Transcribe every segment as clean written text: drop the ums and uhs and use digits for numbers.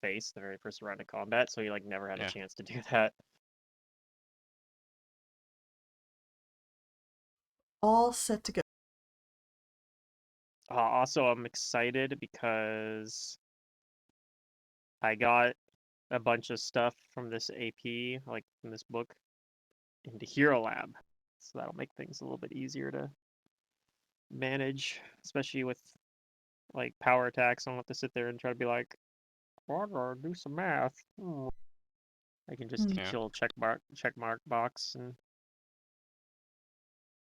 face the very first round of combat, so he like never had a Yeah. chance to do that. All set to go. Also, I'm excited because I got a bunch of stuff from this AP, like from this book, into Hero Lab, so that'll make things a little bit easier to manage, especially with like power attacks. I don't have to sit there and try to be like, "What? Do some math." I can just Hmm. Yeah. chill check mark box, and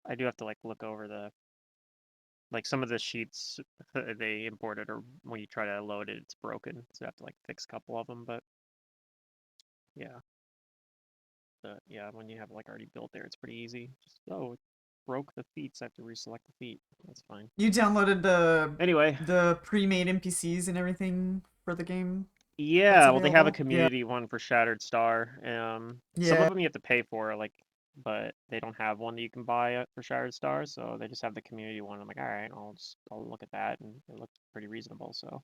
I do have to like look over the like some of the sheets they imported, or when you try to load it, it's broken, so I have to like fix a couple of them. But yeah, yeah, when you have like already built there, it's pretty easy. Just it broke the feet, so I have to reselect the feet. That's fine. You downloaded Anyway, the pre-made NPCs and everything for the game that's yeah, well, they have a available? Yeah. community one for Shattered Star. Some of Yeah. them you have to pay for, like, but they don't have one that you can buy for Shattered Star, so they just have the community one. I'm like, all right, I'll look at that, and it looked pretty reasonable. So,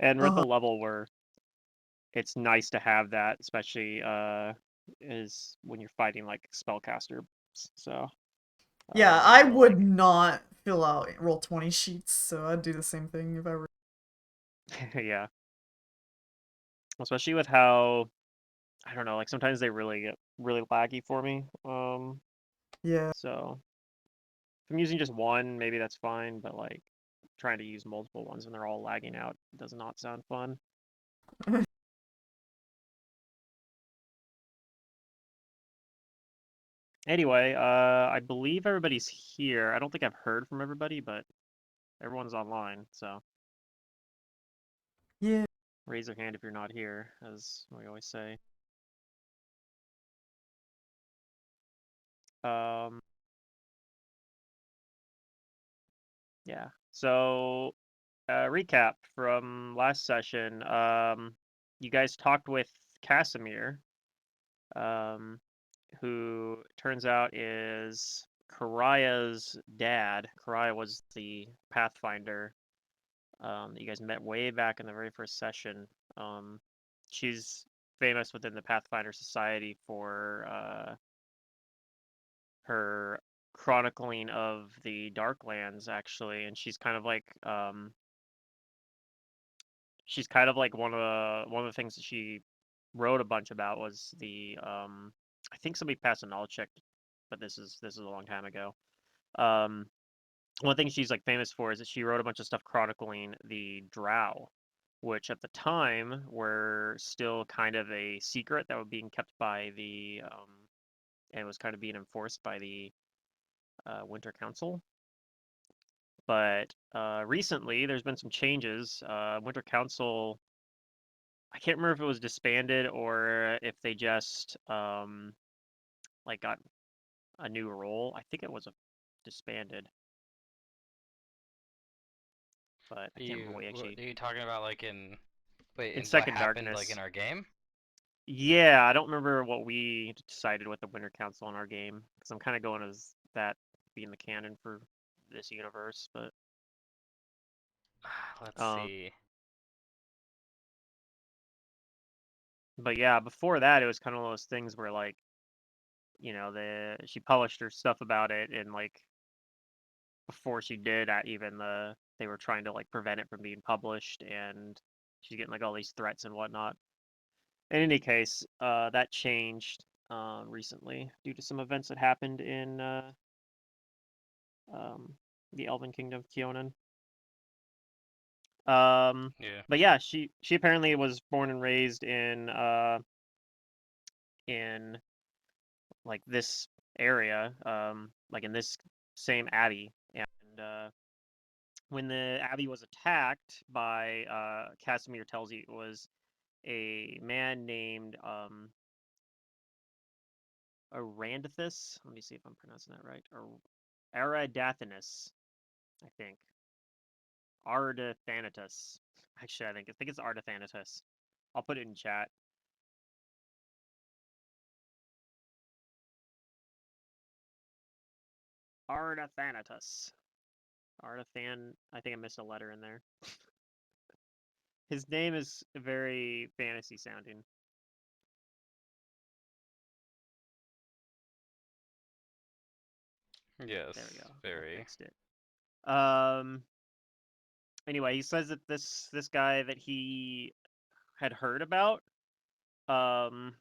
and we're at Uh-huh. the level where it's nice to have that, especially is when you're fighting like spellcaster. So, Yeah, you I gotta would like, not fill out Roll20 sheets, so I'd do the same thing if I were. yeah, especially with how I don't know, like sometimes they really get really laggy for me. Yeah. So if I'm using just one, maybe that's fine, but like trying to use multiple ones when they're all lagging out does not sound fun. Anyway, I believe everybody's here. I don't think I've heard from everybody, but everyone's online, so Yeah. raise your hand if you're not here, as we always say. Um, yeah. So, recap from last session. You guys talked with Casimir, um, who turns out is Karaya's dad. Karaya was the Pathfinder that you guys met way back in the very first session. She's famous within the Pathfinder Society for her chronicling of the Darklands, actually, and she's kind of like one of the things that she wrote a bunch about was the I think somebody passed a knowledge check, but this is a long time ago. Um, One thing she's like famous for is that she wrote a bunch of stuff chronicling the Drow, which at the time were still kind of a secret that was being kept by the and it was kind of being enforced by the Winter Council. But recently, there's been some changes. Winter Council, I can't remember if it was disbanded or if they just like got a new role. I think it was disbanded, but I can't remember what Are actually. you talking about like In in what Second happened like in Darkness. our game? Yeah, I don't remember what we decided with the Winter Council in our game because I'm kind of going as that being the canon for this universe, but Let's um, see. but yeah, before that it was kind of one of those things where like she published her stuff about it, and like before she did even they were trying to like prevent it from being published, and she's getting like all these threats and whatnot. In any case, that changed recently due to some events that happened in um, the Elven Kingdom of Kionan. Yeah. But yeah, she apparently was born and raised in like this area, like in this same abbey, and when the abbey was attacked by Casimir tells you it was a man named Arandithus. Let me see if I'm pronouncing that right. Or Aradathanus, I think. Ardathanatus. Actually, I think it's Ardathanatus. I'll put it in chat. Ardathanatus. Ardathan. I think I missed a letter in there. His name is very fantasy sounding. There we Yes, go. I very. fixed it. Um. Anyway, he says that this guy that he had heard about um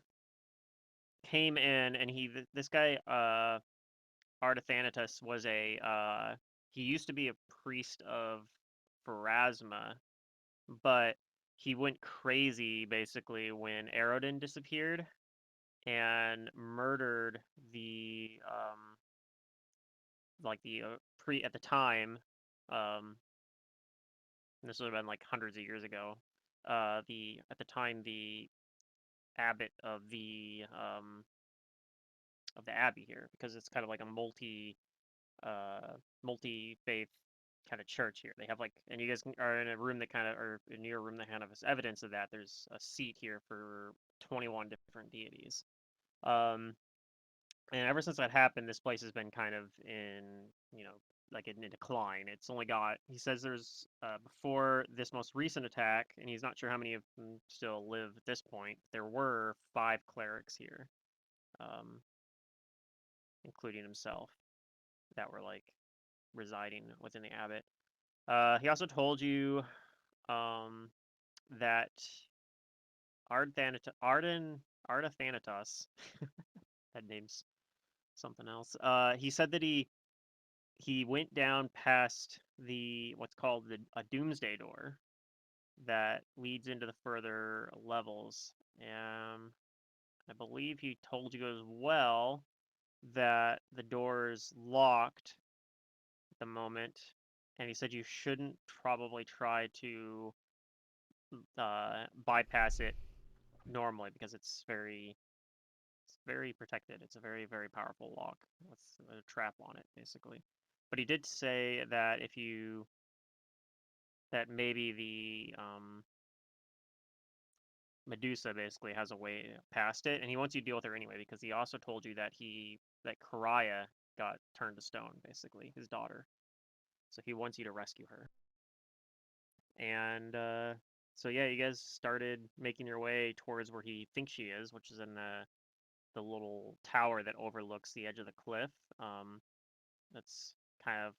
came in and this guy Artathanatus was a he used to be a priest of Pharasma, but he went crazy basically when Arodin disappeared and murdered the like the pre at the time um this would have been like hundreds of years ago. The at the time the abbot of the abbey here because it's kind of like a multi faith kind of church here. They have like, and you guys are in a room that kind of, or near a room that kind of is evidence of that. There's a seat here for 21 different deities. Um, and ever since that happened, this place has been kind of in, like in decline. It's only got, he says there's, before this most recent attack, and he's not sure how many of them still live at this point, there were 5 clerics here, um, including himself, that were like residing within the abbot. He also told you that Ardathanatos, that name's something else. He said that he went down past the what's called a doomsday door that leads into the further levels. I believe he told you as well that the door is locked at the moment, and he said you shouldn't probably try to bypass it normally because it's very protected. It's a very very powerful lock with a trap on it basically. But he did say that if you that maybe the Medusa basically has a way past it, and he wants you to deal with her anyway because he also told you that Karaya got turned to stone basically, his daughter. So he wants you to rescue her. And so yeah, you guys started making your way towards where he thinks she is, which is in the little tower that overlooks the edge of the cliff. That's kind of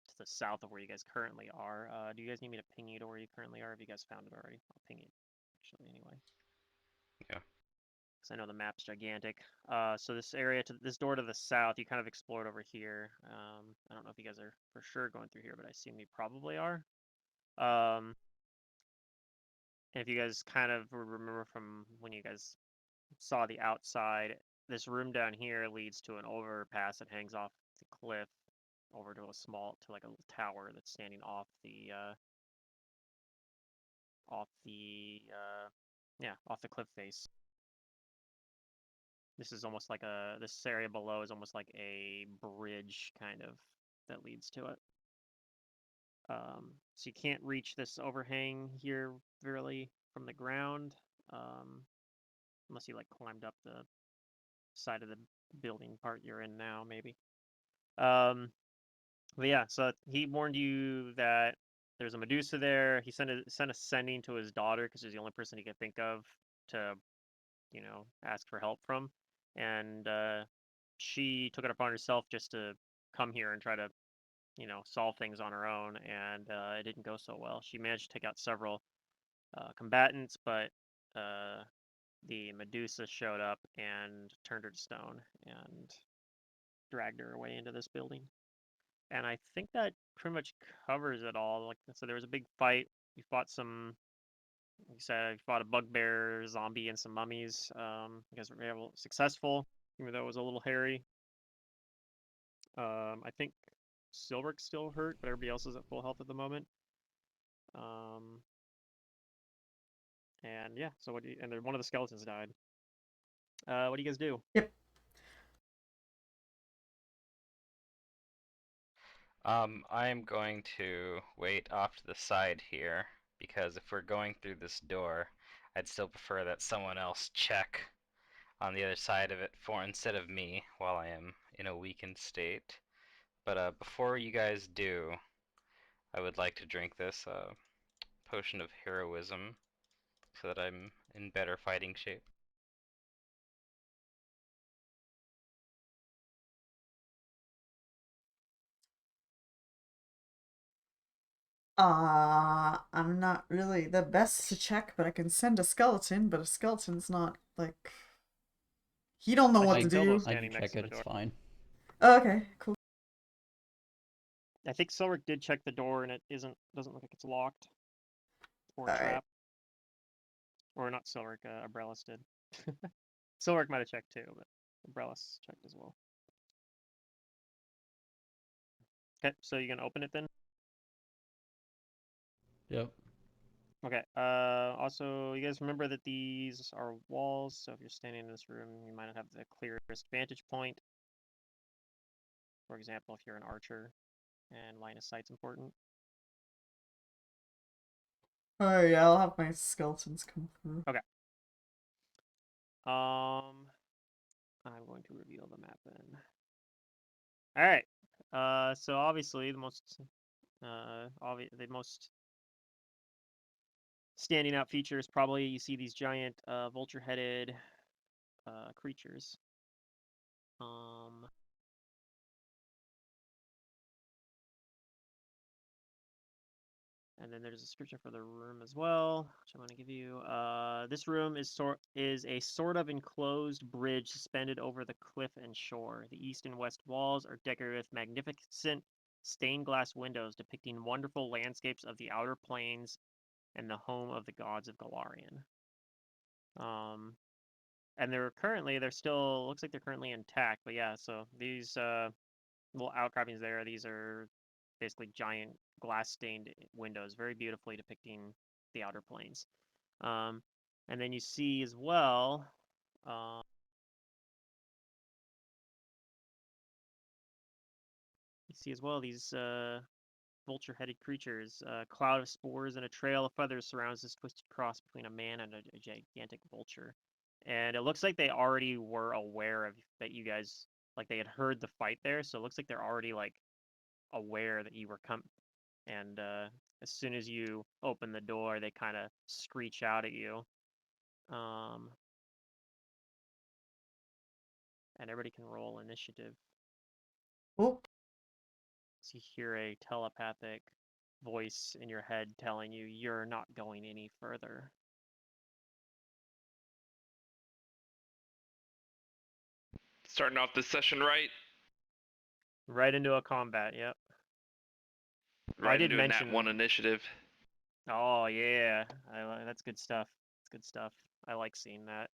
to the south of where you guys currently are. Do you guys need me to ping you to where you currently are? Have you guys found it already? I'll ping it actually anyway, Yeah. because I know the map's gigantic. So this area to this door to the south, you kind of explored over here. I don't know if you guys are for sure going through here, but I assume you probably are. Um, and if you guys kind of remember from when you guys saw the outside, this room down here leads to an overpass that hangs off the cliff over to like a little tower that's standing off the yeah, off the cliff face. This area below is almost like a bridge kind of that leads to it. So you can't reach this overhang here really from the ground, um, unless you like climbed up the side of the building part you're in now, maybe. Um, but yeah, so he warned you that there's a Medusa there. He sent a sending to his daughter because she's the only person he could think of to, ask for help from, and she took it upon herself just to come here and try to, solve things on her own, and it didn't go so well. She managed to take out several combatants, but uh, the Medusa showed up and turned her to stone and dragged her away into this building. And I think that pretty much covers it all. Like, so there was a big fight. You fought some, like you said, you fought a bugbear, zombie, and some mummies. You guys were able successful, even though it was a little hairy. I think Silver's still hurt, but everybody else is at full health at the moment. Um, and yeah, so and then one of the skeletons died. What do you guys do? Yep. I'm going to wait off to the side here because if we're going through this door, I'd still prefer that someone else check on the other side of it for instead of me while I am in a weakened state. But before you guys do, I would like to drink this potion of heroism so that I'm in better fighting shape. I'm not really the best to check, but I can send a skeleton, but a skeleton's not, like... He don't know I what think to Bilbo's do. I standing can next check to it, the it's door. fine. Oh, okay, cool. I think Silric did check the door, and it doesn't look like it's locked or Alright. trapped. Or not Silric, Abrellis did. Silric might have checked too, but Abrellis checked as well. Okay, so you gonna open it then? Yep. Okay. Also, you guys remember that these are walls, so if you're standing in this room, you might not have the clearest vantage point. For example, if you're an archer, and line of sight's important. Oh yeah, I'll have my skeletons come through. I'm going to reveal the map then. All right. So obviously the most standing out feature is probably you see these giant vulture-headed creatures. And then there's a description for the room as well, which I'm going to give you. This room is a sort of enclosed bridge suspended over the cliff and shore. The east and west walls are decorated with magnificent stained glass windows depicting wonderful landscapes of the outer plains and the home of the gods of Galarian. And they're still looks like they're currently intact, but yeah, so these little outcroppings there, these are basically giant glass stained windows, very beautifully depicting the outer planes. And then you see as well, these vulture-headed creatures. A cloud of spores and a trail of feathers surrounds this twisted cross between a man and a gigantic vulture. And it looks like they already were aware of that you guys, like they had heard the fight there, so it looks like they're already like aware that you were coming. And as soon as you open the door, they kind of screech out at you. And everybody can roll initiative. Oh, So you hear a telepathic voice in your head telling you you're not going any further. Starting off this session right. Right into a combat, yep. Right I did into a nat mention. 1 initiative. Oh yeah, that's good stuff. That's good stuff. I like seeing that.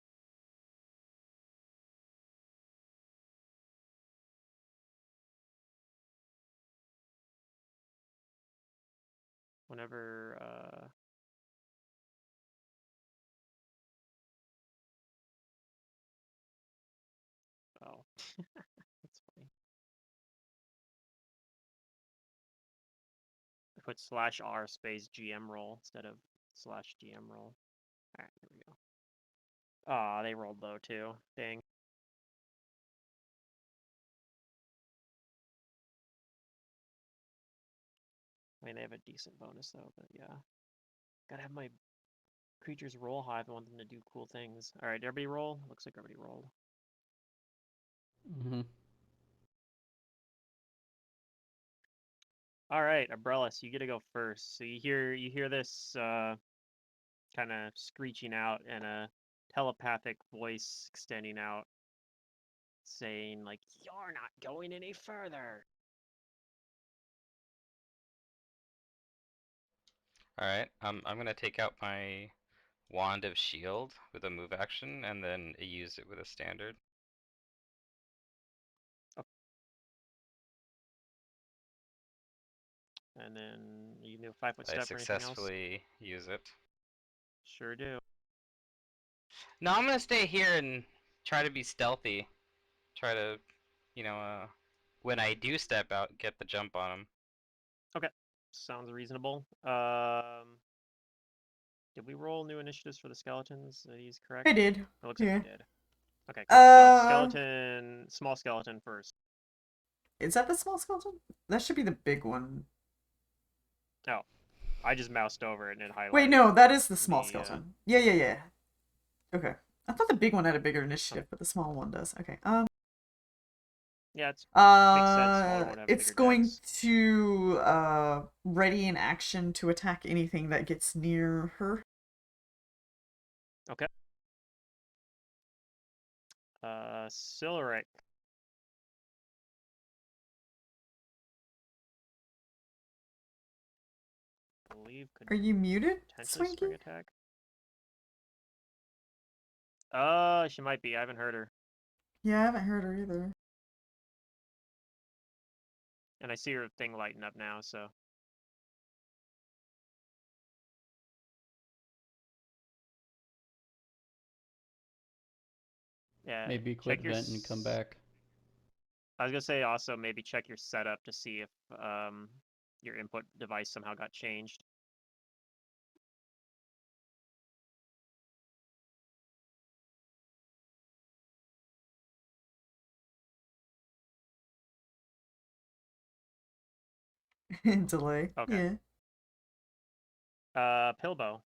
Whenever oh, that's funny. I put /R space GM roll instead of /GM roll. All right, there we go. Ah, they rolled low too. Dang. I mean, they have a decent bonus though, but yeah. Gotta have my creatures roll high if I want them to do cool things. All right, everybody roll. Looks like everybody rolled. Mm-hmm. All right, Abrellis, you get to go first. So you hear this kind of screeching out and a telepathic voice extending out, saying like, "You're not going any further." Alright, I'm gonna take out my Wand of Shield with a move action and then use it with a standard. And then you can do a 5-foot I step or anything else. successfully use it. Sure do. No, I'm gonna stay here and try to be stealthy. Try to, when I do step out, get the jump on him. Okay, sounds reasonable. Did we roll new initiatives for the skeletons? Are these correct? I did. It looks Yeah. like we did. Okay, cool. So small skeleton first. Is that the small skeleton? That should be the big one. Oh. I just moused over it and it highlighted. Wait, no, that is the small the, skeleton. Yeah. Okay. I thought the big one had a bigger initiative, but the small one does. Okay. Yeah, it's makes sense. Smaller one have a It's bigger going dex. to ready an action to attack anything that gets near her. Okay. Silric. I believe could Are you muted, potentially spring Swinky? attack. She might be. I haven't heard her. Yeah, I haven't heard her either. And I see her thing lighting up now, so. Yeah, Maybe quit vent and come back. I was gonna say also maybe check your setup to see if your input device somehow got changed. Delay. Okay. Yeah. Pilbow.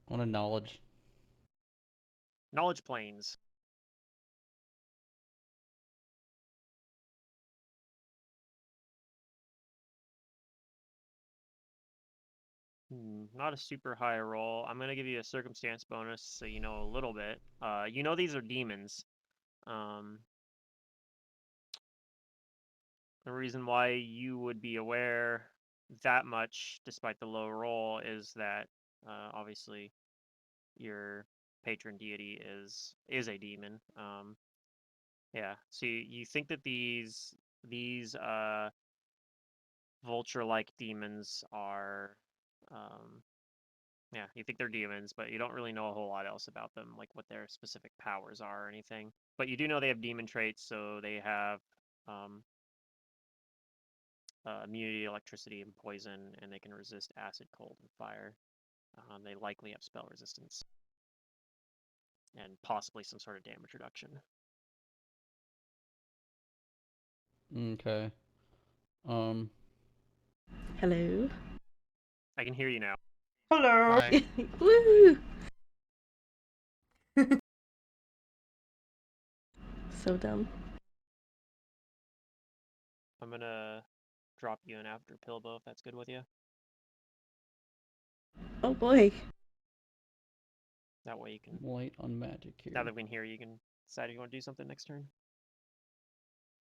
On a knowledge. Knowledge planes. Not a super high roll. I'm gonna give you a circumstance bonus so you know a little bit. You know these are demons. The reason why you would be aware that much, despite the low roll, is that obviously your patron deity is a demon. Yeah. So you think that these vulture-like demons are yeah, you think they're demons, but you don't really know a whole lot else about them, like what their specific powers are or anything. But you do know they have demon traits, so they have immunity to electricity and poison, and they can resist acid, cold, and fire. They likely have spell resistance, and possibly some sort of damage reduction. Okay. Hello. I can hear you now. Hello. Hi. Woo! So dumb. I'm gonna drop you in after Pilbo if that's good with you. Oh boy. That way you can, Light on magic here. now that we can hear you, you can decide if you want to do something next turn.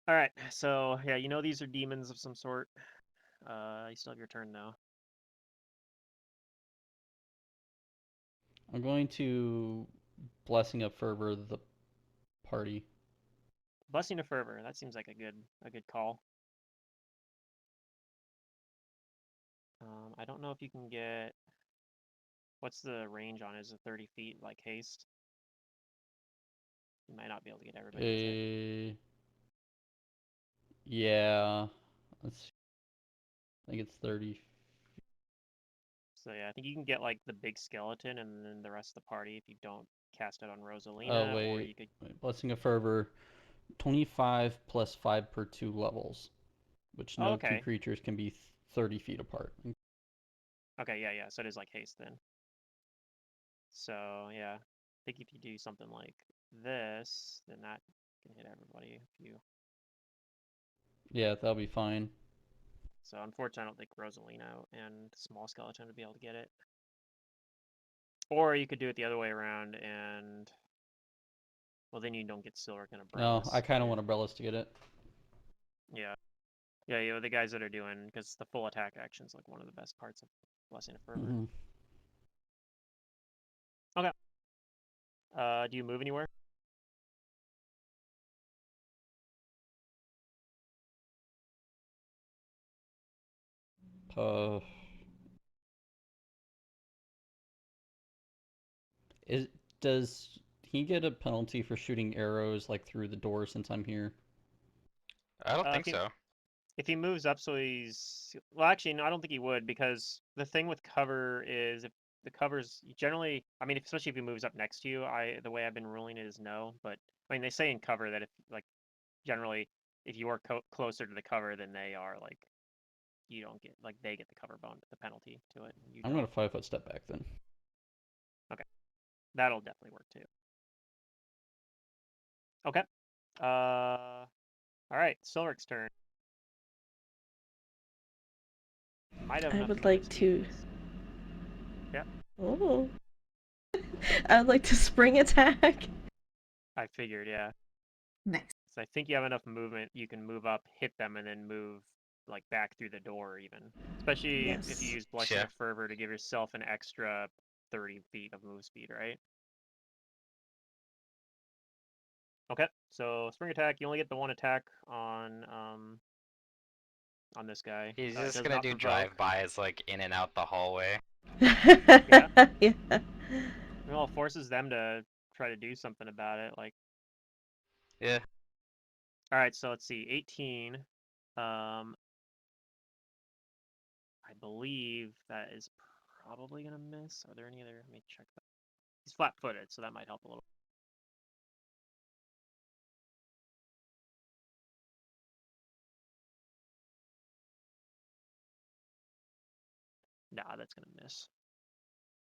All right, so yeah, you know these are demons of some sort. You still have your turn though. I'm going to Blessing of Fervor the party. Blessing of Fervor. That seems like a good call. I don't know if you can get. What's the range on it? Is it 30 feet like haste? You might not be able to get everybody with it. Yeah. Let's. I think it's 30. So yeah, I think you can get like the big skeleton and then the rest of the party if you don't cast it on Oh Rosalina, or you wait. could. Blessing of Fervor. 25 plus 5 per 2 levels, which Oh, no two okay. creatures can be 30 feet apart. Okay, yeah. So it is like haste then. So yeah, I think if you do something like this, then that can hit everybody. If you. Yeah, that'll be fine. So unfortunately, I don't think Rosalina and Small Skeleton would be able to get it. Or you could do it the other way around and. Well, then you don't get Silric and No, Umbrellas. I kind of want Umbrellas to get it. Yeah. Yeah, you know, the guys that are doing, because the full attack action is like one of the best parts of Blessing of Fervor. Okay. Do you move anywhere? Uh, is does he get a penalty for shooting arrows like through the door since I'm here? I don't think so. If he moves up, so he's well, actually, no, I don't think he would, because the thing with cover is if the cover's generally, I mean, especially if he moves up next to you, the way I've been ruling it is no. But I mean, they say in cover that if like generally if you are closer to the cover than they are, like you don't get like they get the cover bone, the penalty to it. And you I'm don't. gonna 5-foot step back then. That'll definitely work too. Okay. All right, Silric's turn. Might have I enough would movement like speed to. for this. Yeah. Oh. I would like to spring attack. I figured, yeah. Nice. So I think you have enough movement. You can move up, hit them, and then move like back through the door even. Especially if you Yes. use Blessing Yeah. of Fervor to give yourself an extra 30 feet of move speed, right? Okay, so spring attack. You only get the one attack on this guy. He's It just does gonna not do provoke. drive-bys like in and out the hallway. Yeah. Well, it forces them to try to do something about it. Like, Yeah. all right, so let's see, 18. I believe that is probably gonna miss. Are there any other? Let me check that. He's flat-footed, so that might help a little. Nah, that's gonna miss.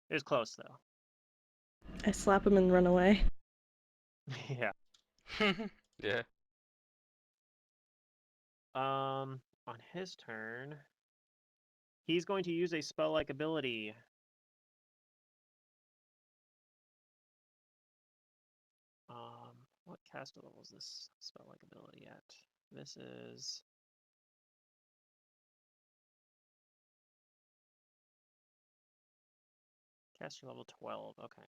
It was close though. I slap him and run away. Yeah. Yeah. On his turn, he's going to use a spell-like ability. What caster level is this spell-like ability at? This is caster level 12. Okay.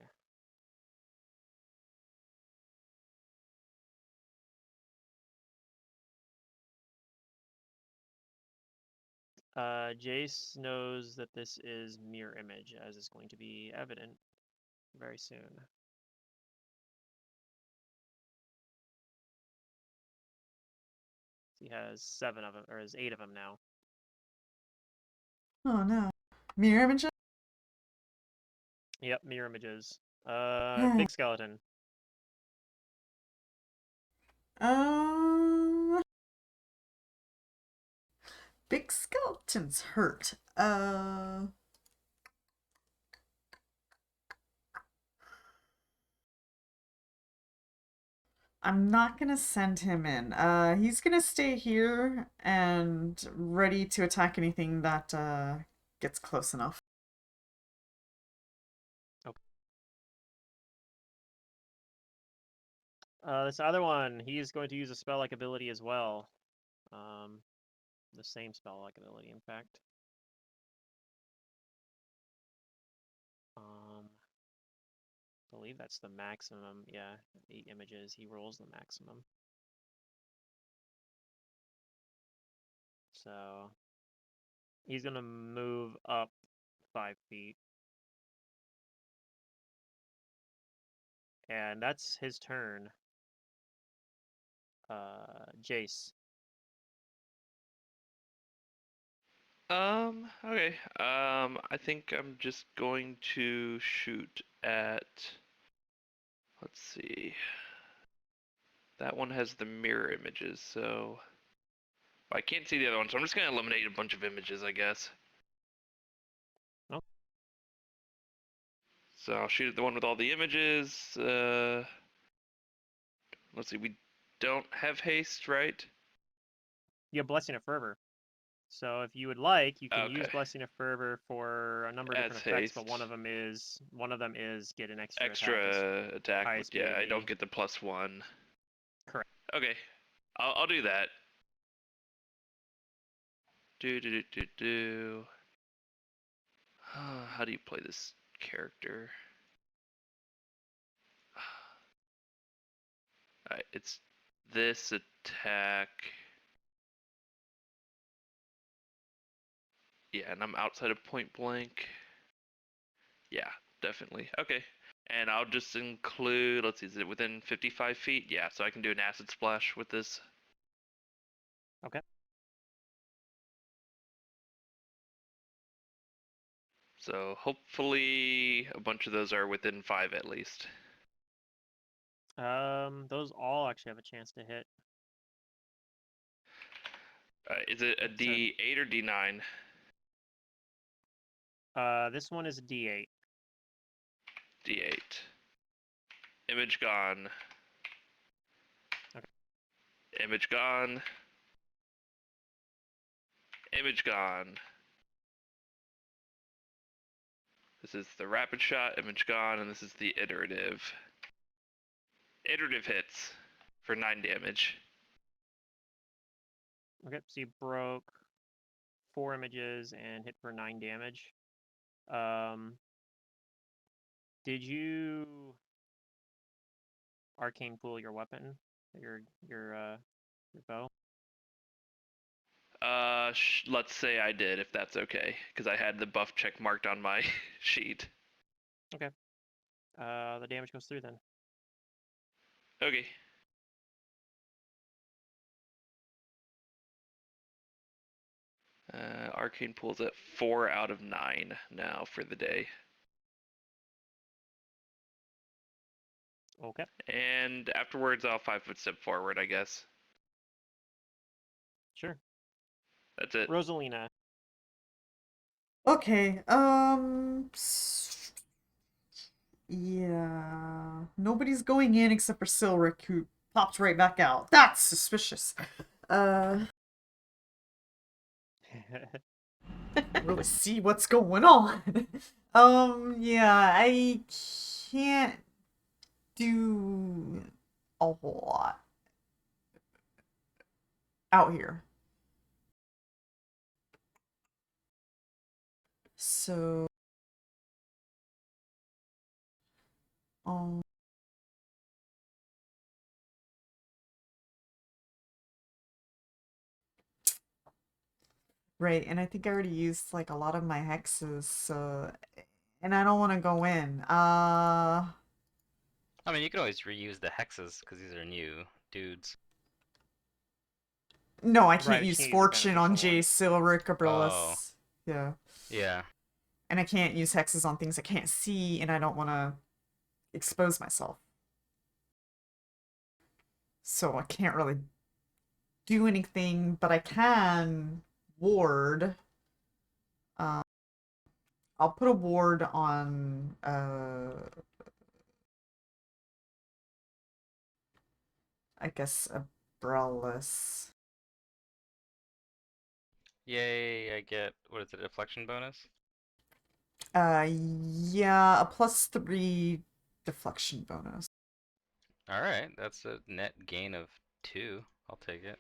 Jace knows that this is mirror image, as is going to be evident very soon. He has 7 of them, or has 8 of them now. Oh no. Mirror image? Yep, mirror images. Big skeleton. Um, big skeleton's hurt. I'm not gonna send him in. He's gonna stay here and ready to attack anything that gets close enough. This other one, he's going to use a spell-like ability as well. The same spell-like ability, in fact. I believe that's the maximum. Yeah, 8 images. He rolls the maximum. So he's gonna move up 5 feet. And that's his turn. Jace. Okay. I think I'm just going to shoot at. Let's see. That one has the mirror images, so I can't see the other one, so I'm just gonna eliminate a bunch of images, I guess. Oh. So I'll shoot at the one with all the images. Let's see. We don't have haste, right? You have Blessing of Fervor. So if you would like, you can use Okay. Blessing of Fervor for a number of As different effects, but haste. one of them is get an extra attack. Extra attack. highest Yeah, I BAB. don't get the +1. Correct. Okay. I'll do that. Do. How do you play this character? Alright, it's this attack. Yeah, and I'm outside of point blank. Yeah, definitely. Okay. And I'll just include, let's see, is it within 55 feet? Yeah, so I can do an acid splash with this. Okay. So hopefully a bunch of those are within 5 at least. Those all actually have a chance to hit. Is it a It's D8 or D9? This one is a D8. D8. Image gone. Okay. Image gone. Image gone. This is the rapid shot, image gone, and this is the iterative. Iterative hits for 9 damage. Okay, so you broke 4 images and hit for 9 damage. Did you arcane pool your weapon, your bow? Let's say I did, if that's okay, because I had the buff check marked on my sheet. Okay. The damage goes through then. Okay. Arcane pool's at 4 out of 9 now for the day. Okay. And afterwards, I'll 5-foot step forward, I guess. Sure. That's it. Rosalina. Okay. Yeah. Nobody's going in except for Silric, who popped right back out. That's suspicious. Really see what's going on. Yeah, I can't do a whole lot out here. So, um, right, and I think I already used like a lot of my hexes, so, and I don't want to go in. I mean, you can always reuse the hexes because these are new dudes. No, I Right, can't but you use can't use the Fortune on beneficial Jay, ones. Silric, Abrillis. Oh. Yeah. Yeah. And I can't use hexes on things I can't see, and I don't want to expose myself. So I can't really do anything, but I can ward. I'll put a ward on I guess Abrillis. Yay, I get, what is it, a deflection bonus? Yeah, a +3 deflection bonus. Alright, that's a net gain of 2. I'll take it.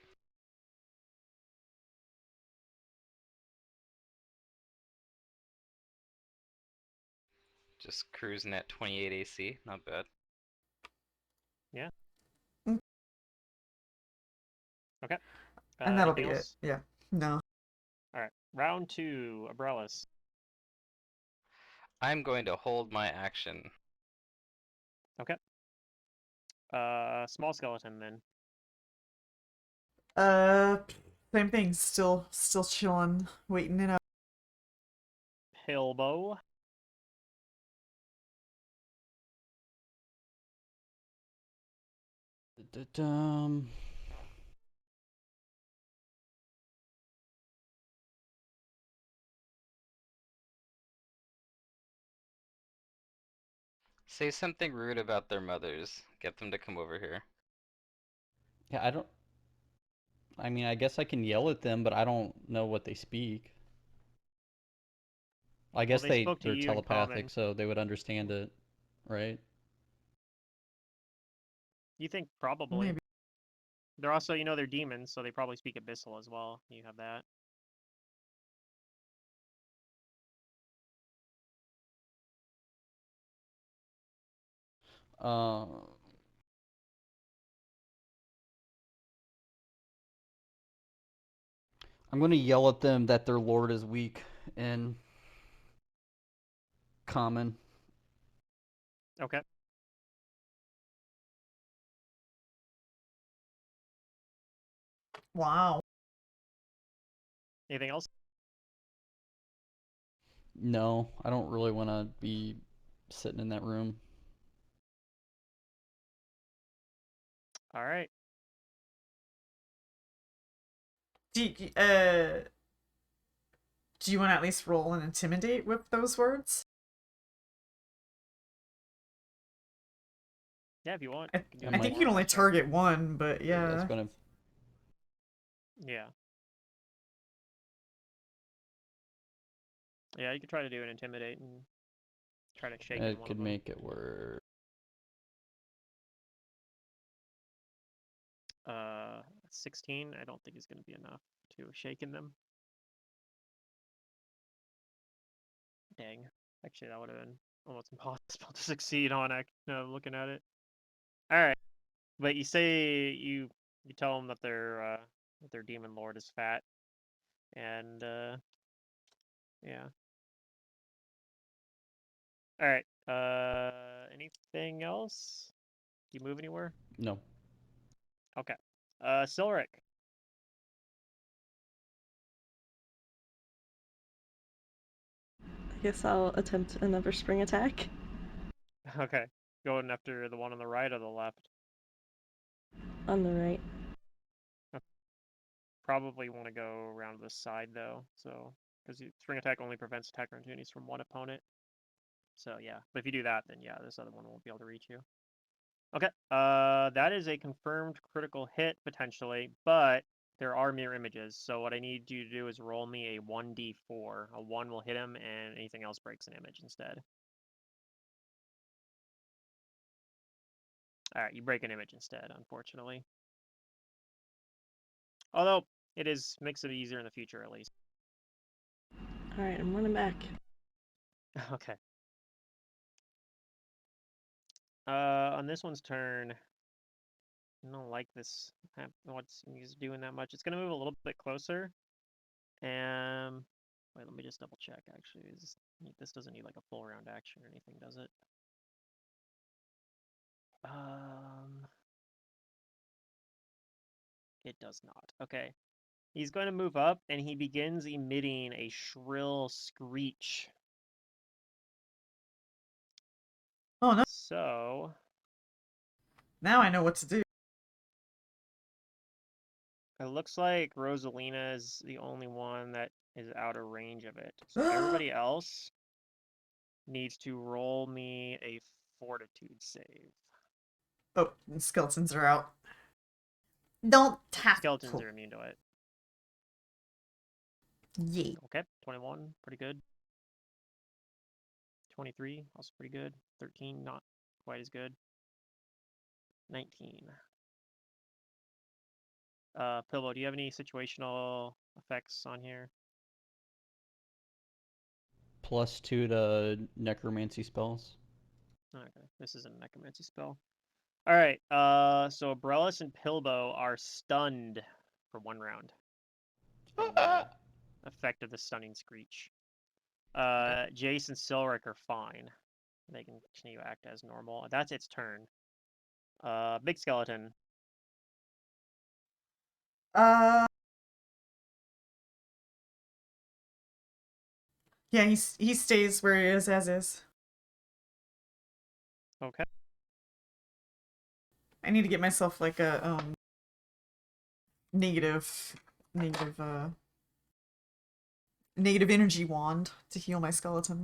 Just cruising at 28 AC, not bad. Yeah. Mm. Okay. And that'll Anything be it. else? Yeah. No. All right. Round 2, Abrellis. I'm going to hold my action. Okay. Small skeleton then. Same thing. Still chilling, waiting it out. Hillbow. Um, Say something rude about their mothers. Get them to come over here. yeah, I mean, I guess I can yell at them, but I don't know what they speak. I Well, guess they spoke to they're you in telepathic, common. so they would understand it, right? You think probably. Maybe. They're also, they're demons, so they probably speak Abyssal as well. You have that. Uh, I'm going to yell at them that their lord is weak in common. Okay. Wow. Anything else? No, I don't really want to be sitting in that room. All right. Do you want to at least roll and intimidate with those words? Yeah, if you want. I, You can do I it I if think you you can want. only That's fine. target one, but Yeah, it's yeah. gonna. Yeah. Yeah, you could try to do an intimidate and try to shake in It one could of them. make it work. 16. I don't think is going to be enough to shake in them. Dang. Actually, that would have been almost impossible to succeed on. Looking at it. All right, but you say you tell them that their demon lord is fat, and yeah. All right. Anything else? Do you move anywhere? No. Okay. Silric. I guess I'll attempt another spring attack. Okay. Going after the one on the right or the left? On the right. Probably want to go around the side though, so because spring attack only prevents attack opportunities from one opponent. So yeah, but if you do that, then yeah, this other one won't be able to reach you. Okay. That is a confirmed critical hit potentially, but there are mirror images. So what I need you to do is roll me a 1d4. A 1 will hit him, and anything else breaks an image instead. All right, you break an image instead, unfortunately. Although it makes it easier in the future at least. Alright, I'm running back. Okay. On this one's turn, I don't like this. What's he's doing that much? It's gonna move a little bit closer. Wait, let me just double check. Actually, this doesn't need like a full round action or anything, does it? It does not. Okay. He's going to move up, and he begins emitting a shrill screech. Oh no! So Now I know what to do. it looks like Rosalina is the only one that is out of range of it. So everybody else needs to roll me a fortitude save. Oh, and skeletons are out. Don't tap. Skeletons are immune to it. Yay. Okay, 21, pretty good. 23, also pretty good. 13, not quite as good. 19. Pillow, do you have any situational effects on here? +2 to necromancy spells. Okay, this is a necromancy spell. All right, so Abrellis and Pilbo are stunned for 1 round from the effect of the stunning screech. Jace and Silric are fine. They can continue to act as normal. That's its turn. Big skeleton. Yeah, he stays where he is as is. Okay. I need to get myself like a negative energy wand to heal my skeleton.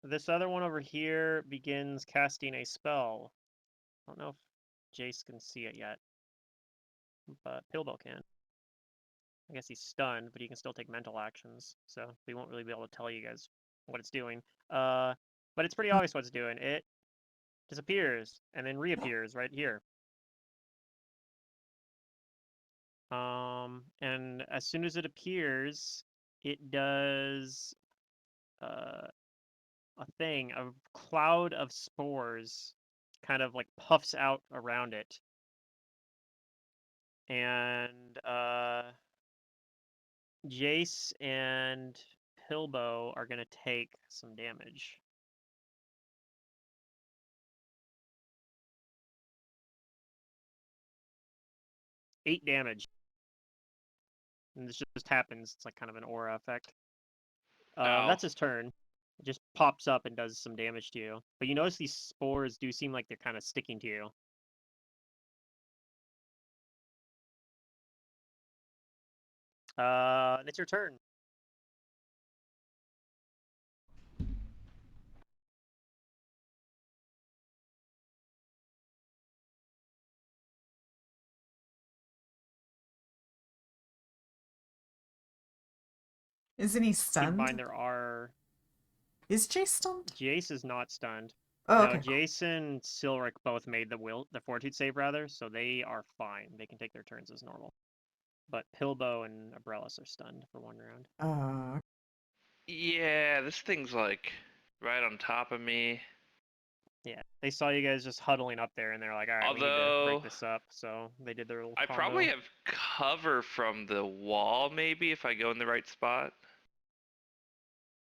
This other one over here begins casting a spell. I don't know if Jace can see it yet, but Pilbo can. I guess he's stunned, but he can still take mental actions, so we won't really be able to tell you guys what it's doing. But it's pretty obvious what it's doing. It disappears and then reappears right here. And as soon as it appears, it does a thing. A cloud of spores kind of like puffs out around it. And Jace and Pilbo are gonna take some damage. Eight damage. And this just happens. It's like kind of an aura effect. Ow. That's his turn. It just pops up and does some damage to you. But you notice these spores do seem like they're kind of sticking to you. And it's your turn. Isn't he Keep in stunned? mind there are... Is Jay stunned? Jace is not stunned. Oh, No, okay. Jason and Silric both made the fortitude save rather, so they are fine. They can take their turns as normal. But Pilbo and Abrellis are stunned for 1 round. Yeah, this thing's like right on top of me. Yeah, they saw you guys just huddling up there, and they're like, "All right, we need to Although break this up." So they did their little I combo. probably have cover from the wall, maybe if I go in the right spot.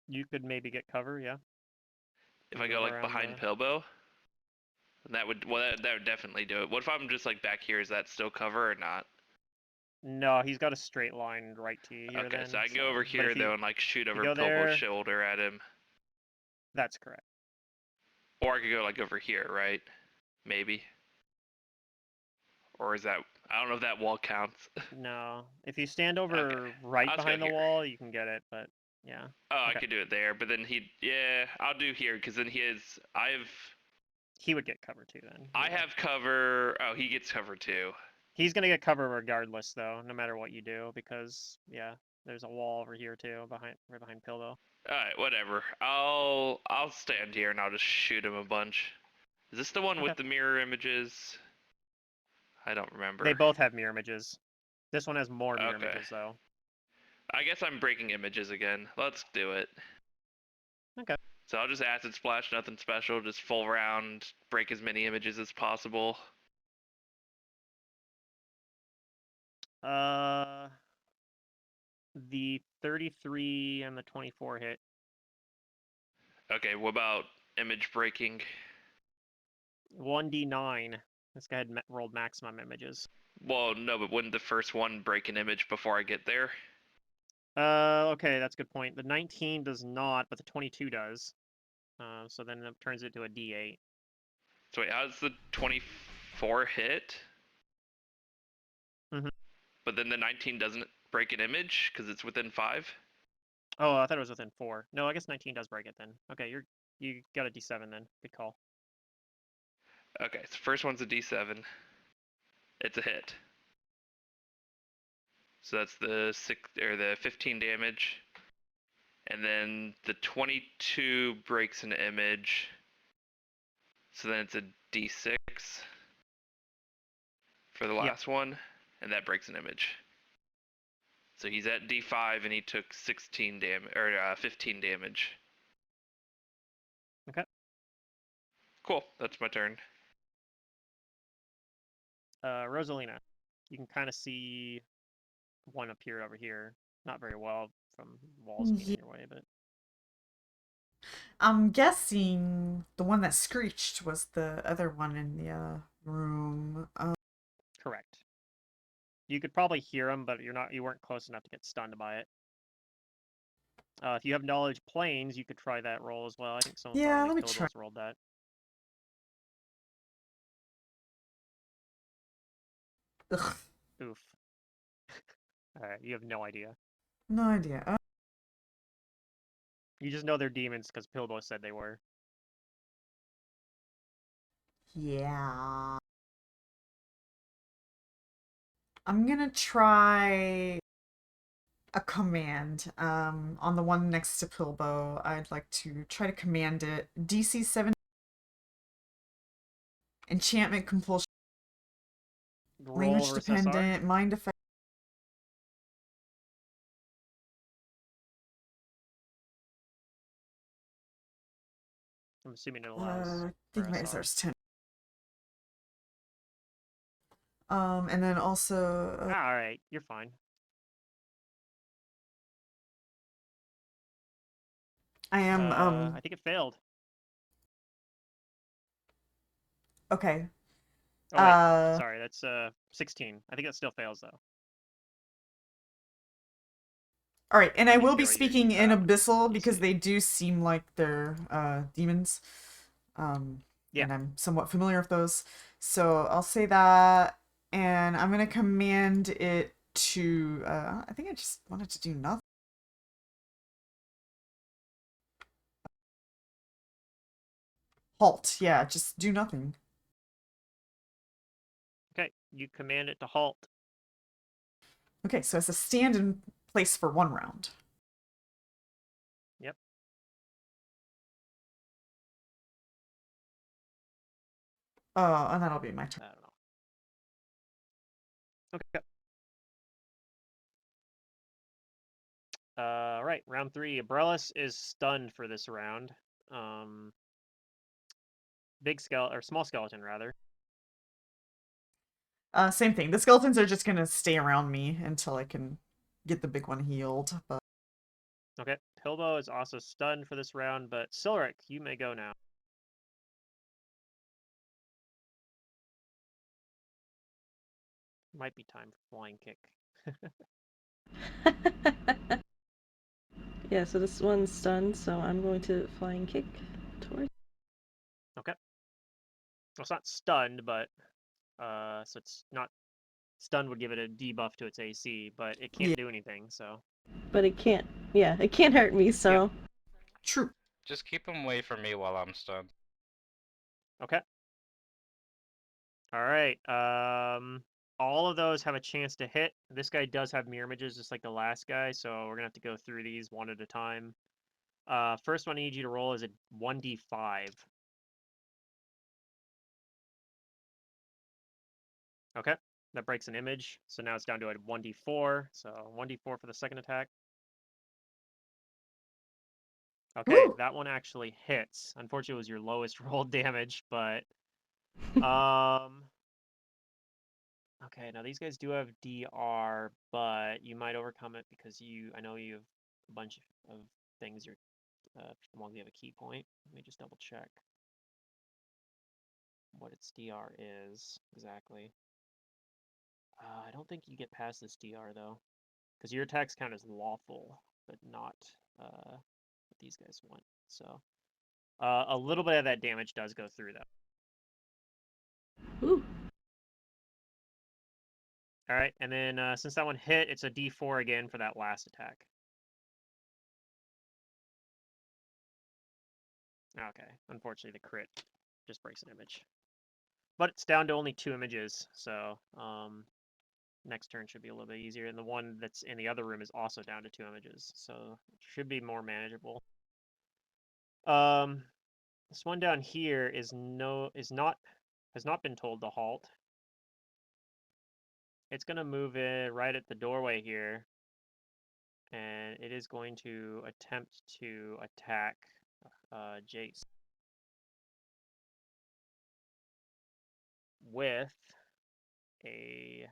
You could maybe get cover, yeah. If I Move go like around behind the- Pilbo, that would that would definitely do it. What if I'm just like back here? Is that still cover or not? No, he's got a straight line right to you here. Okay, then, so I can go over but here if you, though and like shoot over go Pilbo's there- shoulder at him, That's correct. or I could go like over here, right? Maybe. Or is that? I don't know if that wall counts. No, if you stand over right I'll just go behind the here. wall, you can get it. But yeah, Oh, Okay. I could do it there, but then yeah, I'll do here because then he would get cover too. Then I yeah. have cover. Oh, he gets cover too. He's gonna get cover regardless, though, no matter what you do, because yeah, there's a wall over here too, right behind Pilbo. Alright, whatever. I'll stand here and I'll just shoot him a bunch. Is this the one with Okay. the mirror images? I don't remember. They both have mirror images. This one has more mirror Okay. images, though. I guess I'm breaking images again. Let's do it. Okay. So I'll just acid splash, nothing special, just full round, break as many images as possible. The 33 and the 24 hit. Okay, what about image breaking? 1d9. This guy had rolled maximum images. Well, no, but wouldn't the first one break an image before I get there? Okay, that's a good point. The 19 does not, but the 22 does. So then it turns it to a d8. So wait, how does the 24 hit? Mhm. But then the 19 doesn't break an image because it's within 5? Oh, I thought it was within 4. No, I guess 19 does break it then. Okay, you got a d7 then. Good call. Okay, so first one's a d7. It's a hit. So that's the 15 damage. And then the 22 breaks an image. So then it's a d6 for the last one, and that breaks an image. So he's at d5 and he took 16 damage or 15 damage. Okay. Cool. That's my turn. Rosalina, you can kind of see one appear over here. Not very well from walls being in your way, but I'm guessing the one that screeched was the other one in the room. correct. You could probably hear him, but you weren't close enough to get stunned by it. If you have knowledge planes, you could try that roll as well. I think someone Yeah, like let me try. Pilbo's rolled that. Ugh, Oof. Alright, you have no idea. no idea. You just know they're demons because Pilbo said they were. Yeah. I'm gonna try a command. On the one next to Pilbo, I'd like to try to command it. DC 7. Enchantment compulsion. Roll Language versus dependent. Mind effect. I'm assuming it allows. I think for my SR. SR's 10. And then also. Alright, you're fine. I am. I think it failed. Okay. Oh wait, sorry, that's 16. I think that still fails though. All right, and I can will be throw your speaking in D Abyssal DC. because they do seem like they're demons. Yeah. And I'm somewhat familiar with those. So I'll say that, and I'm gonna command it to. I think I just wanted to do nothing. Halt. Yeah, just do nothing. Okay, you command it to halt. Okay, so it's a stand in place for 1 round. Yep. And that'll be my turn. I don't know. Okay. Right, round 3. Abrellis is stunned for this round. Big skeleton, or small skeleton, rather. Same thing. The skeletons are just gonna stay around me until I can get the big one healed. But Okay, Pilbo is also stunned for this round, but Silric, you may go now. Might be time for flying kick. Yeah, so this one's stunned, so I'm going to flying kick towards. Okay. Well, it's not stunned, but so it's not stunned would give it a debuff to its AC, but it can't Yeah. do anything. So But it can't. Yeah, it can't hurt me. So. true. Just keep him away from me while I'm stunned. okay. All right. All of those have a chance to hit. This guy does have mirror images, just like the last guy. So we're gonna have to go through these one at a time. First one I need you to roll is a 1d5. Okay, that breaks an image. So now it's down to a 1d4. So 1d4 for the second attack. Okay, Woo! that one actually hits. Unfortunately, it was your lowest rolled damage, but okay, now these guys do have DR, but you might overcome it because I know you have a bunch of things you're as long as you have a key point. Let me just double check what its DR is exactly. I don't think you get past this DR though, because your attacks count as lawful, but not what these guys want. So a little bit of that damage does go through though. Ooh. All right, and then since that one hit, it's a D4 again for that last attack. Okay, unfortunately the crit just breaks an image. But it's down to only 2 images, so next turn should be a little bit easier. And the one that's in the other room is also down to 2 images, so it should be more manageable. This one down here has not been told to halt. It's gonna move in right at the doorway here, and it is going to attempt to attack Jace with a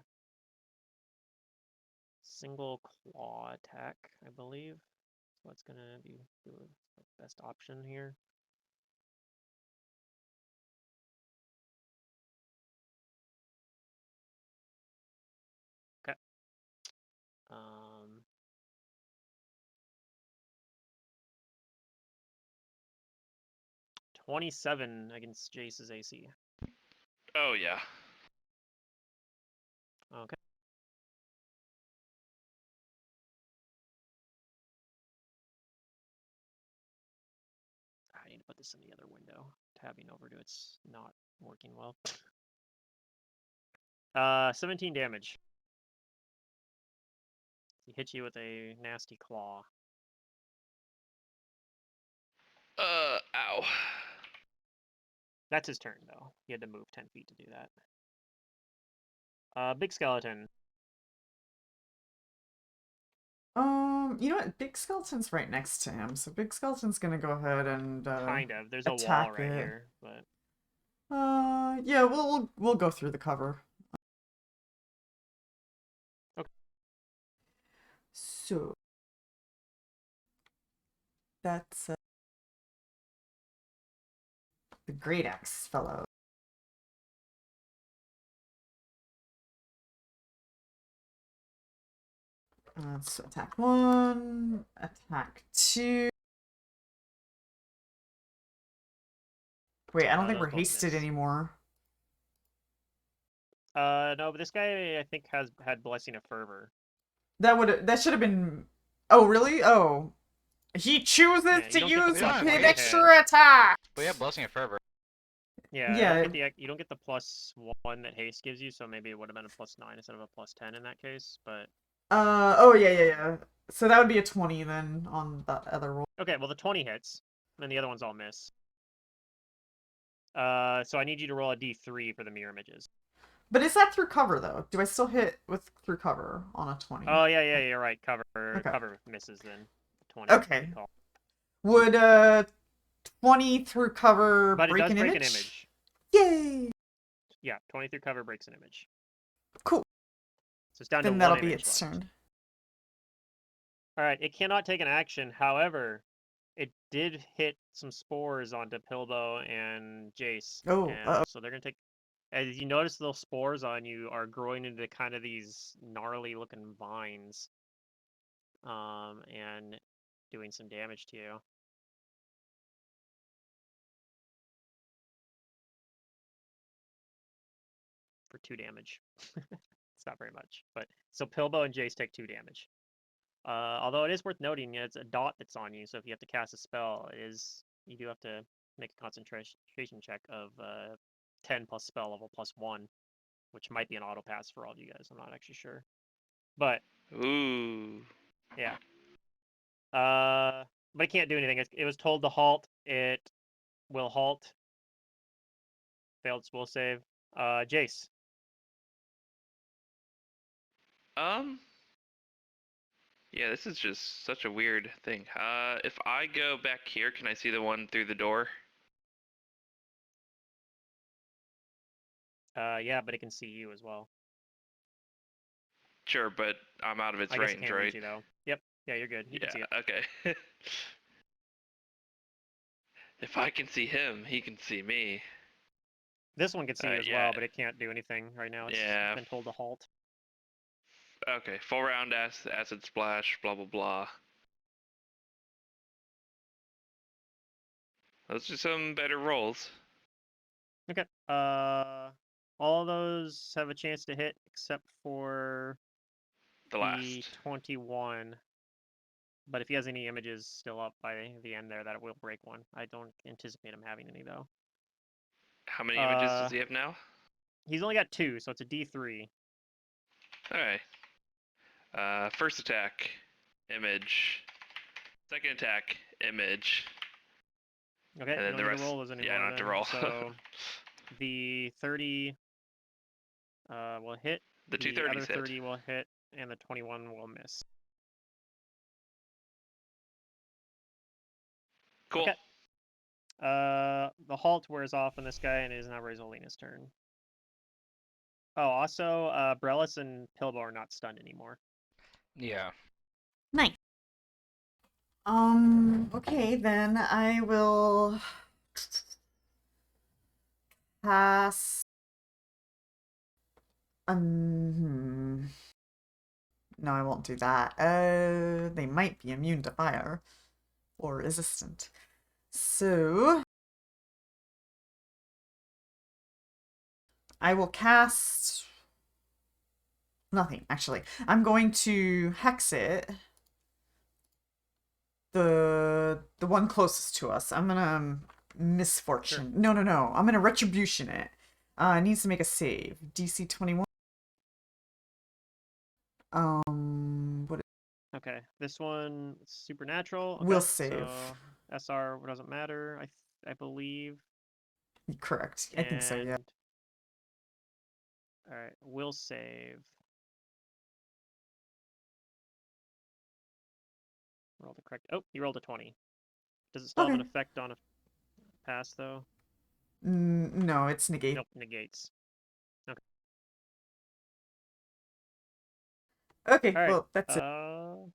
single claw attack, I believe. So it's gonna be the best option here. Okay. 27 against Jace's AC. Oh yeah. Okay. I need to put this in the other window. Tabbing over to it's not working well. 17 damage. He hits you with a nasty claw. Ow. That's his turn, though. He had to move 10 feet to do that. Big skeleton. You know what? Big Skeleton's right next to him, so Big Skeleton's gonna go ahead and Kind of. There's a wall attack right it. here, but Yeah, we'll go through the cover. okay. So that's the Great Axe fellow. So attack 1, attack 2. Wait, I don't think Those we're both hasted miss. anymore. No, but this guy I think has had Blessing of Fervor. That should have been. Oh, really? Oh. He chooses Yeah, you to don't get the use plus his 20 extra attack. We have Blessing of Fervor. Yeah, Yeah. you don't get the +1 that haste gives you, so maybe it would have been a +9 instead of a +10 in that case. But Oh yeah. So that would be a 20 then on that other roll. okay, well the 20 hits, and the other ones all miss. So I need you to roll a D3 for the mirror images. But is that through cover though? Do I still hit with through cover on a 20? Oh yeah, you're right. Cover misses then. 20. Okay. Good call. Would 20 through cover But it break does an break image? an image. Yay! Yeah, 20 through cover breaks an image. Cool. So it's down Then to that'll one be image its left. turn. All right, it cannot take an action. However, it did hit some spores onto Pilbo and Jace. Oh, and so they're gonna take. As you notice, those spores on you are growing into kind of these gnarly-looking vines, and doing some damage to you. For 2 damage. It's not very much, but so Pilbo and Jace take 2 damage. Although it is worth noting, it's a dot that's on you, so if you have to cast a spell, you do have to make a concentration check of 10 plus spell level plus 1, which might be an auto pass for all of you guys. I'm not actually sure, but Ooh. yeah. But it can't do anything. It was told to halt. It will halt. Failed will save. Jace. Yeah, this is just such a weird thing. If I go back here, can I see the one through the door? Yeah, but it can see you as well. Sure, but I'm out of its I guess it range, can't right? reach you though. Yep. Yeah, you're good. You can see it. Okay. If I can see him, he can see me. This one can see you as yeah. well, but it can't do anything right now. It's Yeah. been told to halt. Okay, full round acid splash, blah blah blah. Those are some better rolls. Okay. All those have a chance to hit except for The the last. 21. But if he has any images still up by the end there, that will break one. I don't anticipate him having any though. How many images does he have now? He's only got 2, so it's a D3. Alright. First attack, image. Second attack, image. Okay, And then you the don't need rest. to roll those anymore. Yeah, I don't have to then. roll. So the 30 will hit. The The 230s other hit. 30 will hit, and the 21 will miss. Cool. Okay. The halt wears off on this guy, and it is now Razolina's turn. Oh, also, Brelis and Pilbo are not stunned anymore. Yeah. Nice. Okay, then I will pass. No, I won't do that. They might be immune to fire or resistant. So I will cast nothing, actually. I'm going to hex it. The one closest to us. I'm gonna misfortune. Sure. No. I'm gonna retribution it. It needs to make a save. DC 21. What? Okay, this one supernatural. Okay, Will save. So SR doesn't matter. I believe. Correct. I think so. Yeah. All right, will save. Roll the correct. Oh, he rolled a 20. Does it still have an Okay. effect on a pass though? No, it's negate. Nope, negates. Okay. Okay. All right. Well, that's it. All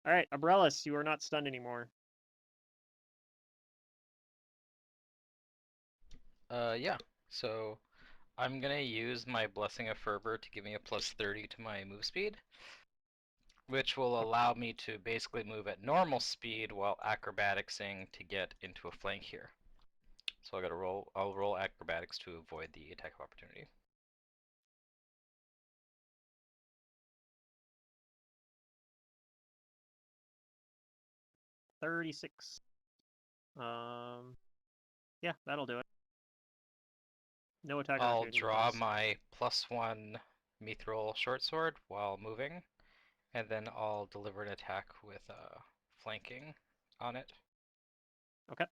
right, Abrellis, you are not stunned anymore. Yeah. So I'm gonna use my Blessing of Fervor to give me a +30 to my move speed. which will allow me to basically move at normal speed while acrobaticsing to get into a flank here. So I'll roll acrobatics to avoid the attack of opportunity. $36. Yeah, that'll do it. No attack I'll opportunity. draw please. my +1 mithril short sword while moving, and then I'll deliver an attack with flanking on it. Okay.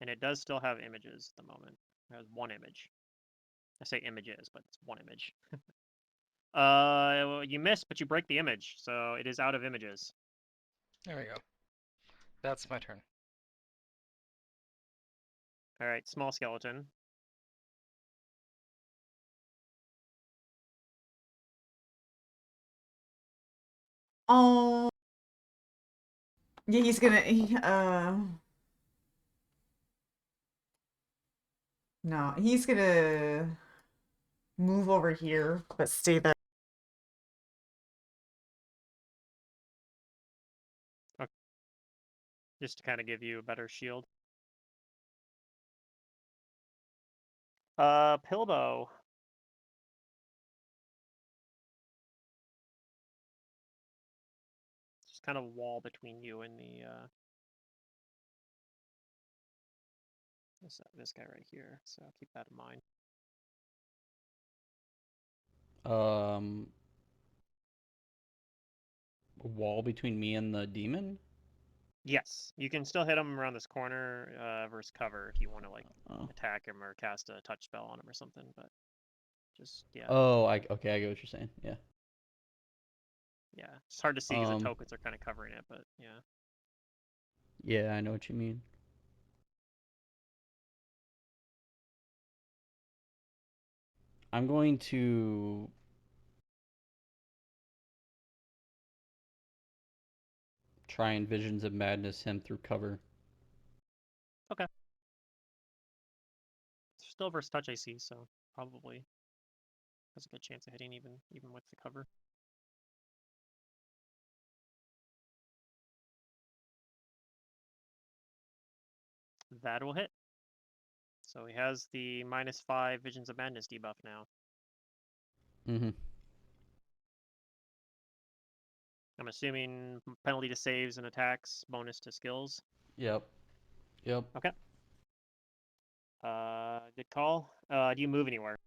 And it does still have images at the moment. It has one image. I say images, but it's one image. You miss, but you break the image, so it is out of images. There we go. That's my turn. All right, small skeleton. Oh. Yeah, he's gonna. No, he's gonna move over here, but stay there. Okay. Just to kind of give you a better shield. Pilbow. Just kind of a wall between you and the this guy right here. So keep that in mind. A wall between me and the demon? Yes, you can still hit him around this corner versus cover if you want to like Oh. attack him or cast a touch spell on him or something. But just yeah, Oh, okay, I get what you're saying. Yeah. yeah. It's hard to see because the tokens are kind of covering it, but yeah. Yeah, I know what you mean. I'm going to try and Visions of Madness him through cover. Okay. Still versus touch AC, so probably has a good chance of hitting even with the cover. That will hit. So he has the -5 Visions of Madness debuff now. Mm-hmm. I'm assuming penalty to saves and attacks, bonus to skills. Yep. Yep. Okay. Good call. Do you move anywhere?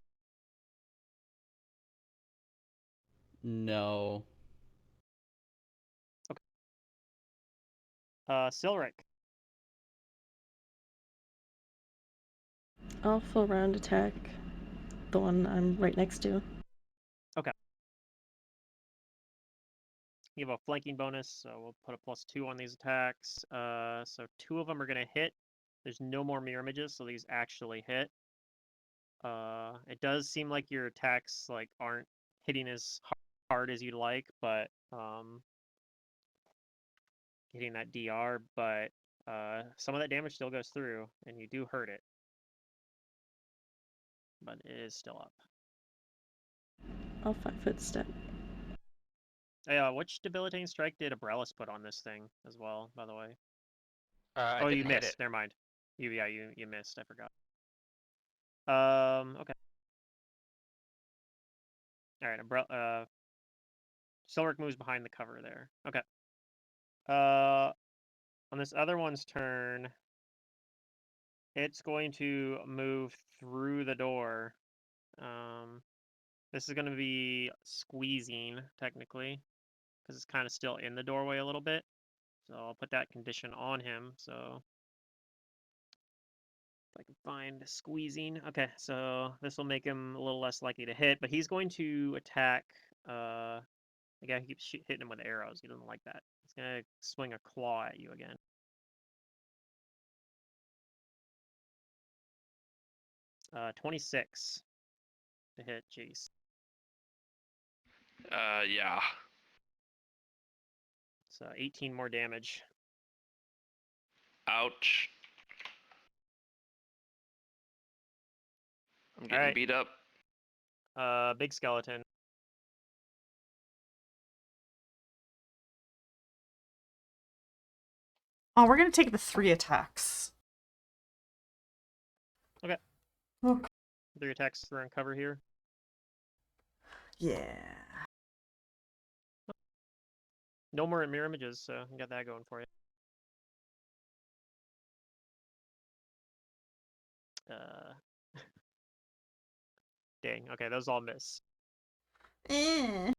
No. Okay. Silric. I'll full round attack the one I'm right next to. Okay. You have a flanking bonus, so we'll put a +2 on these attacks. So 2 of them are gonna hit. There's no more mirror images, so these actually hit. It does seem like your attacks like aren't hitting as hard as you'd like, but hitting that DR, but some of that damage still goes through, and you do hurt it. But it is still up. I'll 5-foot step. Which debilitating strike did Abrellis put on this thing as well, by the way? I Oh, you didn't hit missed. it. Never mind. You missed. I forgot. Okay. All right. Silric moves behind the cover there. Okay. On this other one's turn, it's going to move through the door. This is going to be squeezing, technically, because it's kind of still in the doorway a little bit. So I'll put that condition on him. So if I can find squeezing. Okay, so this will make him a little less likely to hit, but he's going to attack the guy who keeps hitting him with arrows. He doesn't like that. He's going to swing a claw at you again. 26 to hit Jace. Yeah. So 18 more damage. Ouch. I'm getting Alright. beat up. Big skeleton. Oh, we're gonna take the 3 attacks. Okay. Okay. 3 attacks through and cover here. Yeah. No more mirror images, so you got that going for you. Dang. Okay, those all miss. Eh.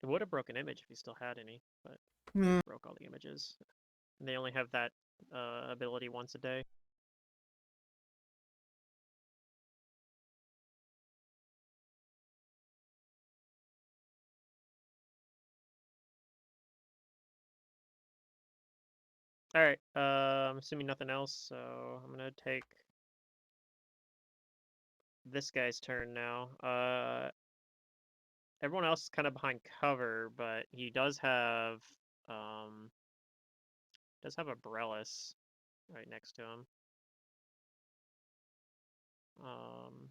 It would have broken image if you still had any, but Hmm. it broke all the images. And they only have that ability once a day. Alright, I'm assuming nothing else, so I'm gonna take this guy's turn now. Everyone else is kind of behind cover, but he does have a Brelis right next to him. I'm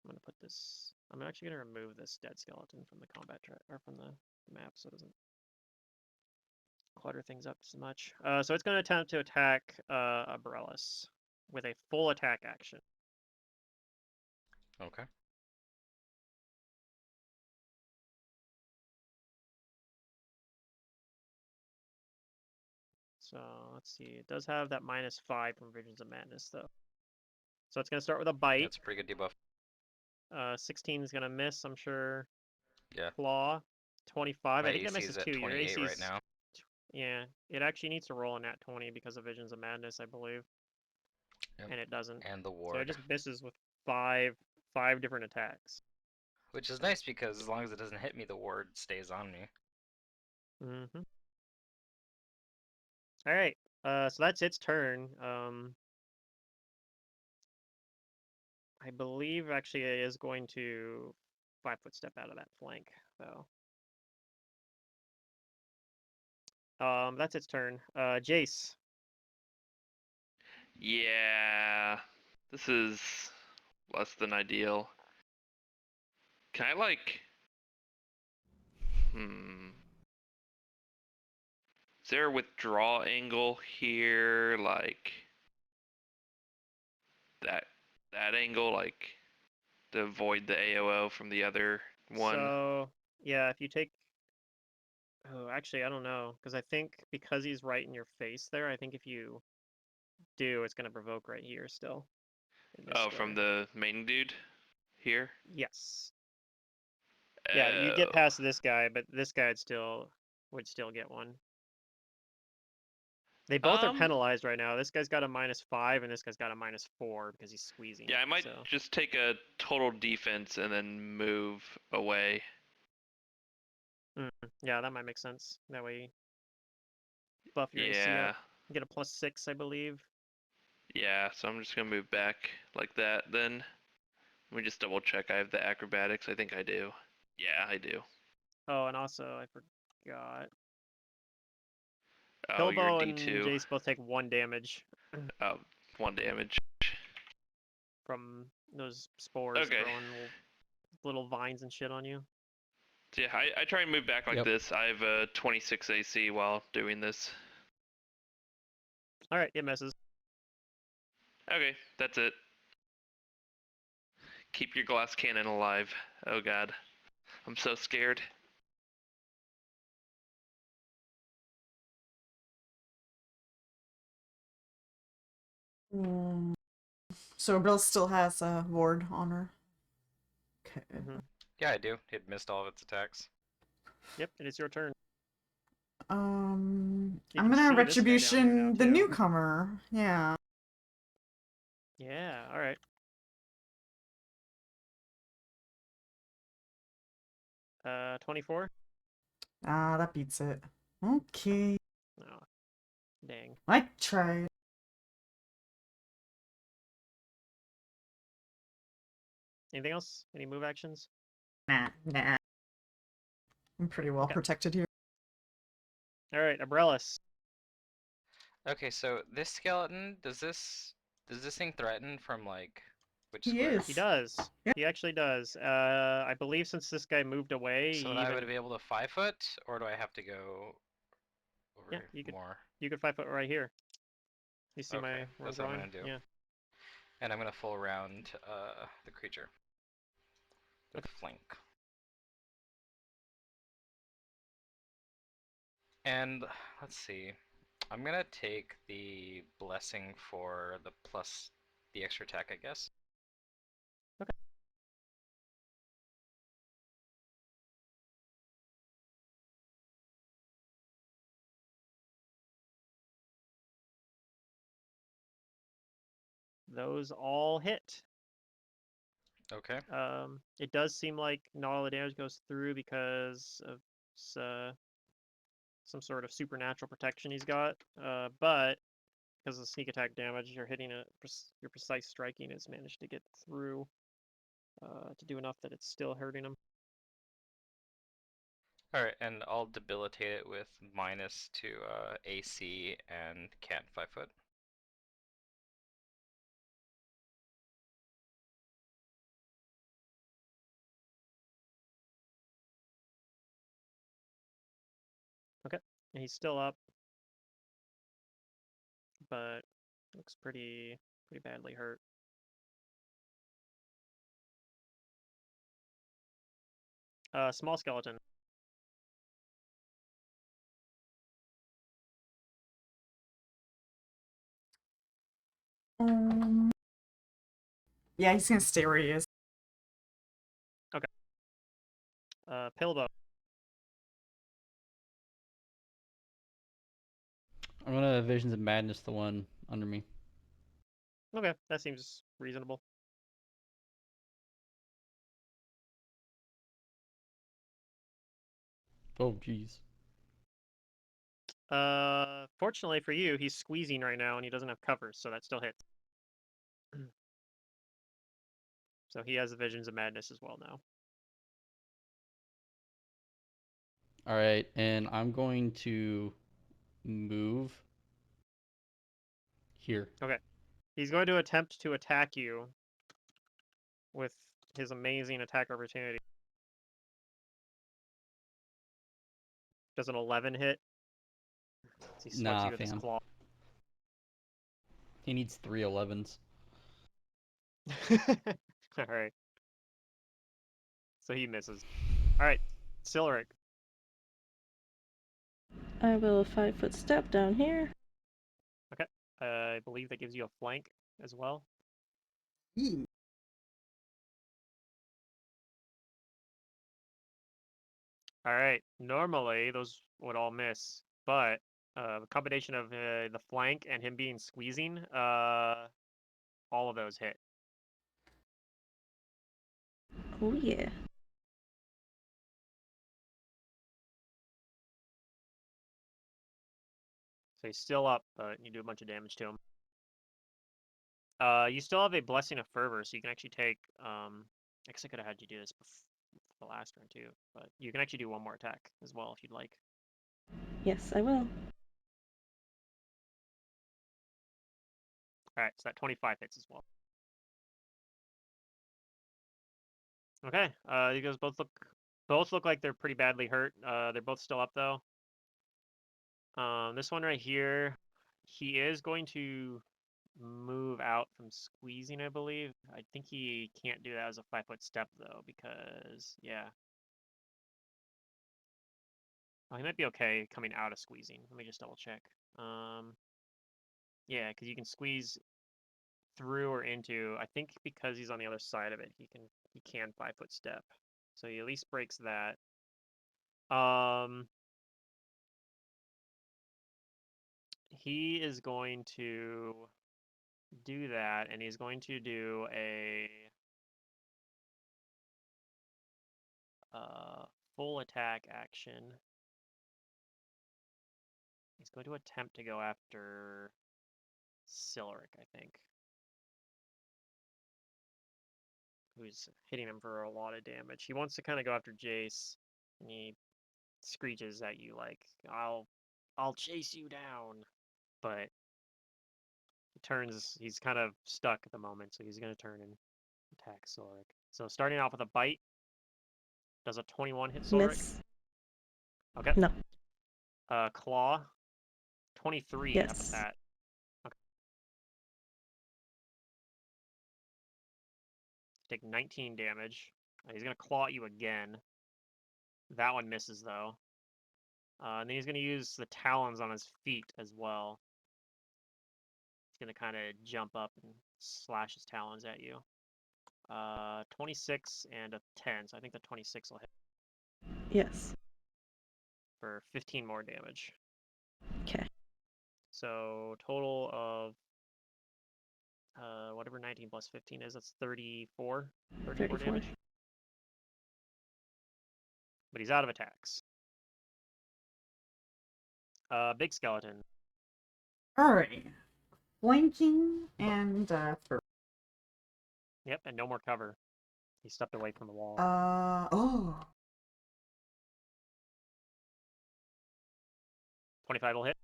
gonna put this. I'm actually gonna remove this dead skeleton from the combat track or from the map, so it doesn't clutter things up so much. So it's gonna attempt to attack a Brelis with a full attack action. Okay. So let's see. It does have that -5 from Visions of Madness, though. So it's gonna start with a bite. That's a pretty good debuff. 16 is gonna miss, I'm sure. Yeah. Claw. 25. My I think that AC misses is at too. Your 28 AC right is now. yeah. It actually needs to roll a nat 20 because of Visions of Madness, I believe, Yep. and it doesn't. And the So it ward. just misses with five different attacks. Which is nice because as long as it doesn't hit me, the ward stays on me. Mm-hmm. All right. So that's its turn. I believe actually it is going to 5-foot step out of that flank, though. That's its turn. Jace. Yeah, this is less than ideal. Can I like, is there a withdraw angle here, like that angle, like to avoid the AOO from the other one? So yeah, if you take. Oh, actually, I don't know, because I think because he's right in your face there, I think if you do, it's gonna provoke right here still. In this Oh, from square. the main dude here? Yes. Yeah, you get Oh. past this guy, but this guy would still get one. They both are penalized right now. This guy's got a -5, and this guy's got a -4 because he's squeezing. Yeah, I might so. just take a total defense and then move away. Yeah, that might make sense. That way, you buff your AC Yeah. up. You get a +6, I believe. Yeah, so I'm just gonna move back like that then. Let me just double check. I have the acrobatics. I think I do. Yeah, I do. Oh, and also I forgot. Oh, you're Bilbo and D2. Jace both take 1 damage Oh, 1 damage. from those spores Okay. growing little vines and shit on you. So yeah, I try and move back like Yep. this. I have a 26 AC while doing this. All right, it misses. Okay, that's it. Keep your glass cannon alive. Oh god. I'm so scared. So Bill still has a ward on her. Okay. Yeah, I do. It missed all of its attacks. Yep, it is your turn. You I'm can gonna see this guy down here retribution now, the too. newcomer. Yeah. Yeah, all right. Uh, 24. Ah, that beats it. Okay. Oh, dang. I tried. Anything else? Any move actions? Nah. I'm pretty well Okay. protected here. All right, Abrellis. Okay, so this skeleton, does this thing threaten from like which He square? is. He does. Yeah. He actually does. I believe since this guy moved away, So he then I would even be able to 5 foot, or do I have to go yeah, over you could more? 5 foot right here. You see Okay, where I'm that's what I'm drawing? gonna do. Yeah. And I'm gonna full round the creature with Okay. flank. And let's see. I'm gonna take the blessing for the plus the extra attack, I guess. Okay. Those all hit. Okay. It does seem like not all the damage goes through because of some sort of supernatural protection he's got. But because of sneak attack damage, you're hitting your precise striking has managed to get through to do enough that it's still hurting him. Alright, and I'll debilitate it with minus to AC and can't 5 foot. Okay, and he's still up, but looks pretty badly hurt. Small skeleton. Yeah, he's gonna stay where he is. Pilbow. I'm gonna Visions of Madness the one under me. Okay, that seems reasonable. Oh, jeez. Fortunately for you, he's squeezing right now and he doesn't have covers, so that still hits. So he has the Visions of Madness as well now. All right, and I'm going to move here. Okay. He's going to attempt to attack you with his amazing attack opportunity. Does an 11 hit? He swipes Nah, you with his fam. claw. He needs 3 11s. Alright. So he misses. Alright, Silric. I will 5 foot step down here. Okay. I believe that gives you a flank as well. Eee. Alright, normally those would all miss, but the combination of the flank and him being squeezing, all of those hit. Oh yeah. So he's still up, but you do a bunch of damage to him. You still have a Blessing of Fervor, so you can actually take, I guess I could have had you do this before the last turn too, but you can actually do one more attack as well if you'd like. Yes, I will. Alright, so that 25 hits as well. Okay, you guys both look like they're pretty badly hurt. They're both still up though. This one right here, he is going to move out from squeezing, I believe. I think he can't do that as a 5 foot step though, because yeah. Oh, he might be okay coming out of squeezing. Let me just double check. Yeah, because you can squeeze through or into. I think because he's on the other side of it, he can 5 foot step. So he at least breaks that. He is going to do that, and he's going to do a full attack action. He's going to attempt to go after Silric, I think, who's hitting him for a lot of damage. He wants to kind of go after Jace, and he screeches at you like, I'll chase you down." but he turns. He's kind of stuck at the moment, so he's gonna turn and attack Solric. So starting off with a bite. Does a 21 hit Solric? Miss. Okay. No. Claw. 23. How about Yes. that? Okay. Take 19 damage. He's gonna claw at you again. That one misses though. And then he's gonna use the talons on his feet as well. He's gonna kind of jump up and slash his talons at you. 26 and a 10, so I think the 26 will hit Yes. for 15 more damage. Okay. So total of whatever 19 plus 15 is, that's 34 damage. But he's out of attacks. Big skeleton. Alrighty. Flanking and Yep, and no more cover. He stepped away from the wall. oh. 25 will hit.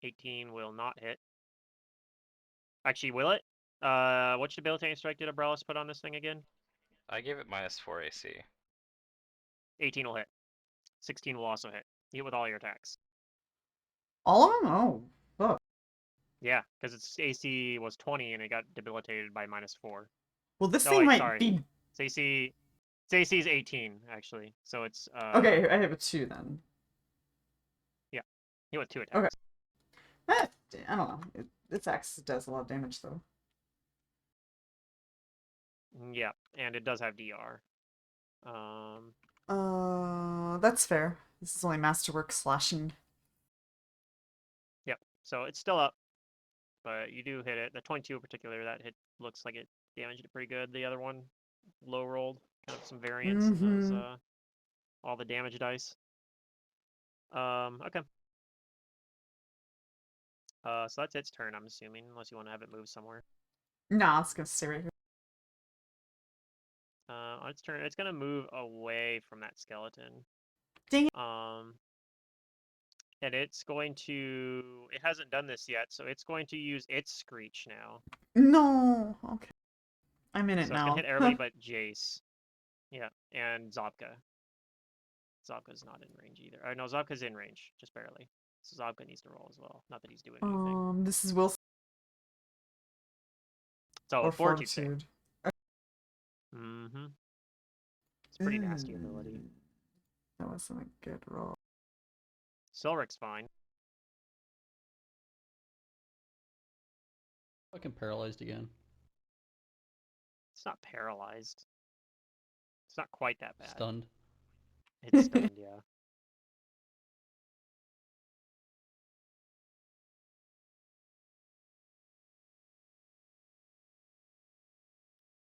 18 will not hit. Actually, will it? What debilitating strike did Abrellis put on this thing again? I gave it -4 AC. 18 will hit. 16 will also hit. You hit with all your attacks. All of them? Oh, fuck. Yeah, because its AC was 20 and it got debilitated by -4. Well, this Oh, thing wait, might sorry. be. Its AC is 18 actually, so it's Okay, I have a 2 then. Hit with 2 attacks. Okay. I don't know. Its axe does a lot of damage though. Yeah, and it does have DR. That's fair. This is only masterwork slashing. Yep. So it's still up, but you do hit it. The 22 in particular, that hit looks like it damaged it pretty good. The other one, low rolled, kind of some variance in those all the damage dice. Okay. So that's its turn, I'm assuming, unless you want to have it move somewhere. Nah, it's gonna stay right here. On its turn, it's gonna move away from that skeleton. Dang it. And it's going to. It hasn't done this yet, so it's going to use its screech now. No. Okay. I'm in it So now. it's gonna hit everybody but Jace. Yeah, and Zobka. Zobka's not in range either. No, Zobka's in range, just barely. So Zobka needs to roll as well. Not that he's doing anything. This is Wilson So or fortitude save. fortitude. Mm-hmm. It's a pretty nasty ability. That wasn't a good roll. Silric's fine. Fucking paralyzed again. It's not paralyzed. It's not quite that bad. Stunned. It's stunned, yeah.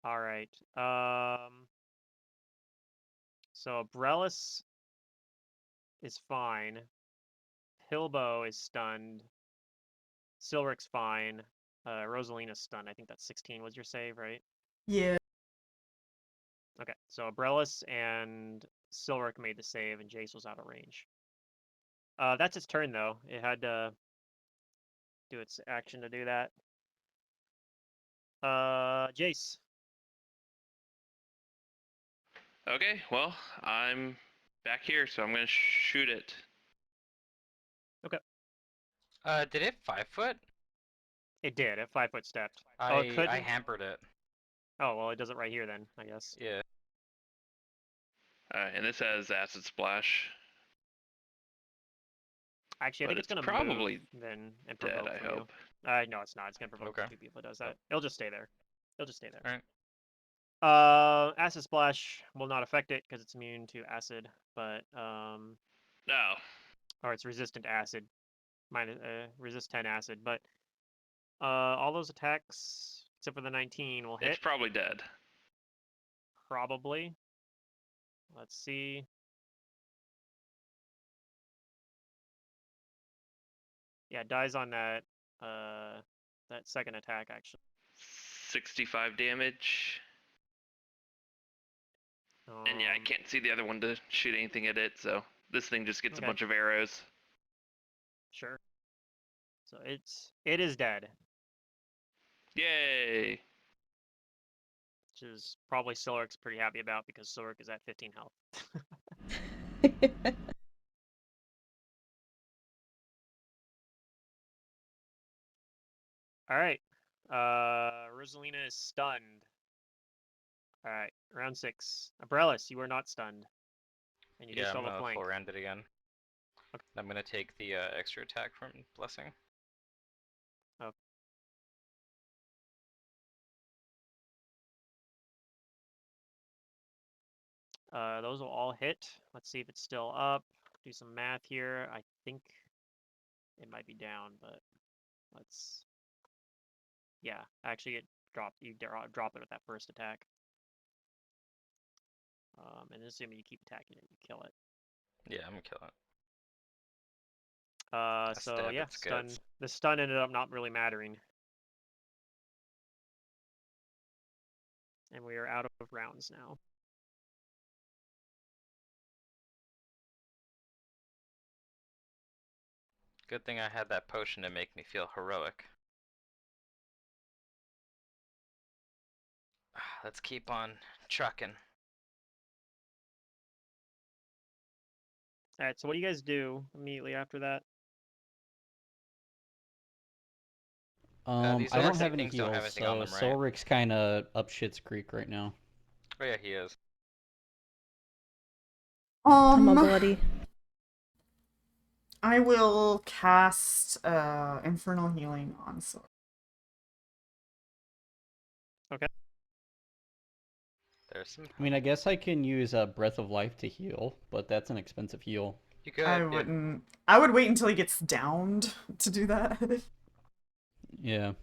All right. So Brellis is fine. Pilbo is stunned. Silric's fine. Rosalina's stunned. I think that's 16 was your save, right? Yeah. Okay, so Abrellis and Silric made the save, and Jace was out of range. That's its turn, though. It had to do its action to do that. Jace. Okay, well, I'm back here, so I'm gonna shoot it. Did it 5-foot? It did. It 5-foot stepped. I Oh, it couldn't. I hampered it. Oh, well, it does it right here then, I guess. Yeah. And this has acid splash. Actually, I But think it's it's gonna probably move then and Dead, provoke I for hope. you. No, it's not. It's gonna provoke Okay. 2 people. It does that. It'll just stay there. It'll just stay there. Alright. Acid splash will not affect it because it's immune to acid, but No. or it's resistant to acid, minus resist 10 acid. But all those attacks except for the 19 will hit. It's probably dead. Probably. Let's see. Yeah, it dies on that that second attack actually. 65 damage. And yeah, I can't see the other one to shoot anything at it, so this thing just gets Okay. a bunch of arrows. Sure. So it is dead, Yay! which is probably Silric's pretty happy about because Silric is at 15 health. All right. Rosalina is stunned. All right, round 6. Abrellis, you are not stunned, and you do Yeah, still I'm have a gonna flank. full round it again. Okay. I'm gonna take the extra attack from Blessing. Okay. Those will all hit. Let's see if it's still up. Do some math here. I think it might be down, but let's. Yeah, actually, it dropped. You drop it with that first attack. And assuming you keep attacking it, you kill it. Yeah, I'm gonna kill it. So Stab yeah, its stun. guts. The stun ended up not really mattering, and we are out of rounds now. Good thing I had that potion to make me feel heroic. Let's keep on trucking. All right. So what do you guys do immediately after that? These I don't orc have any things don't have heals, anything on so them, right? Solric's kind of up shit's creek right now. Oh yeah, he is. I'm a Um, bloody. I will cast Infernal Healing on Silric. There's some. I mean, I guess I can use a Breath of Life to heal, but that's an expensive heal. You could. I Yeah. wouldn't. I would wait until he gets downed to do that. Yeah.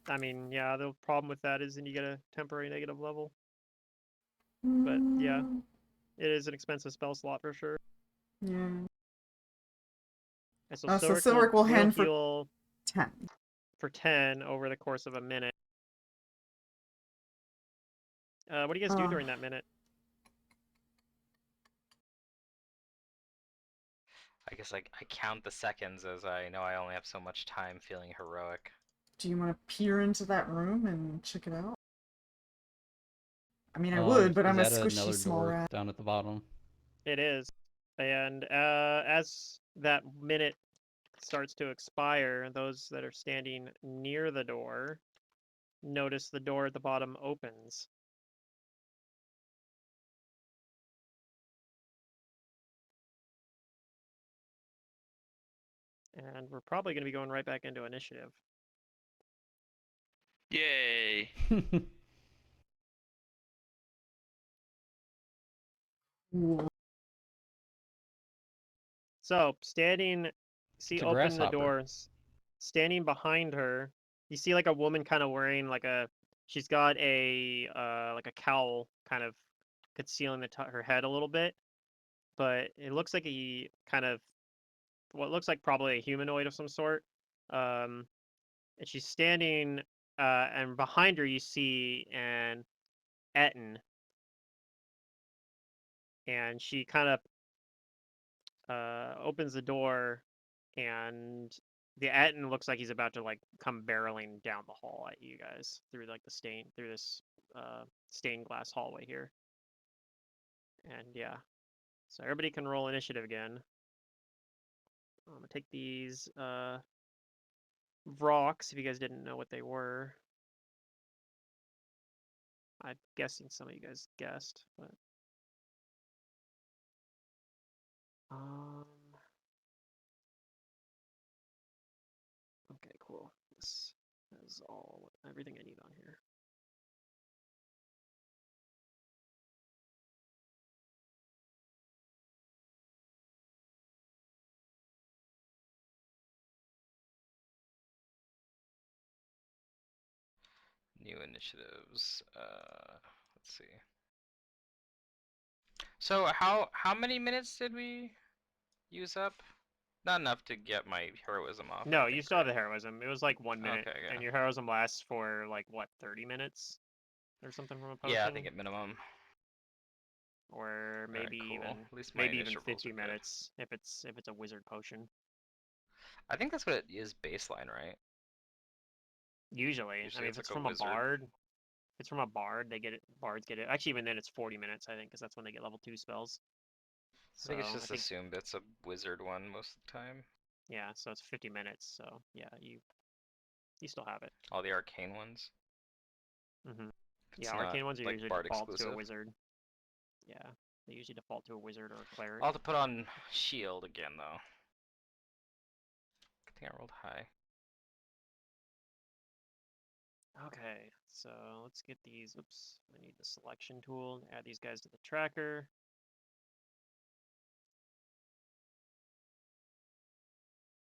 I mean, yeah, the problem with that is then you get a temporary negative level. But yeah, it is an expensive spell slot for sure. Yeah. And so So Silric Silric will will hand for heal 10. for 10 over the course of a minute. What do you guys do during that minute? I guess I count the seconds as I know I only have so much time feeling heroic. Do you want to peer into that room and check it out? I mean, I would, but Is I'm a that squishy another small door rat. down at the bottom? It is. And as that minute starts to expire, those that are standing near the door notice the door at the bottom opens. And we're probably going to be going right back into initiative. Yay! Ooh. So, standing, see, It's a open the grasshopper. doors. Standing behind her, you see like a woman kind of wearing like she's got a like a cowl kind of concealing her head a little bit, but it looks like a kind of what looks like probably a humanoid of some sort. And she's standing, and behind her you see an Etten, and she kind of opens the door, and the Etten looks like he's about to like come barreling down the hall at you guys through like through this stained glass hallway here. And yeah, so everybody can roll initiative again. I'm gonna take these rocks if you guys didn't know what they were. I'm guessing some of you guys guessed, but okay, cool. This is everything I need on here. New initiatives. Let's see. So how many minutes did we use up? Not enough to get my heroism off. I No, think, you still have right? the heroism. It was like 1 minute, Okay, yeah. and your heroism lasts for like what, 30 minutes or something from a potion? Yeah, I think at minimum. or maybe cool. even At least my maybe even initial rolls 50 are good. minutes if it's a wizard potion. I think that's what it is baseline, right? Usually, I Usually mean, it's if it's like a from a wizard. bard, if it's from a bard, they get it. Bards get it. Actually, even then, it's 40 minutes, I think, because that's when they get level 2 spells. I think it's So, just assumed it's a wizard one most of the time. yeah, so it's 50 minutes. So yeah, you still have it. All the arcane ones. Mm-hmm. If Yeah, it's not arcane ones are like usually bard default to a exclusive. wizard. Yeah, they usually default to a wizard or a cleric. I'll have to put on shield again though. Good thing I rolled high. Okay, so let's get these. Oops, I need the selection tool. Add these guys to the tracker.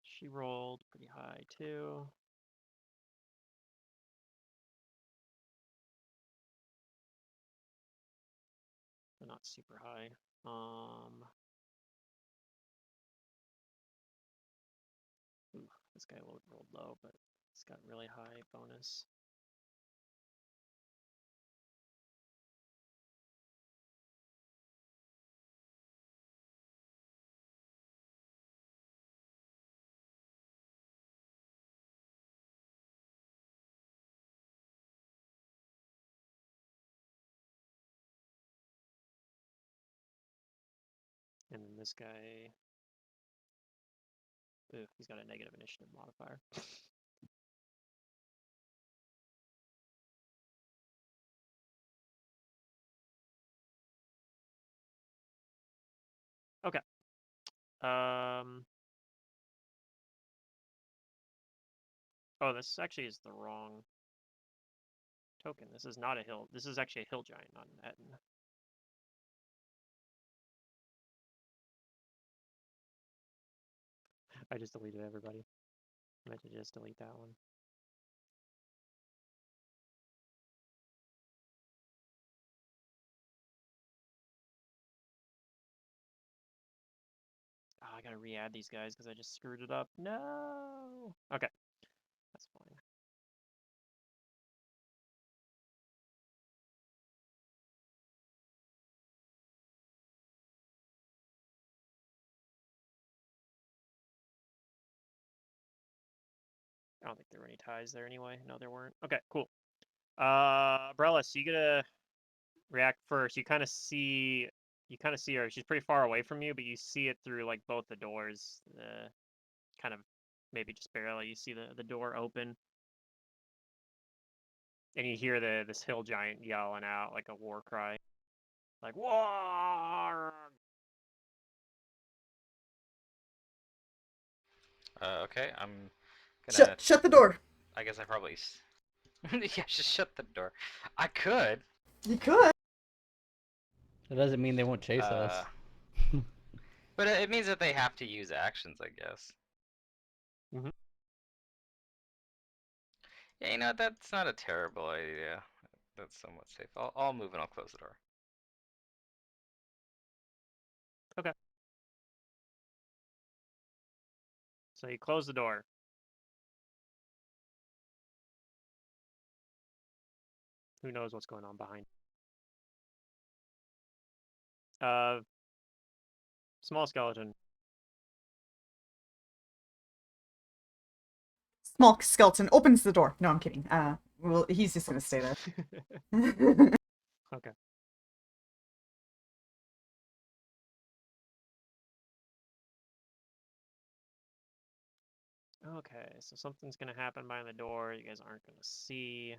She rolled pretty high too. But not super high. Ooh, this guy rolled low, but it's got really high bonus. And then this guy, ooh, he's got a negative initiative modifier. Okay. Oh, this actually is the wrong token. This is not a hill. This is actually a hill giant, not an Etten. I just deleted everybody. I meant to just delete that one. Oh, I gotta re-add these guys because I just screwed it up. No. Okay, that's fine. I don't think there were any ties there anyway. No, there weren't. Okay, cool. Brella, so you gotta react first. You kind of see her. She's pretty far away from you, but you see it through like both the doors. Kind of maybe just barely. You see the door open, and you hear this hill giant yelling out like a war cry, like war. Okay, I'm gonna. Shut the door. I guess I probably. Yeah, just shut the door. I could. You could. That doesn't mean they won't chase us. But it means that they have to use actions, I guess. Mhm. Yeah, you know, that's not a terrible idea. That's somewhat safe. I'll move and I'll close the door. Okay. So you close the door. Who knows what's going on behind? Small skeleton. Small skeleton opens the door. No, I'm kidding. Well, he's just gonna stay there. Okay. Okay, so something's gonna happen behind the door you guys aren't gonna see.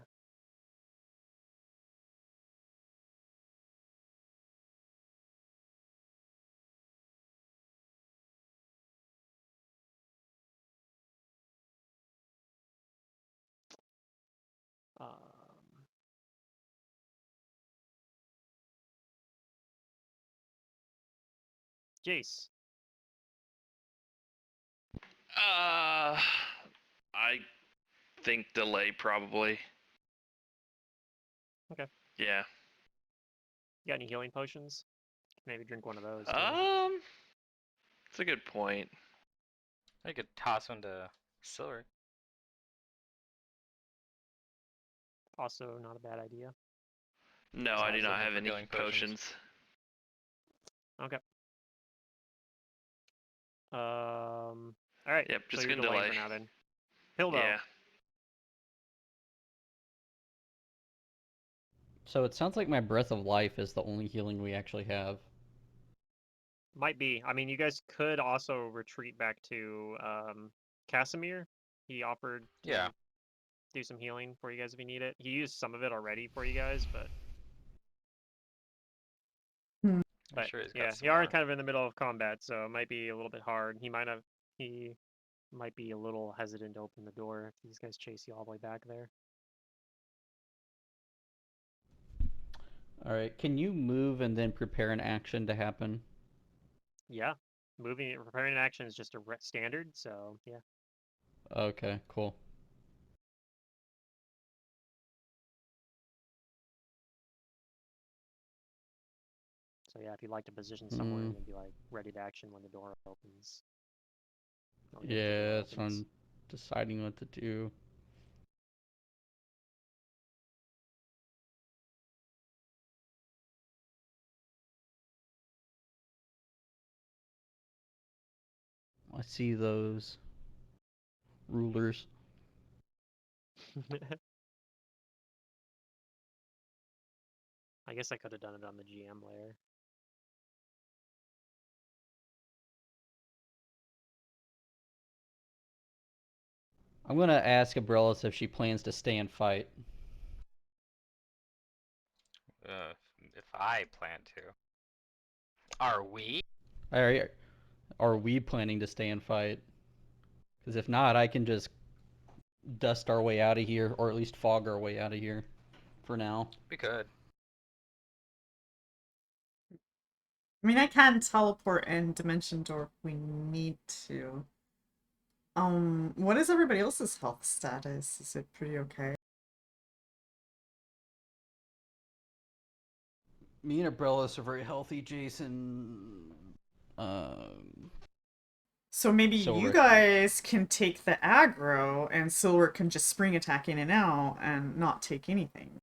Jace. I think delay probably. Okay. Yeah. You got any healing potions? Maybe drink one of those too. It's a good point. I could toss one to Silver. Also, not a bad idea. No, As I long do as they're not good have for any healing potions. potions. Okay. All right. Yep, So just you're gonna delayed delay. for now then. Pilbo. Yeah. So it sounds like my breath of life is the only healing we actually have. Might be. I mean, you guys could also retreat back to Casimir. He offered to Yeah. do some healing for you guys if you need it. He used some of it already for you guys, but I'm but sure he's got yeah, some you are more. kind of in the middle of combat, so it might be a little bit hard. He might be a little hesitant to open the door if these guys chase you all the way back there. All right, can you move and then prepare an action to happen? Yeah, preparing an action is just a standard, so yeah. Okay, cool. So yeah, if you'd like to position somewhere and then be like ready to action when the door opens. Or if the door Yeah, that's what opens. I'm deciding what to do. I see those rulers. I guess I could have done it on the GM layer. I'm gonna ask Abrellis if she plans to stay and fight. If I plan to. Are we? Are we planning to stay and fight? Because if not, I can just dust our way out of here, or at least fog our way out of here for now. We could. I mean, I can teleport in Dimension Door if we need to. What is everybody else's health status? Is it pretty okay? Me and Abrellis are very healthy, Jason. So maybe you Silric. guys can take the aggro, and Silver can just spring attack in and out and not take anything.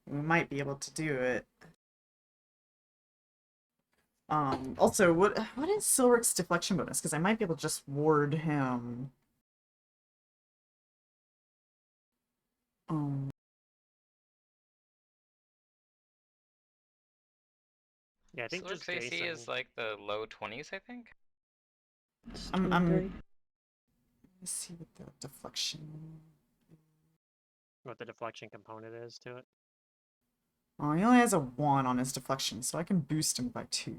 We might be able to do it. Also, what is Silric's deflection bonus? Because I might be able to just ward him. Yeah, I think just Silurk's AC Jason. is like the low 20s, I think. It's I'm 23. Let's see what the deflection. What the deflection component is to it. Oh, he only has a 1 on his deflection, so I can boost him by 2.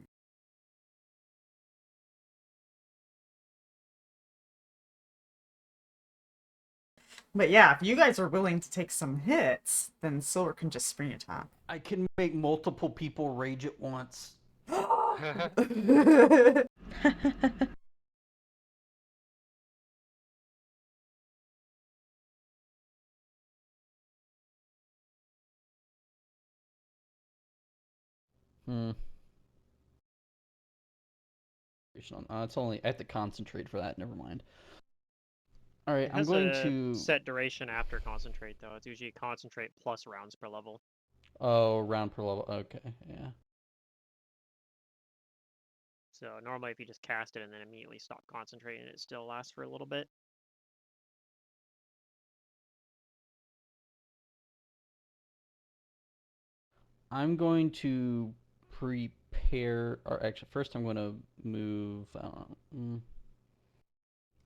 But yeah, if you guys are willing to take some hits, then Silver can just spring attack. I can make multiple people rage at once. It's only I have to concentrate for that. Never mind. All right, It I'm has going a to. set duration after concentrate though. It's usually concentrate plus rounds per level. Oh, round per level. Okay, yeah. So normally if you just cast it and then immediately stop concentrating, it still lasts for a little bit. I'm going to prepare, or actually, first I'm going to move.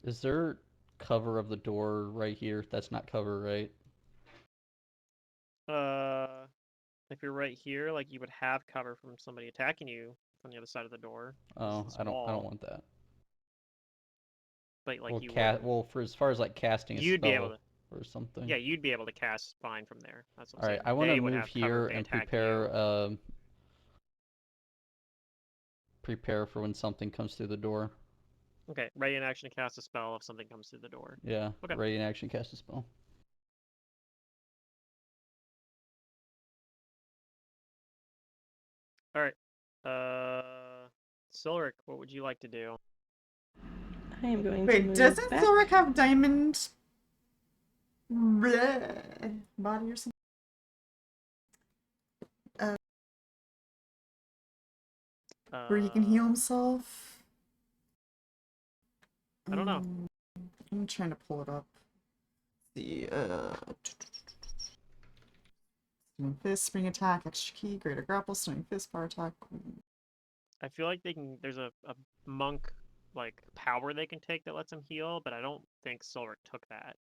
Is there cover of the door right here? That's not cover, right? If you're right here, like you would have cover from somebody attacking you from the other side of the door. Oh, I don't want that. But like Well, you would. well, for as far as like casting a You'd be able spell to. or something. Yeah, you'd be able to cast fine from there. That's what I'm All right, saying. I want to They would move have cover here if they and attack prepare you. prepare for when something comes through the door. Okay, ready in action to cast a spell if something comes through the door. Yeah. Okay. Ready in action, cast a spell. All right. Silric, what would you like to do? I am going to Wait, move doesn't back. Silric have diamond body or something? Where he can heal Uh, himself? I don't know. I'm trying to pull it up. The Stunning Fist, Spring Attack, Extra Key, Greater Grapple, Stunning Fist, Power Attack. I feel like they can. There's a monk like power they can take that lets them heal, but I don't think Silver took that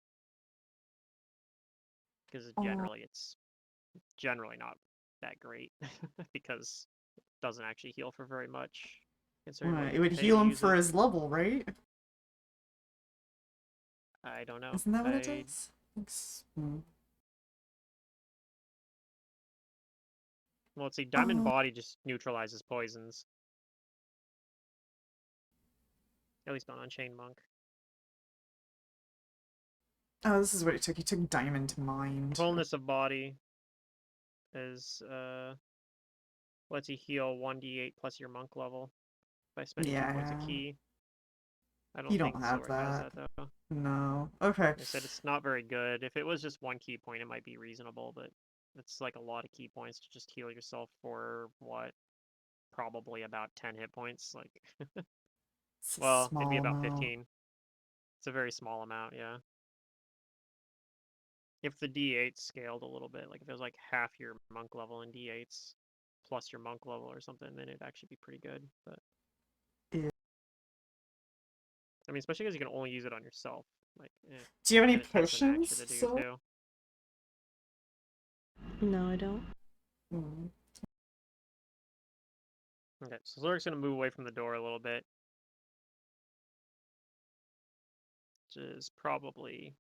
because generally it's generally not that great because it doesn't actually heal for very much. Considering what It you would pay heal to him use for it. his level, right? I don't know. Isn't that what it does? Well, let's see. Diamond Body just neutralizes poisons. At least on Unchained Monk. Oh, this is what he took. He took Diamond Mind. Wholeness of Body is lets you heal 1d8 plus your monk level by spending 2 points of Yeah. key. I You don't don't think have Silver has that. that though. No. Okay. Like I said it's not very good. If it was just 1 key point, it might be reasonable, but it's like a lot of key points to just heal yourself for what? Probably about 10 hit points. Like, It's a well, small maybe about amount. 15. It's a very small amount, yeah. If the d8 scaled a little bit, like if it was like half your monk level in d8s plus your monk level or something, then it'd actually be pretty good. But Yeah. I mean, especially because you can only use it on yourself. Like, Do you have any and it takes an action potions, to do Sil? too. No, I don't. Hmm. Okay, so Zurik's gonna move away from the door a little bit, which is probably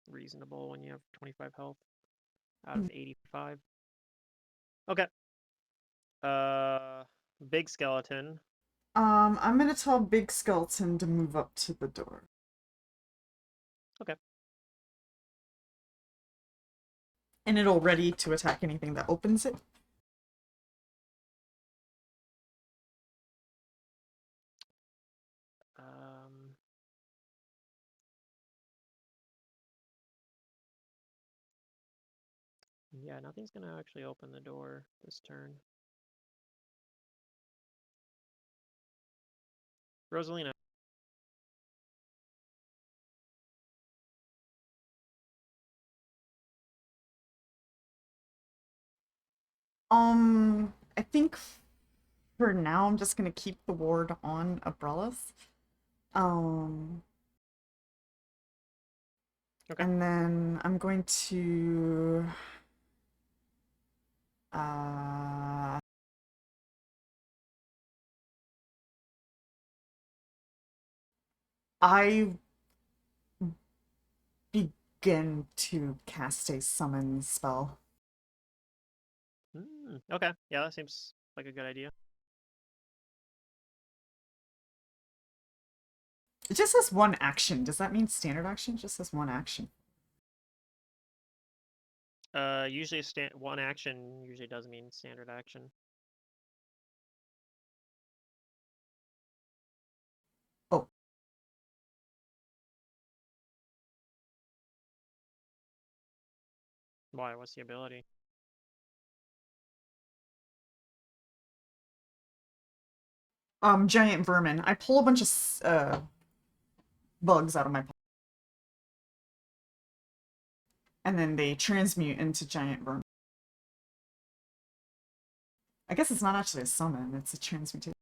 reasonable when you have 25 health out of 85. Okay. Big skeleton. I'm gonna tell Big Skeleton to move up to the door. Okay. And it'll ready to attack anything that opens it. Yeah, nothing's gonna actually open the door this turn. Rosalina. I think for now I'm just gonna keep the ward on Umbrellas. Okay. And then I'm going to I begin to cast a summon spell. Okay. Yeah, that seems like a good idea. It just says one action. Does that mean standard action? It just says one action. Usually one action usually does mean standard action. Oh. Why? What's the ability? Giant vermin. I pull a bunch of bugs out of my pocket. And then they transmute into giant vermin. I guess it's not actually a summon, it's a transmutation.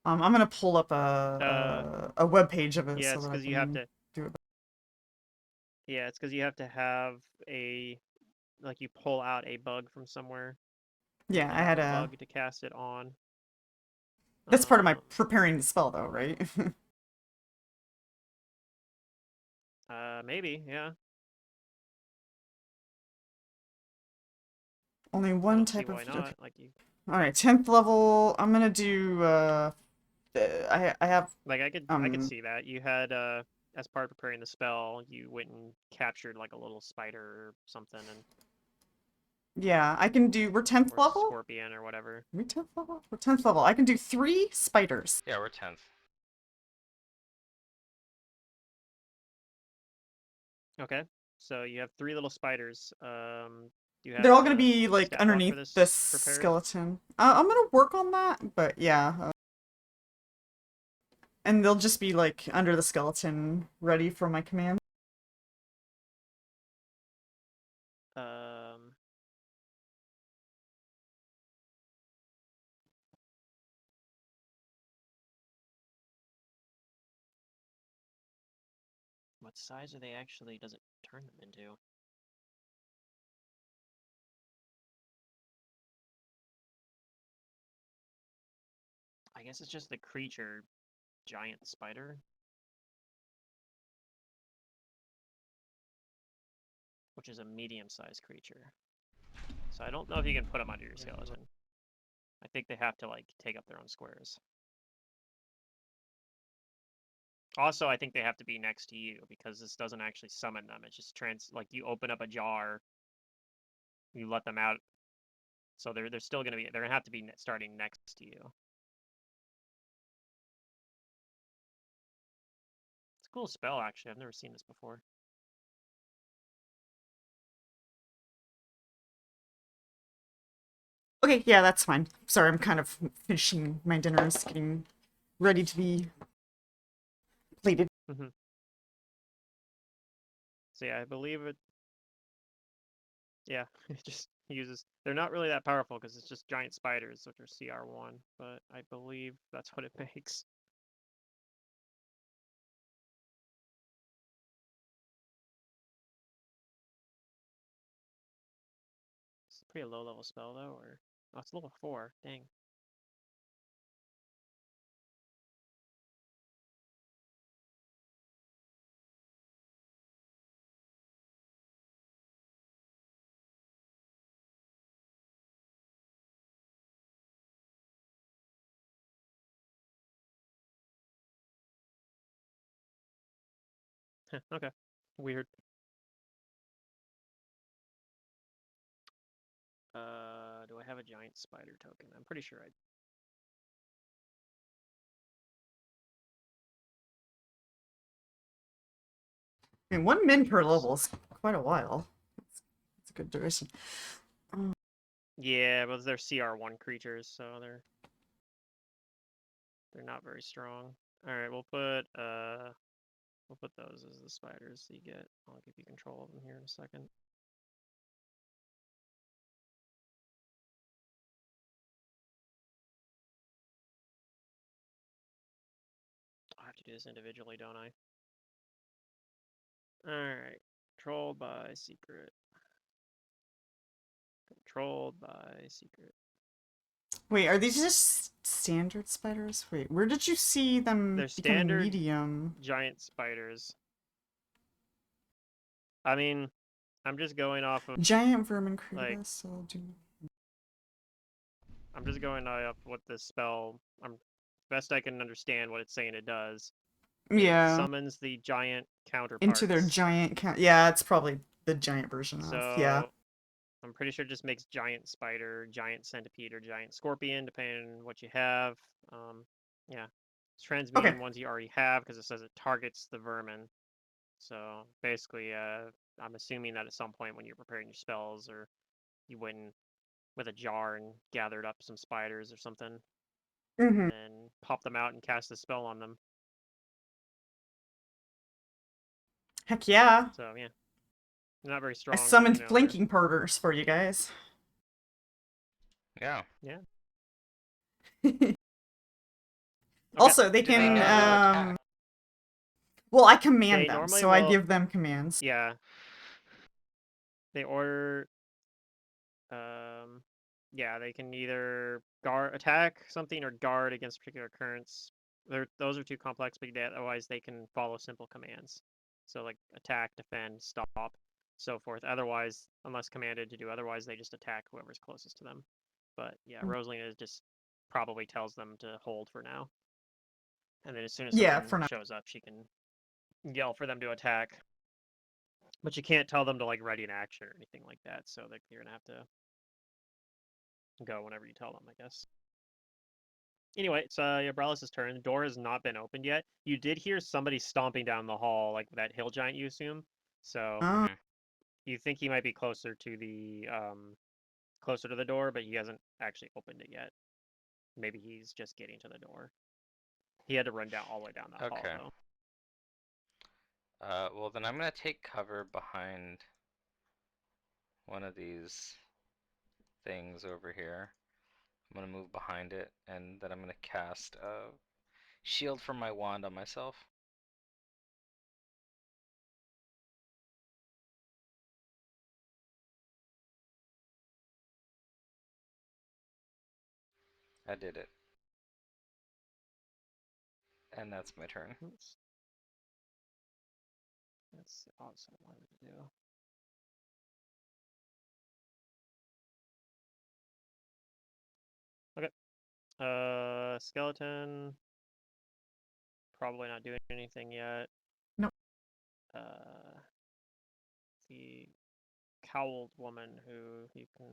I'm gonna pull up a web page of it Yeah, so it's that I because you have can to. do it. Yeah, it's because you have to have a like you pull out a bug from somewhere. You Yeah, have to I have had a a. bug to cast it on. That's part of my preparing the spell, though, right? Maybe, yeah. Only I one don't see type why of. not. Okay. Like you. All right, 10th level. I'm gonna do. I have. Like I could see that you had as part of preparing the spell, you went and captured like a little spider or something, and Yeah, I can do. We're 10th or level. scorpion or whatever. Are we 10th level? We're 10th level. I can do 3 spiders. Yeah, we're 10th. Okay. So you have 3 little spiders. You have They're all gonna to be like stat block for underneath this the prepared. skeleton. I'm gonna work on that, but yeah. And they'll just be like under the skeleton, ready for my command. Um, what size are they actually? Does it turn them into? I guess it's just the creature, giant spider, which is a medium-sized creature. So I don't know if you can put them under your skeleton. I think they have to like take up their own squares. Also, I think they have to be next to you because this doesn't actually summon them. It's just like you open up a jar, you let them out. So they're still gonna have to be starting next to you. It's a cool spell actually. I've never seen this before. Okay, yeah, that's fine. Sorry, I'm kind of finishing my dinner and getting ready to be plated. Mm-hmm. So yeah, I believe it. Yeah, it just uses. They're not really that powerful because it's just giant spiders, which are CR1. But I believe that's what it makes. It's a pretty low level spell though, or oh, it's level 4. Dang. Okay. Weird. Do I have a giant spider token? I'm pretty sure I. I mean, 1 min per level is quite a while. It's a good duration. Yeah, but they're CR1 creatures, so they're not very strong. All right, we'll put those as the spiders that you get. I'll give you control of them here in a second. I have to do this individually, don't I? Alright. Controlled by secret. Controlled by secret. Wait, are these just standard spiders? Wait, where did you see them They're becoming standard medium? giant spiders. I mean, I'm just going off of Giant vermin like creatus, so I'll do... I'm just going off what this spell best I can understand what it's saying it does. It Yeah, summons the giant counterparts. into their giant yeah, it's probably the giant version of, yeah. So I'm pretty sure it just makes giant spider, giant centipede, or giant scorpion, depending on what you have. Yeah. It's transmuting Okay. ones you already have because it says it targets the vermin. So basically, I'm assuming that at some point when you're preparing your spells, or you went in with a jar and gathered up some spiders or something, Mm-hmm. and then pop them out and cast a spell on them. Heck yeah. So yeah, not very strong. I But, summoned you know, flanking partners for you guys. Yeah. Yeah. Also, they Do they can, know to attack? well, I command They them, normally so I will- give them commands. Yeah. They order. Yeah, they can either attack something or guard against a particular occurrence. Those are too complex, but otherwise they can follow simple commands. So like attack, defend, stop, so forth. Otherwise, unless commanded to do otherwise, they just attack whoever's closest to them. But yeah, Rosalina just probably tells them to hold for now. And then as soon as Yeah, someone for now. shows up, she can yell for them to attack. But you can't tell them to like ready an action or anything like that, so that you're gonna have to go whenever you tell them, I guess. Anyway, it's Yabralis's turn. The door has not been opened yet. You did hear somebody stomping down the hall, like that hill giant, you assume. So Oh, you think he might be closer to the door, but he hasn't actually opened it yet. Maybe he's just getting to the door. He had to run down all the way down that Okay. hall, Well then I'm gonna take cover behind one of these things over here. I'm gonna move behind it, and then I'm gonna cast a shield from my wand on myself. I did it. And that's my turn. though. Oops. That's the opposite I wanted to do. Okay. Skeleton. Probably not doing anything yet. Nope. The cowled woman who you can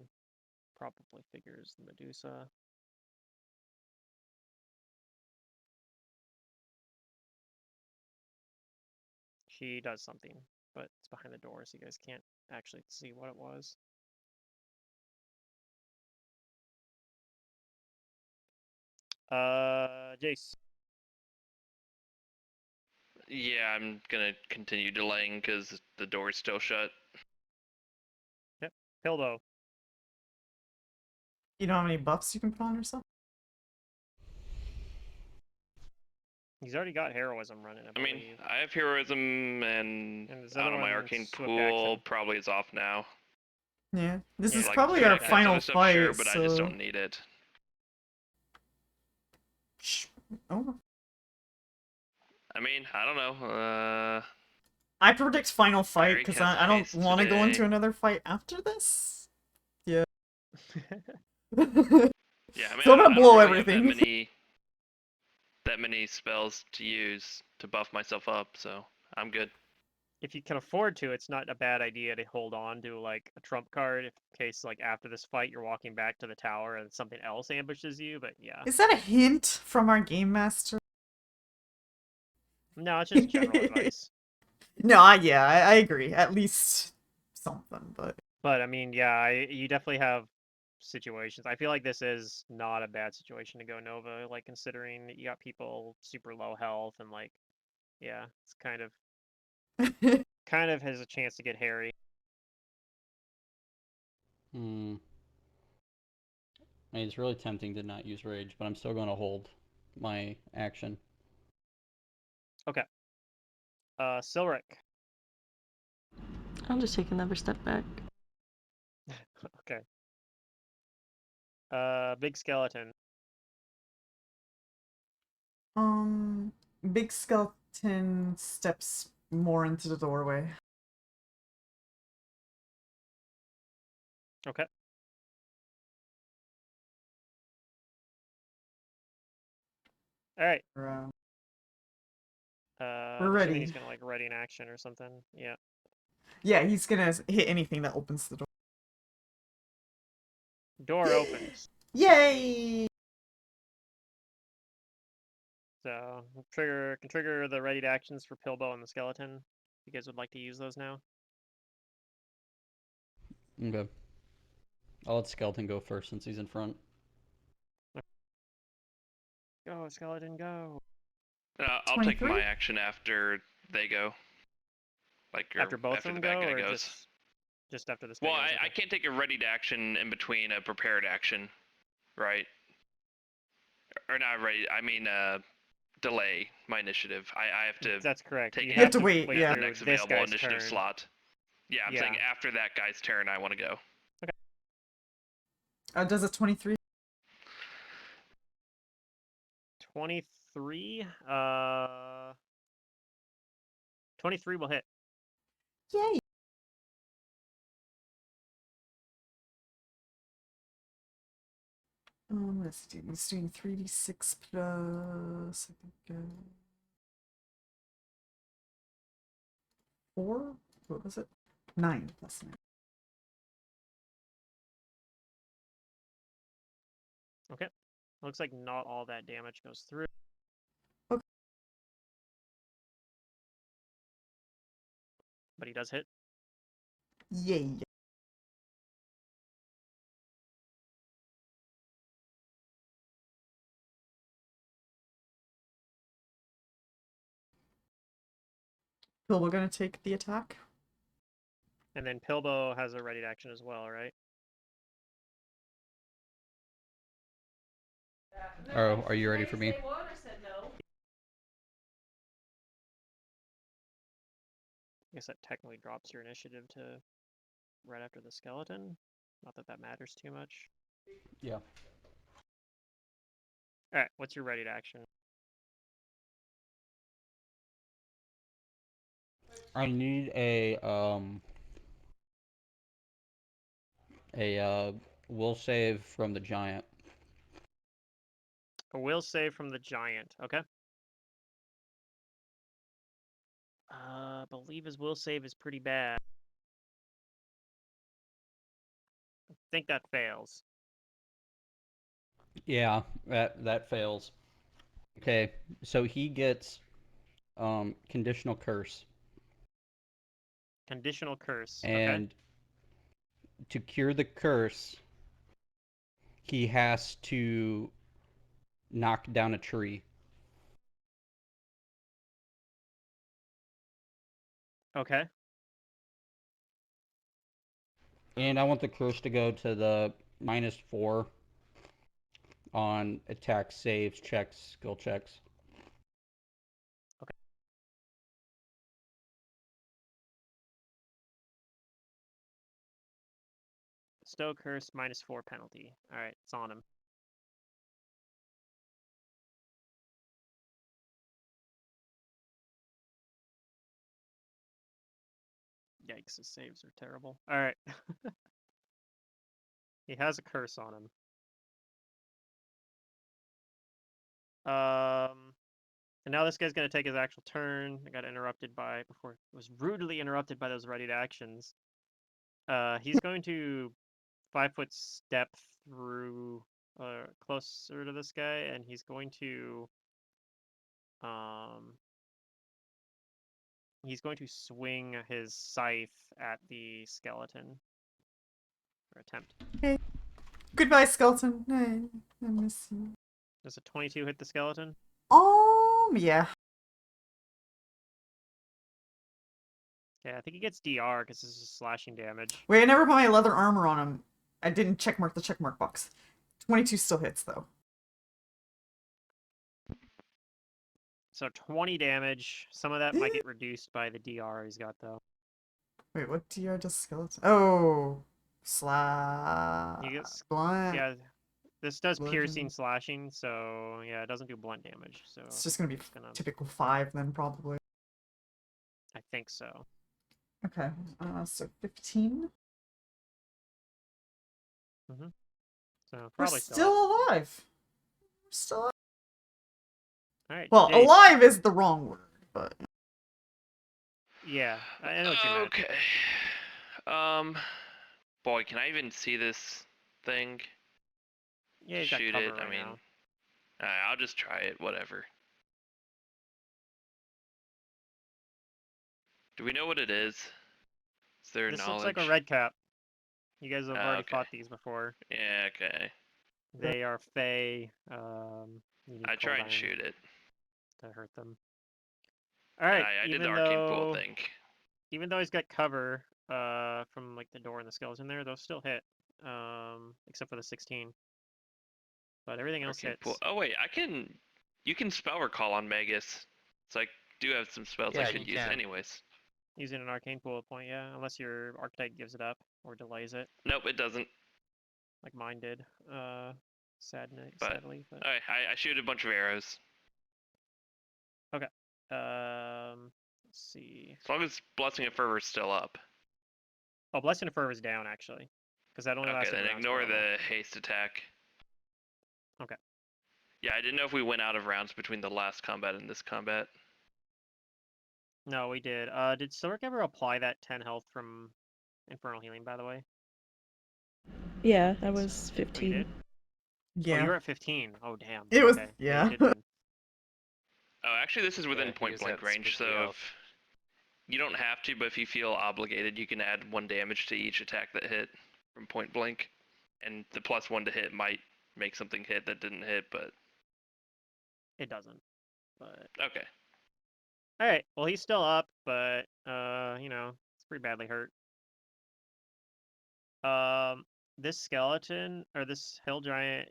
probably figure is the Medusa. She does something, but it's behind the door, so you guys can't actually see what it was. Jace. Yeah, I'm gonna continue delaying because the door's still shut. Yep. Pilbo. you don't have any buffs you can put on yourself? He's already got heroism running, I I mean, believe. I have heroism, and And this I don't other know, my one's arcane swift pool action. probably is off now. Yeah. This Yeah, is like, probably swift our action. final Other stuff, fight, sure, but I just so... don't need it. Oh. I mean, I don't know. I predict final fight Eric because has I don't haste want to go into today. another fight after this. Yeah. Yeah, I mean, So I'm I gonna don't blow really have everything. that many spells to use to buff myself up, so I'm good. If you can afford to, it's not a bad idea to hold on to like a trump card in case like after this fight you're walking back to the tower and something else ambushes you, but yeah. Is that a hint from our game master? No, it's just general advice. No, yeah, I agree. At least something, but... But I mean, yeah, you definitely have situations. I feel like this is not a bad situation to go Nova, like considering that you got people super low health and like, yeah, it's kind of has a chance to get hairy. I mean, it's really tempting to not use rage, but I'm still going to hold my action. Okay. Silric. I'll just take another step back. Okay. Big skeleton. Big skeleton steps more into the doorway. Okay. All right. We're I'm assuming ready. he's gonna like ready an action or something. Yeah. Yeah, he's gonna hit anything that opens the door. Door opens. Yay! So can trigger the ready actions for Pilbo and the skeleton. You guys would like to use those now? Okay. I'll let Skeleton go first since he's in front. Go, skeleton, go. I'll take 23? my action after they go. Like, or After both after of the them bad go, guy or goes. just after this? Well, guy goes? I Okay. can't take a readied action in between a prepared action, right? Or not ready. I mean, delay my initiative. I have to That's correct. take You it have to wait, wait yeah. the through next this available guy's initiative turn. slot. Yeah, I'm saying after that guy's turn, I want to go. Does a 23? 23. 23 will hit. Yay! Let's do. He's doing 3d6 plus. I think. 4? What was it? 9 plus 9. Okay. Looks like not all that damage goes through. but he does hit. Yay. Phil, we're gonna take the attack. And then Pilbo has a ready to action as well, right? Oh, are you ready for me? I guess that technically drops your initiative to right after the skeleton. Not that that matters too much. Yeah. Alright, what's your ready to action? I need a will save from the giant. A will save from the giant, okay? I believe his will save is pretty bad. I think that fails. Yeah, that fails. Okay, so he gets conditional curse. Conditional curse, okay? And to cure the curse, he has to knock down a tree. Okay. And I want the curse to go to the -4 on attack, saves, checks, skill checks. Stow curse -4 penalty. Alright, it's on him. Yikes, his saves are terrible. Alright. He has a curse on him. And now this guy's gonna take his actual turn. I got interrupted by before was rudely interrupted by those ready to actions. He's going to 5-foot step through closer to this guy, and he's going to swing his scythe at the skeleton. Or attempt. Okay. Goodbye, skeleton. I miss you. Does a 22 hit the skeleton? Yeah. Yeah, I think he gets DR because this is slashing damage. Wait, I never put my leather armor on him. I didn't checkmark the checkmark box. 22 still hits, though. So 20 damage. Some of that might get reduced by the DR he's got, though. Wait, what DR does skeleton? Oh, He gets, blunt. yeah, this does Bludgeon. piercing slashing, so yeah, it doesn't do blunt damage. So It's just gonna be gonna, typical 5 then, probably. I think so. Okay, so 15. So We're probably still alive. We're still alive. All right. Well, Jace. alive is the wrong word, but Yeah, I know what you meant. Okay. Boy, can I even see this thing? Yeah, he's got Shoot cover it. right I mean, now. I'll just try it. Whatever. Do we know what it is? Is there This knowledge? looks like a red cap. You guys have already okay. fought these before. Yeah. Okay. They are fey. You need I try cold and iron shoot it. to hurt them. All right. I did the arcane pool thing. Even though he's got cover from like the door and the skeleton there, those still hit. Except for the 16. But everything else Arcane hits. pool. Oh wait, you can spell recall on Magus. So I do have some spells Yeah, I could you use can. anyways. Using an arcane bullet point, yeah, unless your archetype gives it up or delays it, Nope, it doesn't. like mine did. Sadly, but I shoot a bunch of arrows. okay. Let's see. As long as Blessing of Fervor is still up. Oh, Blessing of Fervor is down actually, because that only Okay, lasted then rounds ignore per level. the haste attack. Okay. Yeah, I didn't know if we went out of rounds between the last combat and this combat. No, we did. Did Silric ever apply that 10 health from Infernal Healing, by the way? Yeah, that was Oh, you 15. did? Oh, yeah. you're at 15. Oh, damn. It was, okay. yeah. You did then. Oh, actually, this is within Yeah, he point was blank at range, so Spooky if, Elf. You don't have to, but if you feel obligated, you can add 1 damage to each attack that hit from point blank, and the +1 to hit might make something hit that didn't hit, but It doesn't. But okay. all right. Well, he's still up, but you know, it's pretty badly hurt. This skeleton or this hill giant,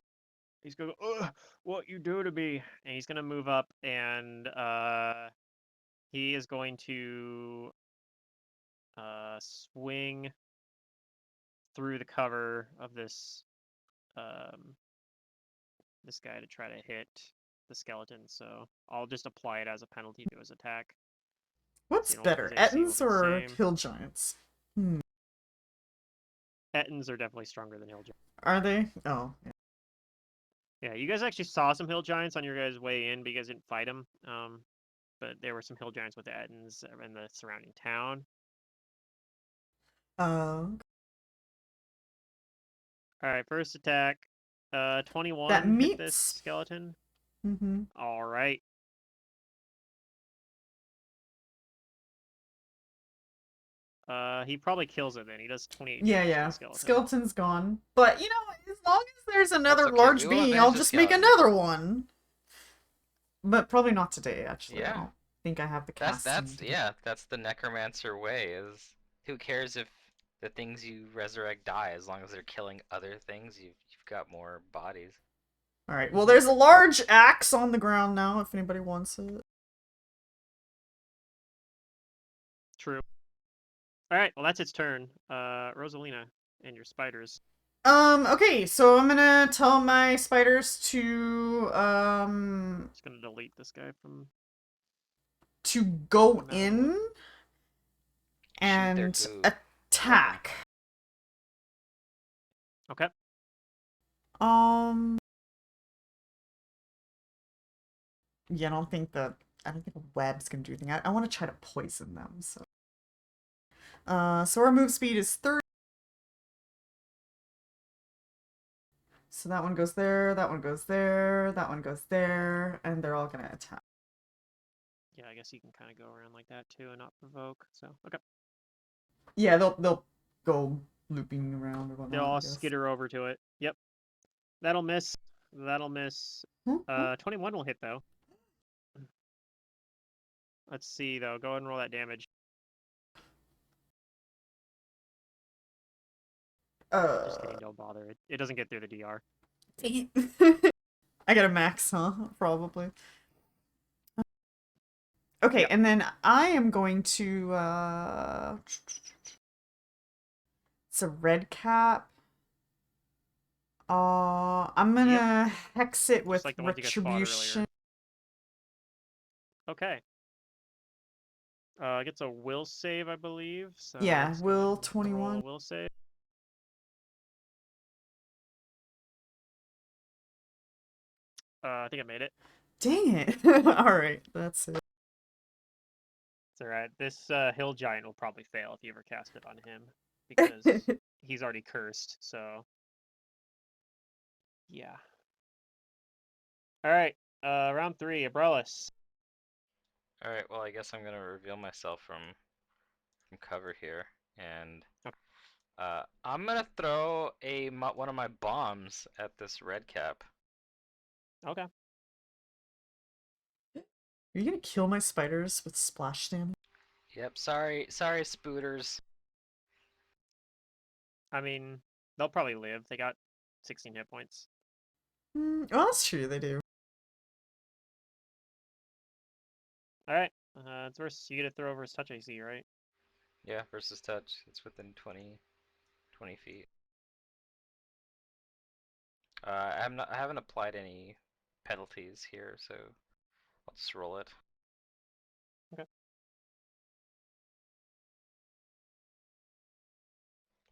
he's gonna go, ugh, what you do to me? And he's gonna move up and he is going to swing through the cover of this this guy to try to hit the skeleton. So I'll just apply it as a penalty to his attack. What's you know, better, his AC will be Ettins the or same. hill giants? Ettins are definitely stronger than hill giants. Are they? Oh, yeah. Yeah, you guys actually saw some hill giants on your guys' way in, but you guys didn't fight them. But there were some hill giants with the Ettins in the surrounding town. Uh, All right, first attack. 21 that hit this meets. skeleton. Mm-hmm. All right. He probably kills it then. He does 28 Yeah, damage to yeah. the skeleton. Skeleton's gone. But, you know, as long as there's another okay, large we will being, avenge I'll the just make skeleton. another one. But probably not today, actually. I Yeah. don't think I have the That's casting. that's the necromancer way. Is who cares if the things you resurrect die, as long as they're killing other things. You've got more bodies. Alright, well, there's a large axe on the ground now, if anybody wants it. True. All right, well, that's its turn. Rosalina and your spiders. Okay, so I'm gonna tell my spiders to, Just gonna delete this guy from... go No matter in and goo. attack. Okay. Yeah, I don't think a web's gonna do anything. I want to try to poison them, so. So our move speed is 30. So that one goes there, that one goes there, that one goes there, and they're all gonna attack. Yeah, I guess you can kind of go around like that too and not provoke. So, okay. Yeah, they'll go looping around or whatnot. They'll all I guess. skitter over to it. Yep. That'll miss. That'll miss. 21 will hit, though. Let's see, though. Go ahead and roll that damage. Just kidding, don't bother. It doesn't get through the DR. Dang it. I got a max, huh? Probably. Okay, Yep. and then I am going to, it's a red cap. I'm gonna hex it with like the ones you guys fought retribution. Okay. It gets a will save, I believe. So Yeah, let's go will ahead and roll a 21. will save. I think I made it. Dang it. Alright, that's it. It's alright. This hill giant will probably fail if you ever cast it on him. Because he's already cursed, so... Yeah. Alright, round 3, Abrellis. Alright, well, I guess I'm gonna reveal myself from cover here, and I'm gonna throw one of my bombs at this red cap. Okay. Are you gonna kill my spiders with splash damage? Yep, sorry, spooters. I mean, they'll probably live. They got 16 hit points. Well, that's true, they do. Alright, it's versus you get to throw over his touch AC, right? Yeah, versus touch. It's within 20 feet. I haven't applied any penalties here, so I'll just roll it. Okay.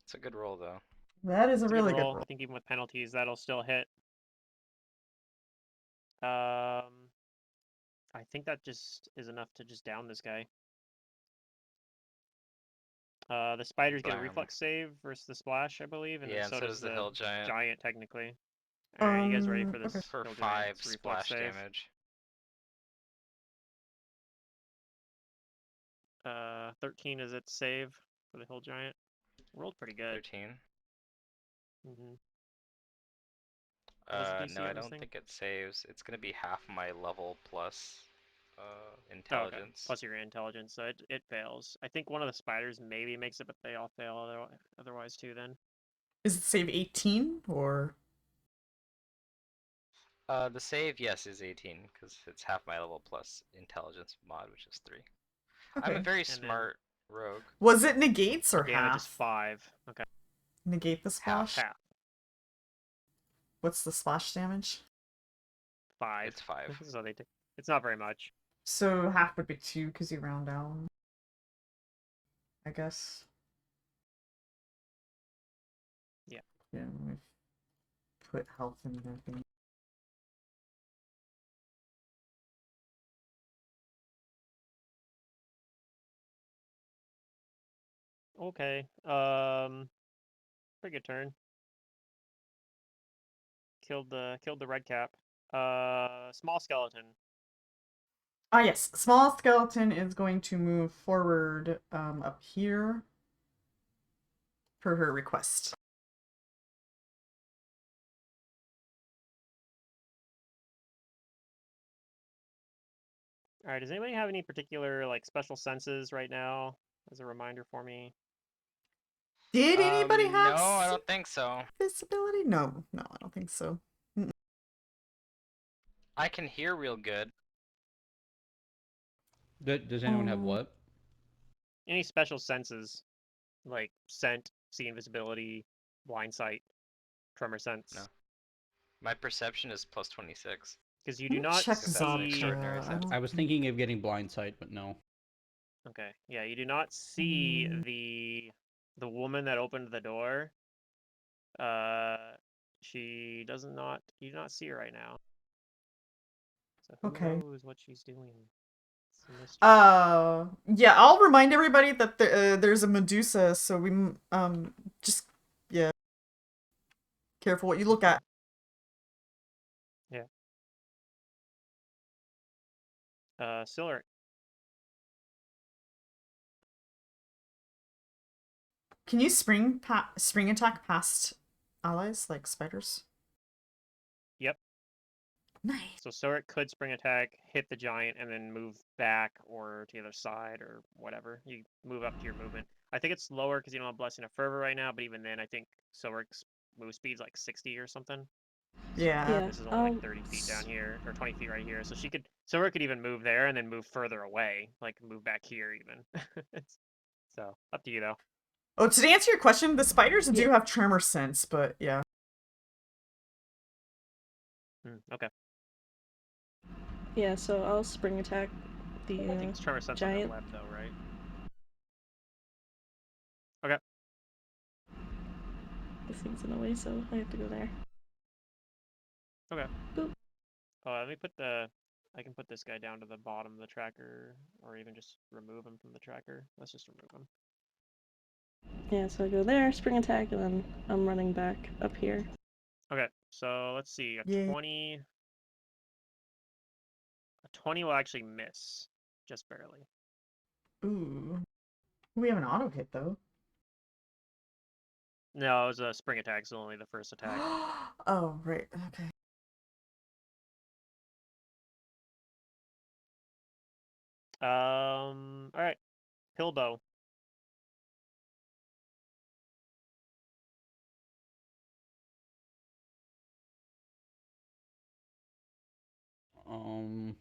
It's a good roll, though. That is a It's really good good roll. roll. I think even with penalties, that'll still hit. I think that just is enough to just down this guy. The spiders get a Blam. reflex save versus the splash, I believe, and Yeah, then so and so does does the hill giant. giant technically. Alright, you guys ready for this Okay. For hill 5 giant's reflex splash save? damage. 13 is its save for the hill giant. Rolled pretty good. 13. Mm-hmm. What was the DC No, I on this don't thing? think it saves. It's gonna be half my level plus Oh, okay. intelligence. Plus your intelligence, so it fails. I think one of the spiders maybe makes it, but they all fail otherwise too. Then. Is it save 18 or? The save, yes, is 18 because it's half my level plus intelligence mod, which is 3. I'm a Okay. very then- smart rogue. Was it negates or Damage is half? 5. Okay. Negate the splash? Half. What's the splash damage? 5. It's 5. So they take. It's not very much. So half would be 2 because you round down. I guess. Yeah. Yeah, we've put health in there. Thing. Okay. Pretty good turn. Killed the red cap. Small skeleton. Ah, yes. Small skeleton is going to move forward up here per her request. All right. Does anybody have any particular like special senses right now? As a reminder for me. Did anybody have No, I don't think so. visibility? No, I don't think so. I can hear real good. Does anyone have what? Any special senses, like scent, see invisibility, blind sight, tremor sense? No. My perception is plus 26. Because you Let do me not check Because that's an see. extraordinary I sense. don't I was think- thinking of getting blindsight, but no. Okay. Yeah, you do not see Mm. the woman that opened the door. She does not. You do not see her right now. So who Okay. knows what she's doing? It's a mystery. Yeah, I'll remind everybody that there's a Medusa, so we just yeah, careful what you look at. Silver. Can you spring attack past allies like spiders? Yep. Nice. So Silric could spring attack, hit the giant, and then move back or to the other side or whatever. You move up to your movement. I think it's slower because you don't have Blessing of Fervor right now, but even then, I think Silric's move speed's like 60 or something. Yeah. Yeah. This is only like 30 feet down here, or 20 feet right here. So Silver could even move there and then move further away, like move back here even. So up to you though. Oh, to answer your question, the spiders do Yeah. have tremor sense, but yeah. Okay. Yeah, so I'll spring attack the I think it's Tremor Sense on giant. the left though, right? Okay. This thing's in the way, so I have to go there. Okay. Boop. Let me put I can put this guy down to the bottom of the tracker, or even just remove him from the tracker. Let's just remove him. Yeah, so I go there, spring attack, and then I'm running back up here. Okay, so let's see. A Yay. 20 will actually miss, just barely. Ooh. We have an auto hit though. No, it was a spring attack, so only the first attack. Oh, right. Okay. All right. Pilbow. Um.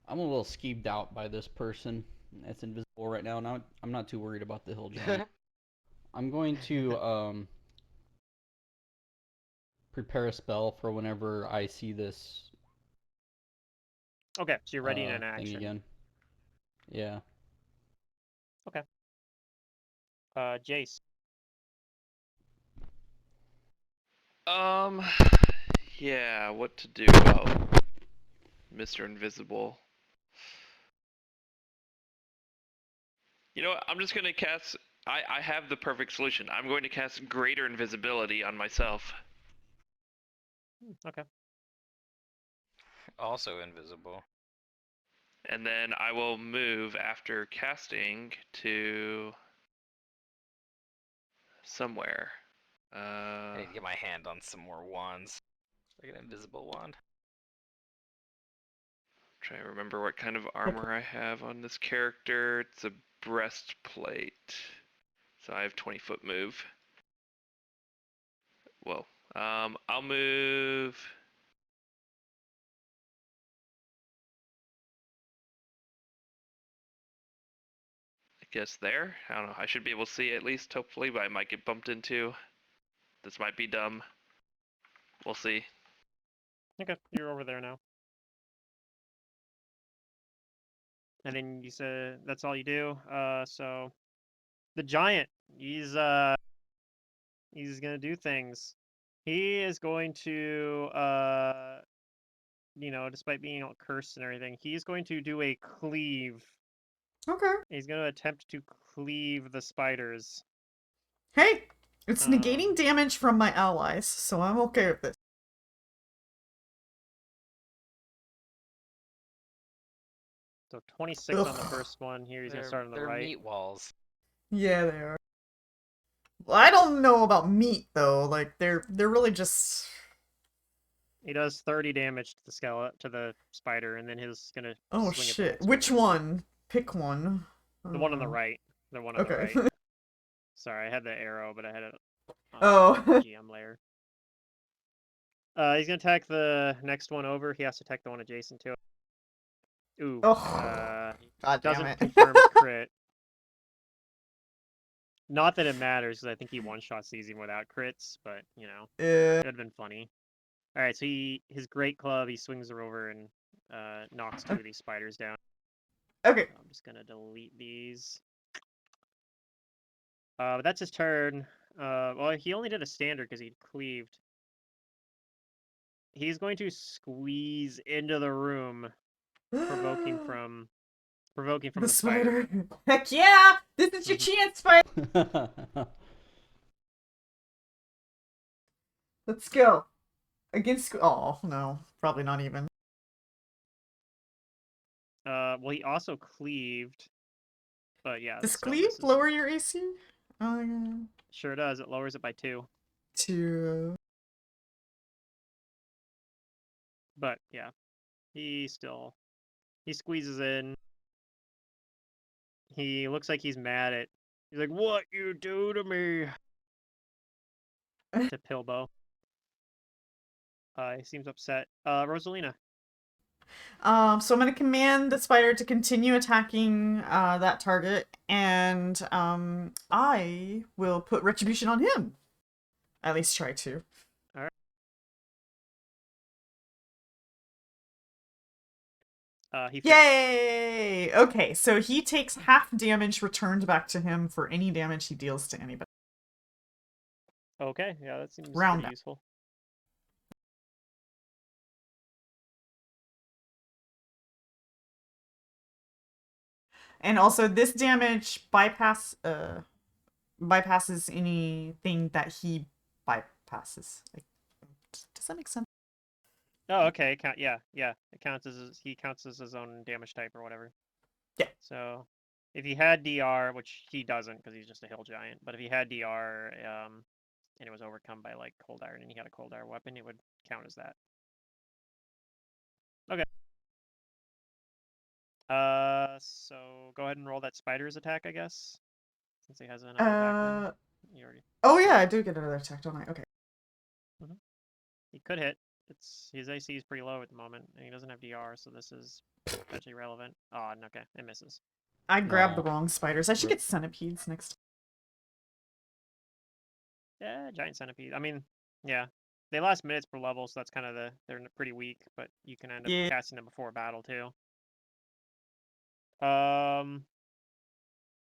I'm a little skeeved out by this person that's invisible right now. Now I'm not too worried about the hill giant. I'm going to prepare a spell for whenever I see this Okay, so you're ready in an thing action. again. Yeah. Jace. Yeah, what to do about Mr. Invisible? You know what? I'm just gonna cast I have the perfect solution. I'm going to cast Greater Invisibility on myself. Okay. Also invisible. And then I will move after casting to somewhere. I need to get my hand on some more wands. Like an invisible wand. Trying to remember what kind of armor I have on this character. It's a breastplate. So I have 20-foot move. Whoa. I'll move. I guess there. I don't know. I should be able to see at least, hopefully, but I might get bumped into. This might be dumb. We'll see. Okay, you're over there now. And then you said that's all you do. So the giant, he's gonna do things. He is going to despite being all cursed and everything, he's going to do a cleave. Okay. He's going to attempt to cleave the spiders. Hey, it's negating Um, damage from my allies, so I'm okay with this. So 26 on the Ugh. first one. Here he's going to start on the They're right. meat walls. Yeah, they are. Well, I don't know about meat though. Like they're really just. He does 30 damage to the skeleton, to the spider, and then he's going to Oh swing at the shit! next Which one. one? Pick one. The one on the Oh. right. The one on the Okay. right. Sorry, I had the arrow, but I had it on Oh. the GM layer. He's gonna attack the next one over. He has to attack the one adjacent to it. Ooh. Oh. God damn Doesn't it. confirm crit. Not that it matters, because I think he one-shots these even without crits, but, you know, Yeah. it would have been funny. Alright, so his great club, he swings her over and knocks 2 of these spiders down. Okay. So I'm just gonna delete these. But that's his turn. Well, he only did a standard because he cleaved. He's going to squeeze into the room, provoking from the the spider. spider. Heck yeah! This is your chance, spider. Let's go. Against. Oh no, probably not even. Well, he also cleaved, but yeah, Does that still cleave misses. lower your AC? Oh yeah. Sure does. It lowers it by 2. 2. But yeah, he squeezes in. He looks like he's mad at. He's like, "What you do to me?" To Pilbo. He seems upset. Rosalina. So I'm gonna command the spider to continue attacking that target, and I will put retribution on him. At least try to. All right. He fails. Yay! Okay, so he takes half damage returned back to him for any damage he deals to anybody. Okay, yeah, that seems Round pretty up. useful. And also, this damage bypasses anything that he bypasses. Like, does that make sense? Oh, okay. Yeah. It counts as he counts as his own damage type or whatever. Yeah. So, if he had DR, which he doesn't because he's just a hill giant, but if he had DR, and it was overcome by like cold iron, and he had a cold iron weapon, it would count as that. Okay. So go ahead and roll that spider's attack, I guess, since he has another attack. Then you already. Oh yeah, I do get another attack, don't I? Okay. He could hit. His AC is pretty low at the moment, and he doesn't have DR, so this is potentially relevant. Oh, okay, it misses. I grabbed the No. wrong spiders. I should get centipedes next time. Yeah, giant centipede. I mean, yeah, they last minutes per level, so that's kind of they're pretty weak, but you can end up Yeah. casting them before battle too.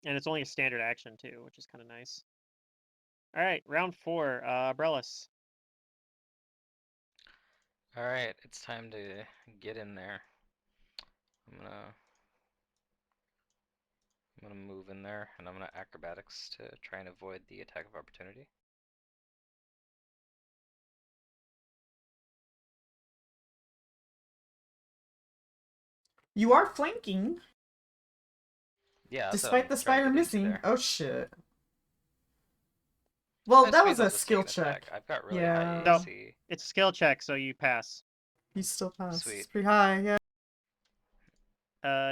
And it's only a standard action too, which is kind of nice. All right, round 4. Brellis. Alright, it's time to get in there. I'm gonna I'm gonna move in there, and I'm gonna acrobatics to try and avoid the attack of opportunity. You are flanking, Yeah, that's what despite I'm the trying to spider get into missing. there. Oh shit. Well, I that suppose was I'll a just take skill an attack. check. I've got really Yeah. high No. AC. It's a skill check, so you pass. You still pass. Sweet. It's pretty high, yeah.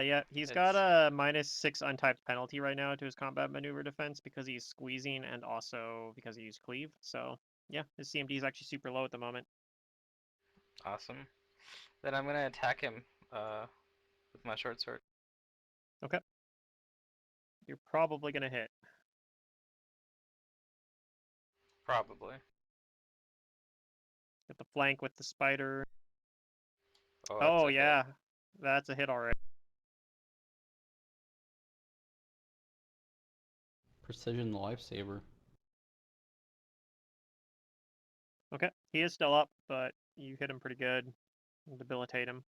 Yeah, he's got It's- a -6 untyped penalty right now to his combat maneuver defense because he's squeezing and also because he used cleave. So yeah, his CMD is actually super low at the moment. Awesome. Then I'm gonna attack him with my short sword. Okay. You're probably gonna hit. Probably. Get the flank with the spider. Oh, Oh that's a hit. yeah, that's a hit already. Precision lifesaver. Okay, he is still up, but you hit him pretty good. Debilitate him.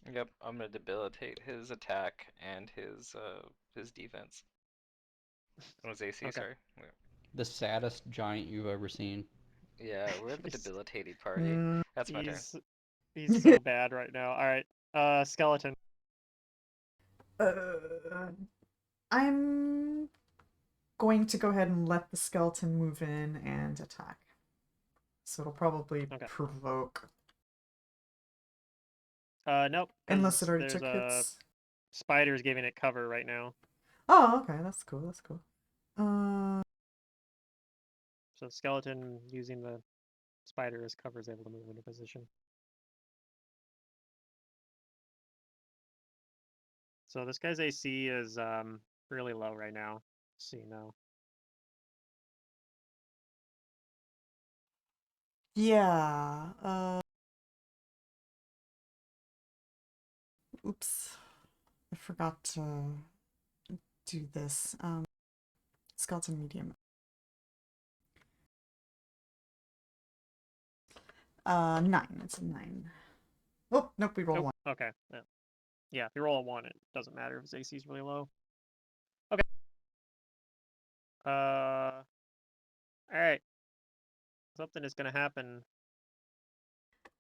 Yep, I'm gonna debilitate his attack and his defense. What was AC? Okay. Sorry. The saddest giant you've ever seen. Yeah, we're the He's- debilitating party. Mm, That's my turn. He's so bad right now. All right, skeleton. I'm going to go ahead and let the skeleton move in and attack. So it'll probably Okay. provoke. Nope. Unless it 'cause already there's took a hits. spider's giving it cover right now. Oh, okay, that's cool, that's cool. So skeleton using the spider as cover is able to move into position. So this guy's AC is really low right now. So you know. Yeah, oops. I forgot to do this. Skeleton medium. 9. It's a 9. Oh, nope, we roll Nope. 1. Okay. Yeah, if you roll a 1, it doesn't matter if his AC is really low. Okay. Alright. Something is gonna happen.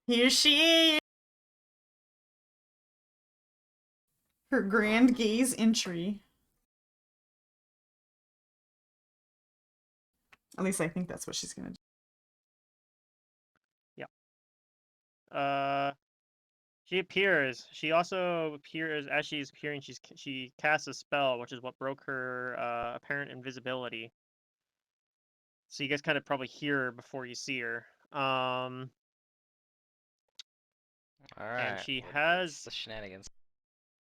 Here she is! Her grand gaze entry. At least I think that's what she's gonna do. She appears. She also appears as she's appearing. She casts a spell, which is what broke her apparent invisibility. So you guys kind of probably hear her before you see her. All right. she what's has- the shenanigans.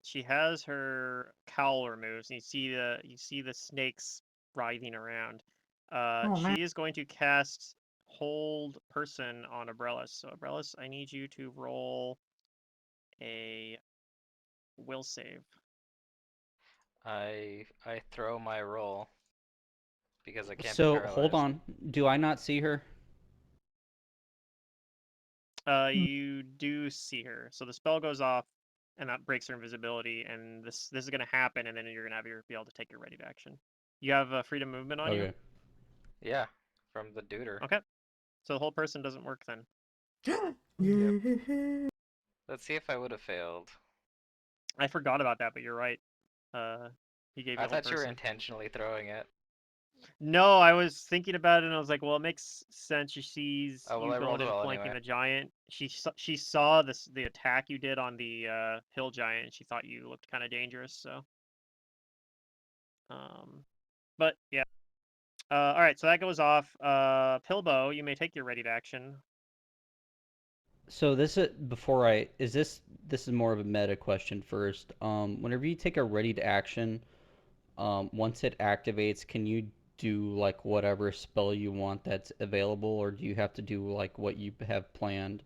She has her cowl removed, and you see the snakes writhing around. Oh, man. She is going to cast Hold Person on Abrellis. So Abrellis, I need you to roll a will save. I throw my roll because I can't be So paralyzed. hold on. Do I not see her? You do see her. So the spell goes off, and that breaks her invisibility. And this is gonna happen, and then you're gonna be able to take your ready to action. You have freedom movement on you. Okay. Yeah, from the duder. Okay. So the whole person doesn't work then. Yeah. Let's see if I would have failed. I forgot about that, but you're right. He gave you I a whole thought you were person. intentionally throwing it. No, I was thinking about it, and I was like, well, it makes sense. She sees Oh, well, you I rolled going and well flanking anyway. the giant. She saw the attack you did on the hill giant, and she thought you looked kind of dangerous. So, but yeah. All right, so that goes off. Pilbo, you may take your ready to action. So this is before I is this is more of a meta question first. Whenever you take a ready to action, once it activates, can you do like whatever spell you want that's available, or do you have to do like what you have planned?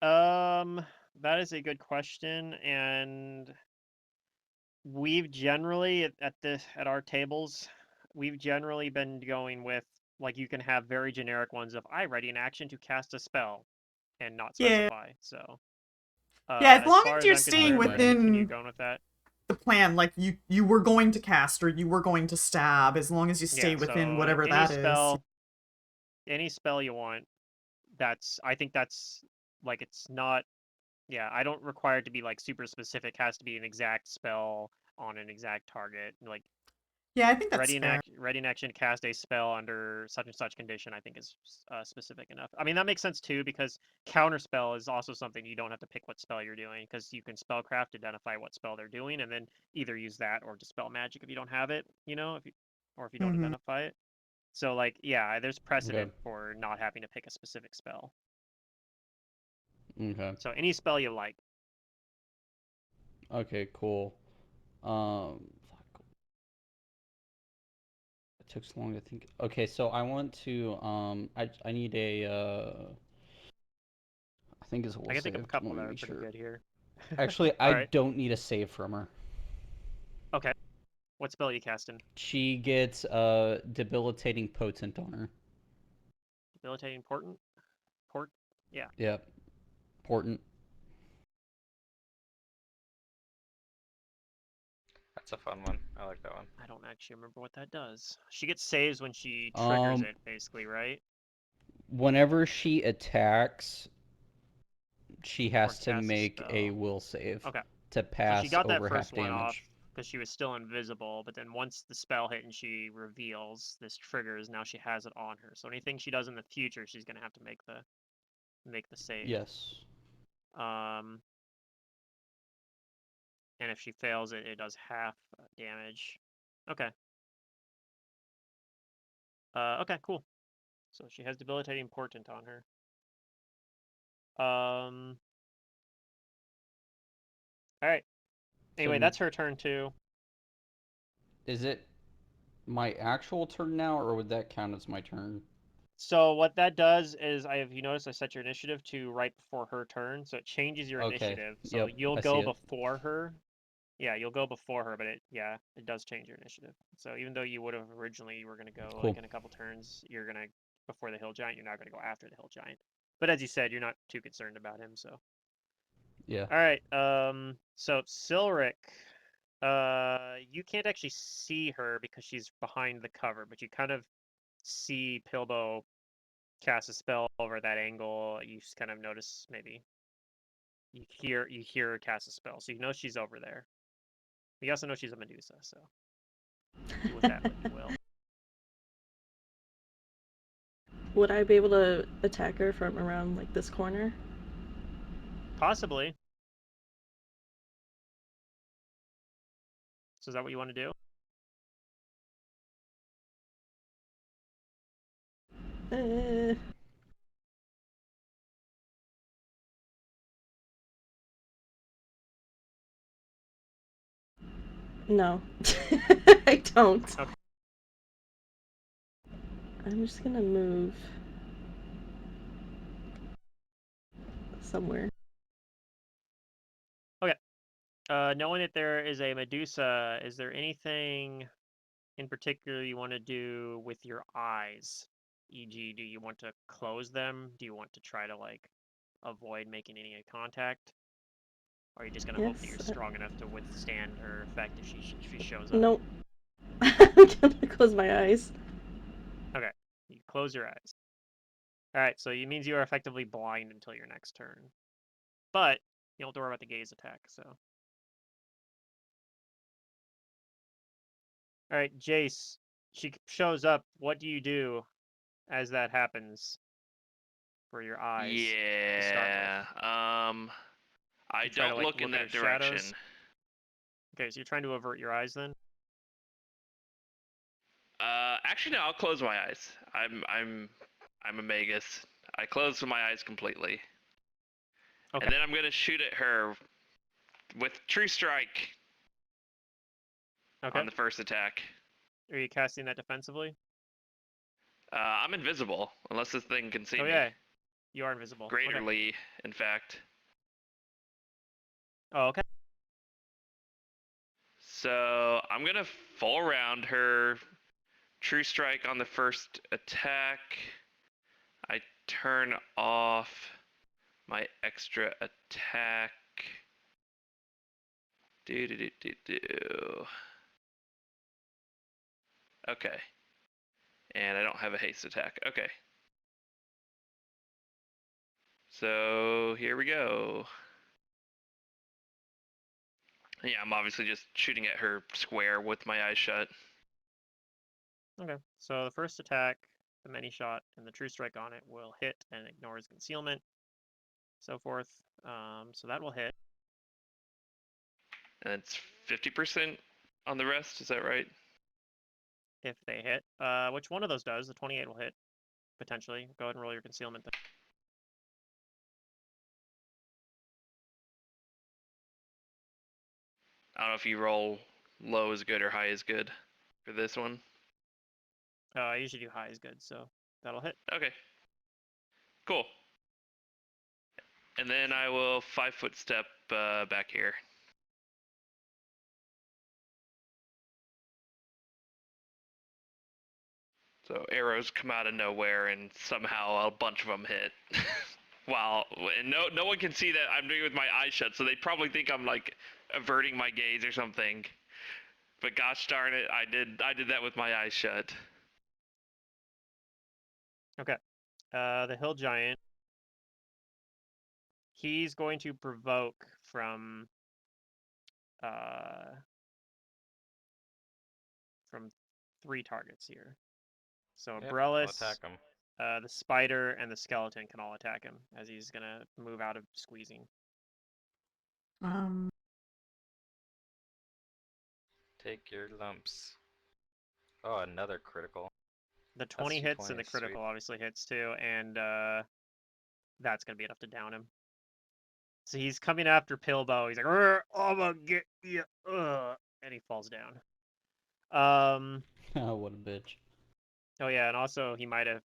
That is a good question, and we've generally at our tables, we've generally been going with like you can have very generic ones of I ready an action to cast a spell, and not Yeah. specify. So Yeah, as long far as you're I'm staying concerned, we're gonna continue within going with that. the plan. Like you were going to cast or you were going to stab, as long as you stay Yeah, within so whatever that is. any spell you want, I think that's like it's not. Yeah, I don't require it to be like super specific. Has to be an exact spell on an exact target. Like Yeah, I think that's fair. ready in action, cast a spell under such and such condition. I think is specific enough. I mean that makes sense too because counterspell is also something you don't have to pick what spell you're doing because you can spellcraft identify what spell they're doing and then either use that or dispel magic if you don't have it. You know, if you don't Mhm. identify it. So like yeah, there's precedent Okay. for not having to pick a specific spell. Okay. So any spell you like. Okay, cool. Fuck. It took so long to think. Okay, so I want to I need a I think it's a will I can think of a save. couple Let that me are make pretty sure. good here. Actually, All I right. don't need a save from her. Okay. What spell are you casting? She gets debilitating potent on her. Debilitating portent? Port? Yeah. Yep. Important. That's a fun one. I like that one. I don't actually remember what that does. She gets saves when she triggers Um it, basically, right? Whenever she attacks, she Or has to casts a make a spell. will save Okay. to So she pass got that over half first one off damage. because she was still invisible, but then once the spell hit and she reveals, this triggers, now she has it on her. So anything she does in the future, she's gonna have to make the save. Yes. Um and if she fails it, it does half damage. Okay. Okay, cool. So she has debilitating portent on her. All right. Anyway, So that's her turn too. is it my actual turn now, or would that count as my turn? So what that does is, if you notice, I set your initiative to right before her turn, so it changes your Okay. initiative. So Yep. you'll I see go it. before her. Yeah, you'll go before her, but it does change your initiative. So even though you would have originally you were gonna go like Cool. in a couple turns, you're gonna before the hill giant. You're not gonna go after the hill giant. But as you said, you're not too concerned about him. So Yeah. all right. So Silric, you can't actually see her because she's behind the cover, but you kind of see Pilbo cast a spell over that angle. You just kind of notice maybe you hear her cast a spell, so you know she's over there. You also know she's a Medusa, so do with that what you will. Would I be able to attack her from around like this corner? Possibly. So is that what you want to do? Uh, no, I don't. Okay. I'm just gonna move somewhere. Knowing that there is a Medusa, is there anything in particular you want to do with your eyes? E.g., do you want to close them? Do you want to try to like avoid making any contact? Or are you just gonna hope that Yes. you're strong enough to withstand her effect if she shows up? Nope. I'm gonna close my eyes. Okay, you close your eyes. All right, so it means you are effectively blind until your next turn, but you don't have to worry about the gaze attack. So, all right, Jace, she shows up. What do you do as that happens for your eyes to start with? Yeah. I You try to don't like look in look at her that direction. shadows. Okay, so you're trying to avert your eyes then. Actually, no. I'll close my eyes. I'm a magus. I close my eyes completely, Okay. and then I'm gonna shoot at her with True Strike Okay. on the first attack. Are you casting that defensively? I'm invisible unless this thing can see Oh me. yeah, you are invisible. Okay. Greaterly, in fact. Oh, okay. So I'm gonna full round her. True Strike on the first attack. I turn off my extra attack. Do. Okay. And I don't have a haste attack. Okay. So here we go. Yeah, I'm obviously just shooting at her square with my eyes shut. Okay. So the first attack, the many shot, and the true strike on it will hit and ignores concealment, so forth. So that will hit. And it's 50% on the rest, is that right? If they hit. Which one of those does? The 28 will hit, potentially. Go ahead and roll your concealment then. I don't know if you roll low is good or high is good for this one. I usually do high is good, so that'll hit. Okay. Cool. And then I will 5-foot step back here. So arrows come out of nowhere, and somehow a bunch of them hit. Wow, and no one can see that I'm doing it with my eyes shut, so they probably think I'm like averting my gaze or something. But gosh darn it, I did that with my eyes shut. Okay. The hill giant. He's going to provoke from 3 targets here. So Yep, I'll Abrellis, attack him. the spider, and the skeleton can all attack him as he's gonna move out of squeezing. Take your lumps. Oh, another critical. The 20 2 hits and the points, sweet. critical obviously hits too, and that's gonna be enough to down him. So he's coming after Pilbow. He's like, "I'm gonna get you," and he falls down. Oh, what a bitch. Oh yeah, and also he might have.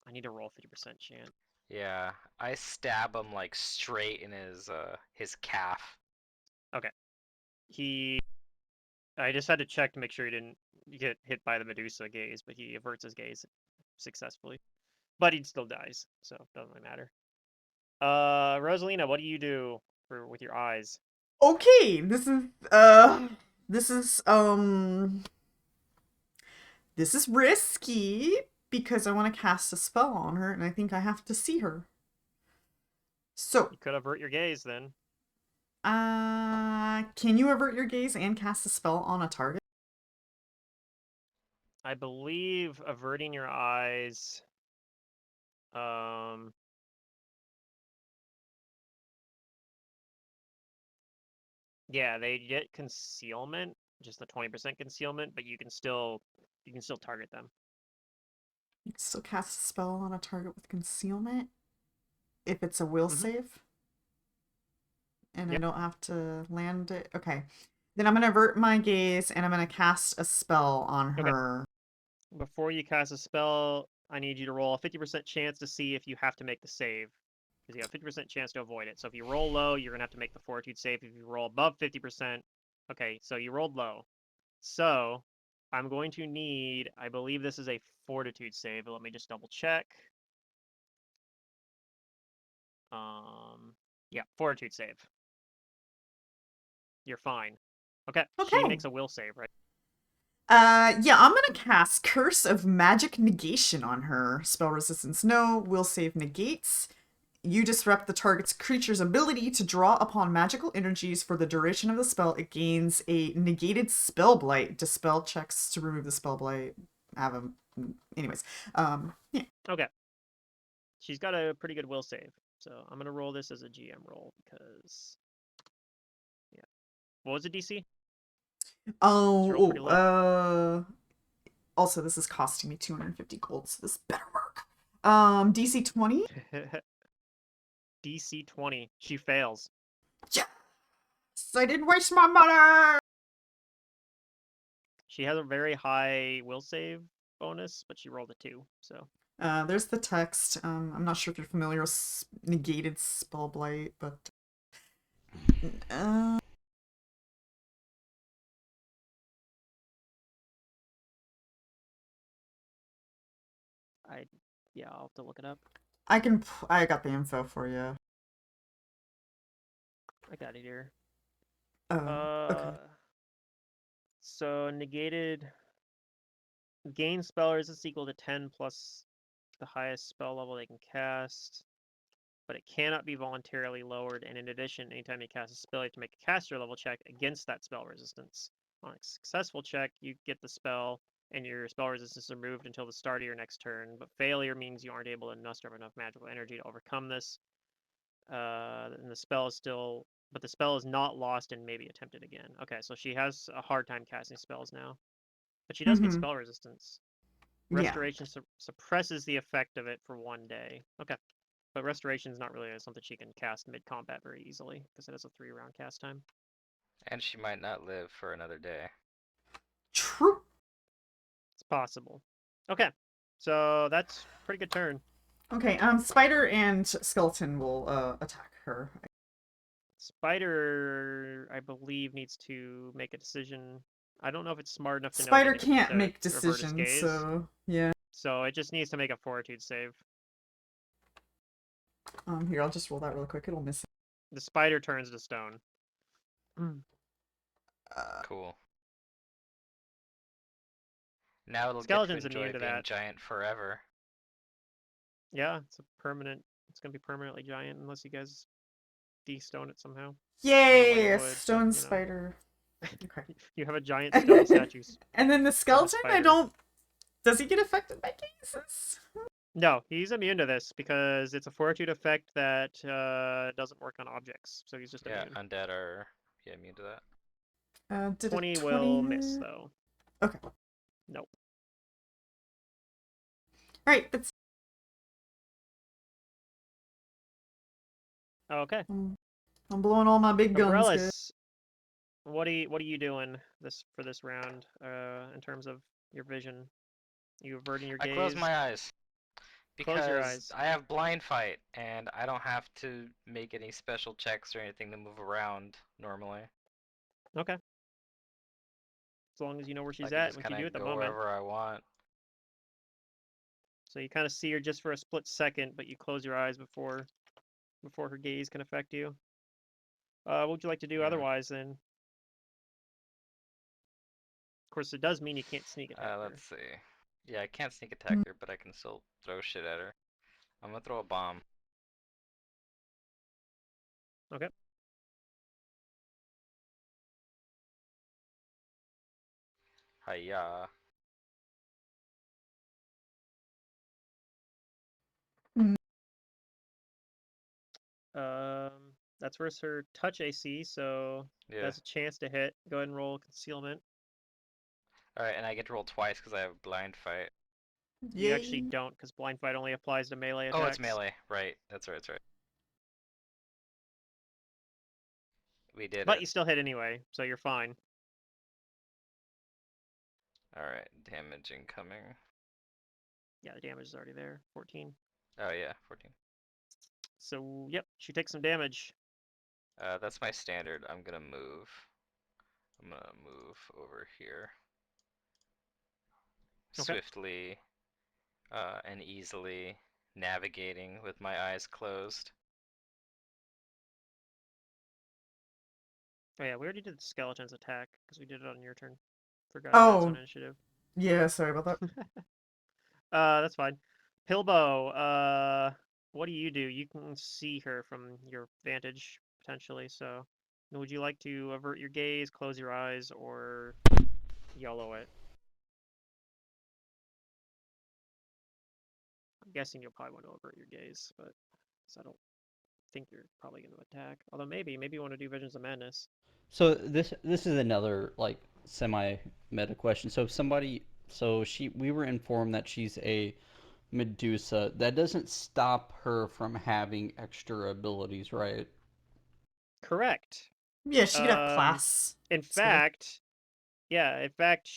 I need to roll 50% chance. Yeah, I stab him like straight in his calf. Okay. I just had to check to make sure he didn't get hit by the Medusa gaze, but he averts his gaze successfully. But he still dies, so it doesn't really matter. Rosalina, what do you do with your eyes? Okay, this is this is risky because I want to cast a spell on her and I think I have to see her. So, You could avert your gaze then. can you avert your gaze and cast a spell on a target? I believe averting your eyes. Yeah, they get concealment, just the 20% concealment, but you can still target them. You can still cast a spell on a target with concealment if it's a will save. And I Yep. don't have to land it. Okay. Then I'm going to avert my gaze and I'm going to cast a spell on Okay. her. Before you cast a spell, I need you to roll a 50% chance to see if you have to make the save. Because you have a 50% chance to avoid it. So if you roll low, you're going to have to make the fortitude save. If you roll above 50%, okay, so you rolled low. So I'm going to need, I believe this is a fortitude save, but let me just double check. Yeah, fortitude save. You're fine. Okay, she Okay. makes a will save, right? Yeah, I'm gonna cast Curse of Magic Negation on her. Spell resistance no, will save negates. You disrupt the target's creature's ability to draw upon magical energies for the duration of the spell. It gains a negated spell blight. Dispel checks to remove the spell blight. Anyways, yeah. Okay. She's got a pretty good will save. So I'm gonna roll this as a GM roll because yeah. What was the DC? Also this is costing me 250 gold, so this better work. DC 20. DC 20. She fails. Yes! I didn't waste my money! She has a very high will save bonus, but she rolled a 2, so. There's the text. I'm not sure if you're familiar with negated spell blight, but Yeah, I'll have to look it up. I got the info for you. I got it here. Okay. So negated gain spell resistance equal to 10 plus the highest spell level they can cast, but it cannot be voluntarily lowered. And in addition, anytime you cast a spell, you have to make a caster level check against that spell resistance. On a successful check, you get the spell, and your spell resistance is removed until the start of your next turn. But failure means you aren't able to muster enough magical energy to overcome this. And the spell is still, but the spell is not lost and may be attempted again. Okay, so she has a hard time casting spells now, but she does get Mhm. spell resistance. Yeah. Restoration suppresses the effect of it for 1 day. Okay, but restoration is not really something she can cast mid-combat very easily because it has a 3-round cast time. And she might not live for another day. True. It's possible. Okay, so that's pretty good turn. Okay. Spider and skeleton will attack her. Spider, I believe, needs to make a decision. I don't know if it's smart enough to know Spider to can't to make avert his decisions, gaze. so yeah. So it just needs to make a fortitude save. Here, I'll just roll that real quick. It'll miss it. The spider turns to stone. Cool. Now it'll Skeleton's get to immune enjoy to being that. giant forever. Yeah, it's a permanent. It's gonna be permanently giant unless you guys de-stone it somehow. Yay! A would, but, stone you know. spider. Okay. You have a giant stone statue. And then the skeleton, I spider. don't. Does he get affected by gazes? No, he's immune to this because it's a fortitude effect that doesn't work on objects, so he's just Yeah, immune. undead are immune to that. Did 20 a 20 will miss hit? though. Okay. Nope. Alright, it's. Okay. I'm blowing all my big guns, guys. Umbrellas. What are you doing for this round? In terms of your vision, you averting your I gaze. close my eyes. Close your Because eyes. I have blind fight, and I don't have to make any special checks or anything to move around normally. Okay. As long as you know where she's I can at, just which you kind do of at the go moment. wherever I want. So you kind of see her just for a split second, but you close your eyes before her gaze can affect you. What would you like to do otherwise then? Of course, it does mean you can't sneak attack her. Let's see. Yeah, I can't sneak attack her, but I can still throw shit at her. I'm gonna throw a bomb. Okay. Hiya. That's versus her touch AC, so Yeah. that's a chance to hit. Go ahead and roll concealment. Alright, and I get to roll twice because I have blind fight. You actually don't, because blind fight only applies to melee attacks. Oh, it's melee. Right. That's right. That's right. We did But it. you still hit anyway, so you're fine. Alright, damage incoming. Yeah, the damage is already there. 14. Oh yeah, 14. So, yep, she takes some damage. That's my standard. I'm gonna move. I'm gonna move over here. Okay. Swiftly and easily navigating with my eyes closed. Oh yeah, we already did the skeleton's attack, because we did it on your turn. Forgot about its own initiative. Yeah, sorry about that. That's fine. Pilbo, what do? You can see her from your vantage, potentially, so would you like to avert your gaze, close your eyes, or YOLO it? I'm guessing you'll probably want to avert your gaze, but I don't think you're probably going to attack. Although maybe you want to do Visions of Madness. So this is another like semi meta question. So if somebody we were informed that she's a Medusa. That doesn't stop her from having extra abilities, right? Correct. Yeah, she could have class. In skill. fact, yeah, in fact,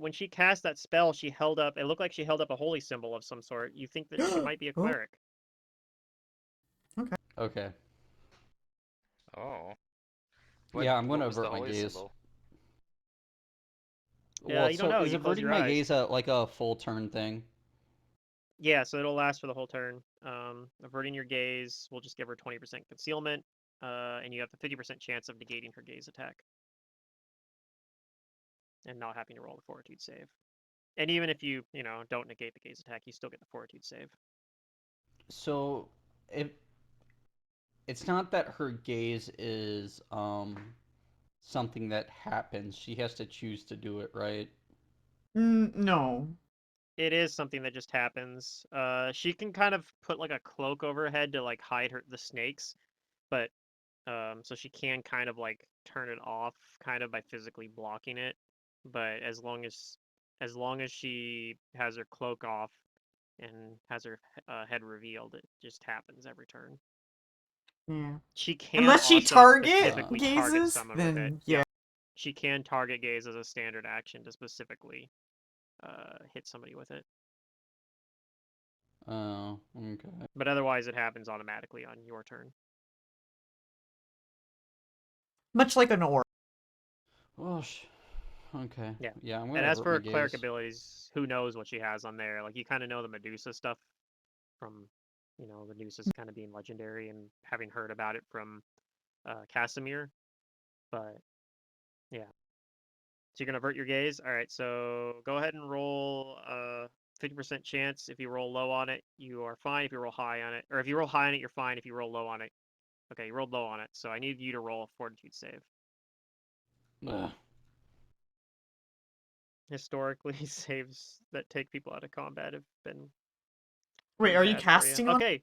when she cast that spell, she held up. It looked like she held up a holy symbol of some sort. You think that she might be a Oh. cleric? Okay. Oh. Yeah, I'm what gonna was the avert my holy gaze. symbol? Yeah, Well, you don't so know. is You close averting your my eyes. gaze like a full turn thing? Yeah, so it'll last for the whole turn. Averting your gaze will just give her 20% concealment, and you have the 50% chance of negating her gaze attack. and not having to roll the fortitude save. And even if you don't negate the gaze attack, you still get the fortitude save. So, it's not that her gaze is something that happens. She has to choose to do it, right? No. It is something that just happens. She can kind of put like a cloak over her head to like hide the snakes, but so she can kind of like turn it off kind of by physically blocking it. But as long as she has her cloak off and has her head revealed, it just happens every turn. Yeah. She can Unless she also target specifically target gazes, someone with it. then yeah. She can target gaze as a standard action to specifically hit somebody with it. Oh, okay. But otherwise, it happens automatically on your turn. Much like an orb. Oh, okay. Yeah. Yeah, I'm And gonna as avert for my her cleric gaze. abilities, who knows what she has on there? Like, you kind of know the Medusa stuff from, Medusa's kind of being legendary and having heard about it from Casimir. But, yeah. So you're going to avert your gaze? All right, so go ahead and roll 50% chance. If you roll low on it, you are fine. If you roll high on it, or if you roll high on it, you're fine. If you roll low on it, okay, you rolled low on it. So I need you to roll a fortitude save. Ugh. Historically, saves that take people out of combat have been Wait, pretty are you bad for ya. casting on? Okay.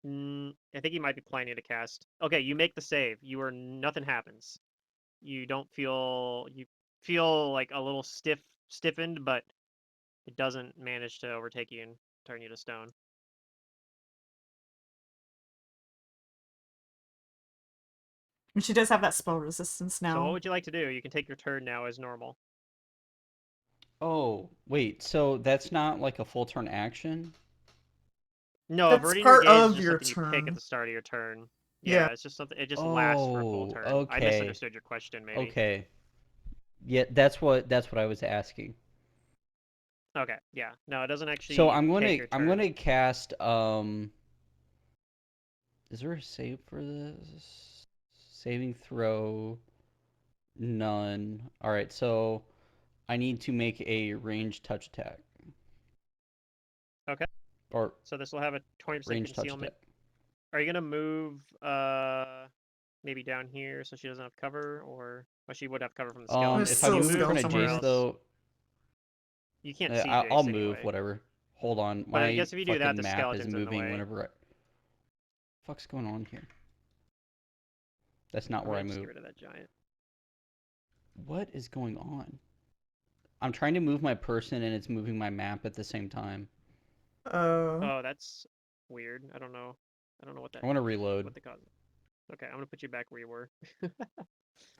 I think you might be planning to cast. Okay, you make the save. Nothing happens. You feel like a little stiffened, but it doesn't manage to overtake you and turn you to stone. And she does have that spell resistance now. So what would you like to do? You can take your turn now as normal. Oh, wait. So that's not like a full turn action? No, That's averting your part gaze is of just your something you pick at turn. the start of your turn. Yeah. Yeah, it's just something. It just lasts for a full Oh, turn. I okay. misunderstood your question, maybe. Okay. Yeah, that's what I was asking. Okay, yeah. No, it doesn't So actually take your I'm turn. gonna cast is there a save for this? Saving throw. None. All right, so I need to make a ranged touch attack. Okay. Or So this will have a 20% ranged touch concealment. attack. Are you gonna move maybe down here so she doesn't have cover, or well, she would have cover from the skeleton. There's If Can I'm you still a moving in move front of skeleton somewhere Jace around. else? though, You can't see I'll Jace move. anyway. Whatever. Hold on, But I my guess if you do that, fucking the map is skeleton's in the moving way. whenever. Fuck's going on here? That's not I where I might just get move. rid of that giant. What is going on? I'm trying to move my person and it's moving my map at the same time. Oh. Oh, that's weird. I don't know what I want to reload. what the cause. Okay, I'm gonna put you back where you were.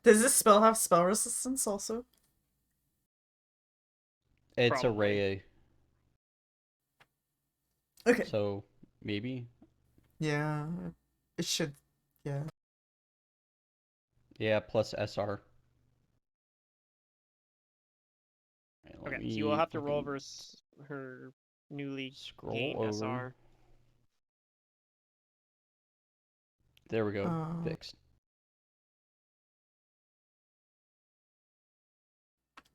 Does this spell have spell resistance also? It's a Probably. ray, Okay. so maybe. Yeah. It should. Yeah. Yeah, plus SR. Right, let Okay, so me you will have to roll fucking versus her newly scroll gained over. SR. There we go. Oh. Fixed.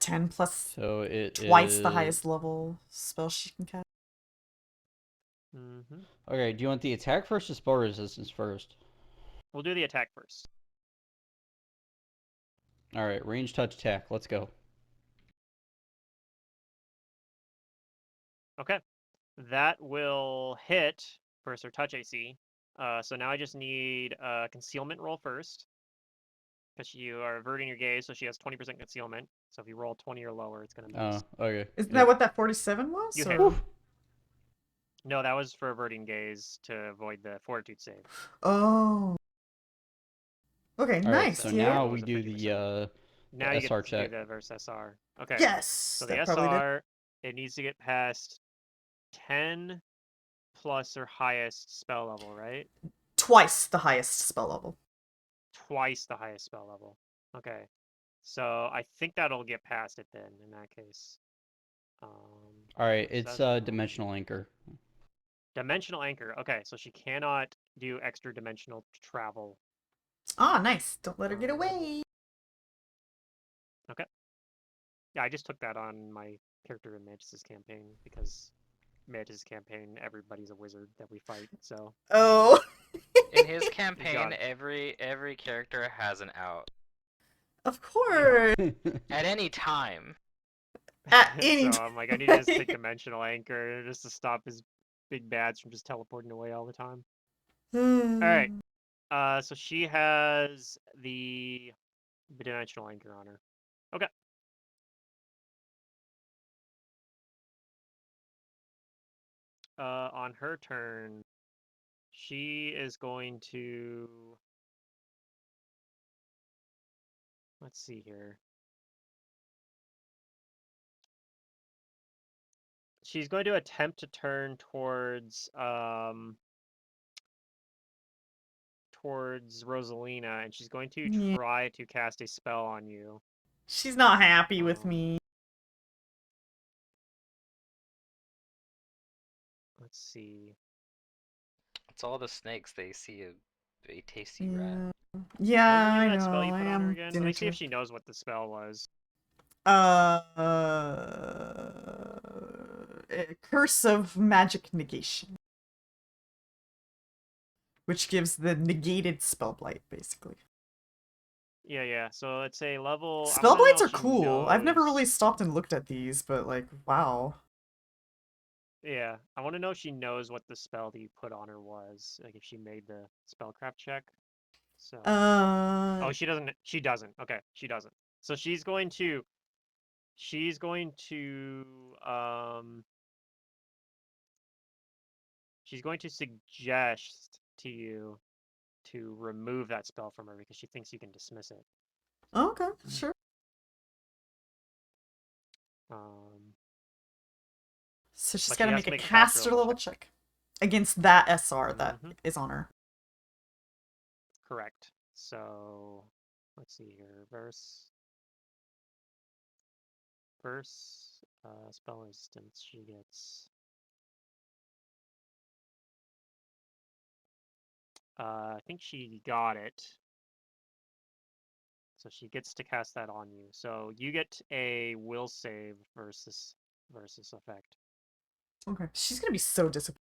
10 plus So it twice the is. highest level spell she can cast. Mm-hmm. Okay, do you want the attack first or spell resistance first? We'll do the attack first. All right, range touch attack. Let's go. Okay, that will hit versus her touch AC. So now I just need a concealment roll first, because you are averting your gaze, so she has 20% concealment. So if you roll 20 or lower, it's gonna miss. Oh, okay. Isn't Yep. that what that 47 was? You or- hit. Whew. No, that was for averting gaze to avoid the fortitude save. Oh. Okay, All right, nice. so Yeah. now It we was a do 50%. Now the you get SR to check. do the versus SR. Okay. Yes. So that the probably did. SR, it needs to get past 10 plus or highest spell level, right? Twice the highest spell level. Twice the highest spell level. Okay. So I think that'll get past it then in that case. All right, So it's that's wrong. dimensional anchor. Dimensional anchor. Okay, so she cannot do extra dimensional travel. Ah, nice. Don't let her get Um, away. Okay. Yeah, I just took that on my character in Mantis's campaign because Mantis' campaign, everybody's a wizard that we fight. So Oh. In his got campaign, it. every character has an out Of course. at any time. At any So I'm like, I need to just take time. dimensional anchor just to stop his big bads from just teleporting away all the time. All right. So she has the dimensional anchor on her. Okay. On her turn, she is going to. Let's see here. She's going to attempt to turn towards Rosalina, and she's going to Yeah. try to cast a spell on you. She's not happy with me. Let's see. It's all the snakes. They see a tasty rat. Yeah, What was the name I of that know. spell you I put on her am again? Let me see if she knows what the spell was. Curse of Magic Negation, which gives the negated spell blight, basically. Yeah. So it's a level. I Spell wanna know blights if are she cool. I've never really knows- stopped and looked at these, but like, wow. Yeah, I want to know if she knows what the spell that you put on her was. Like if she made the spellcraft check. So. Oh, she doesn't. She doesn't. Okay, she doesn't. So she's going to. She's going to. She's going to suggest to you to remove that spell from her because she thinks you can dismiss it. Okay, sure. So she's But got she to has make to a make a caster caster level level check against that SR that Mhm. is on her. Correct. So let's see here. Verse spell resistance. She gets. I think she got it. So she gets to cast that on you. So you get a will save versus effect. Okay, she's gonna be so disappointed.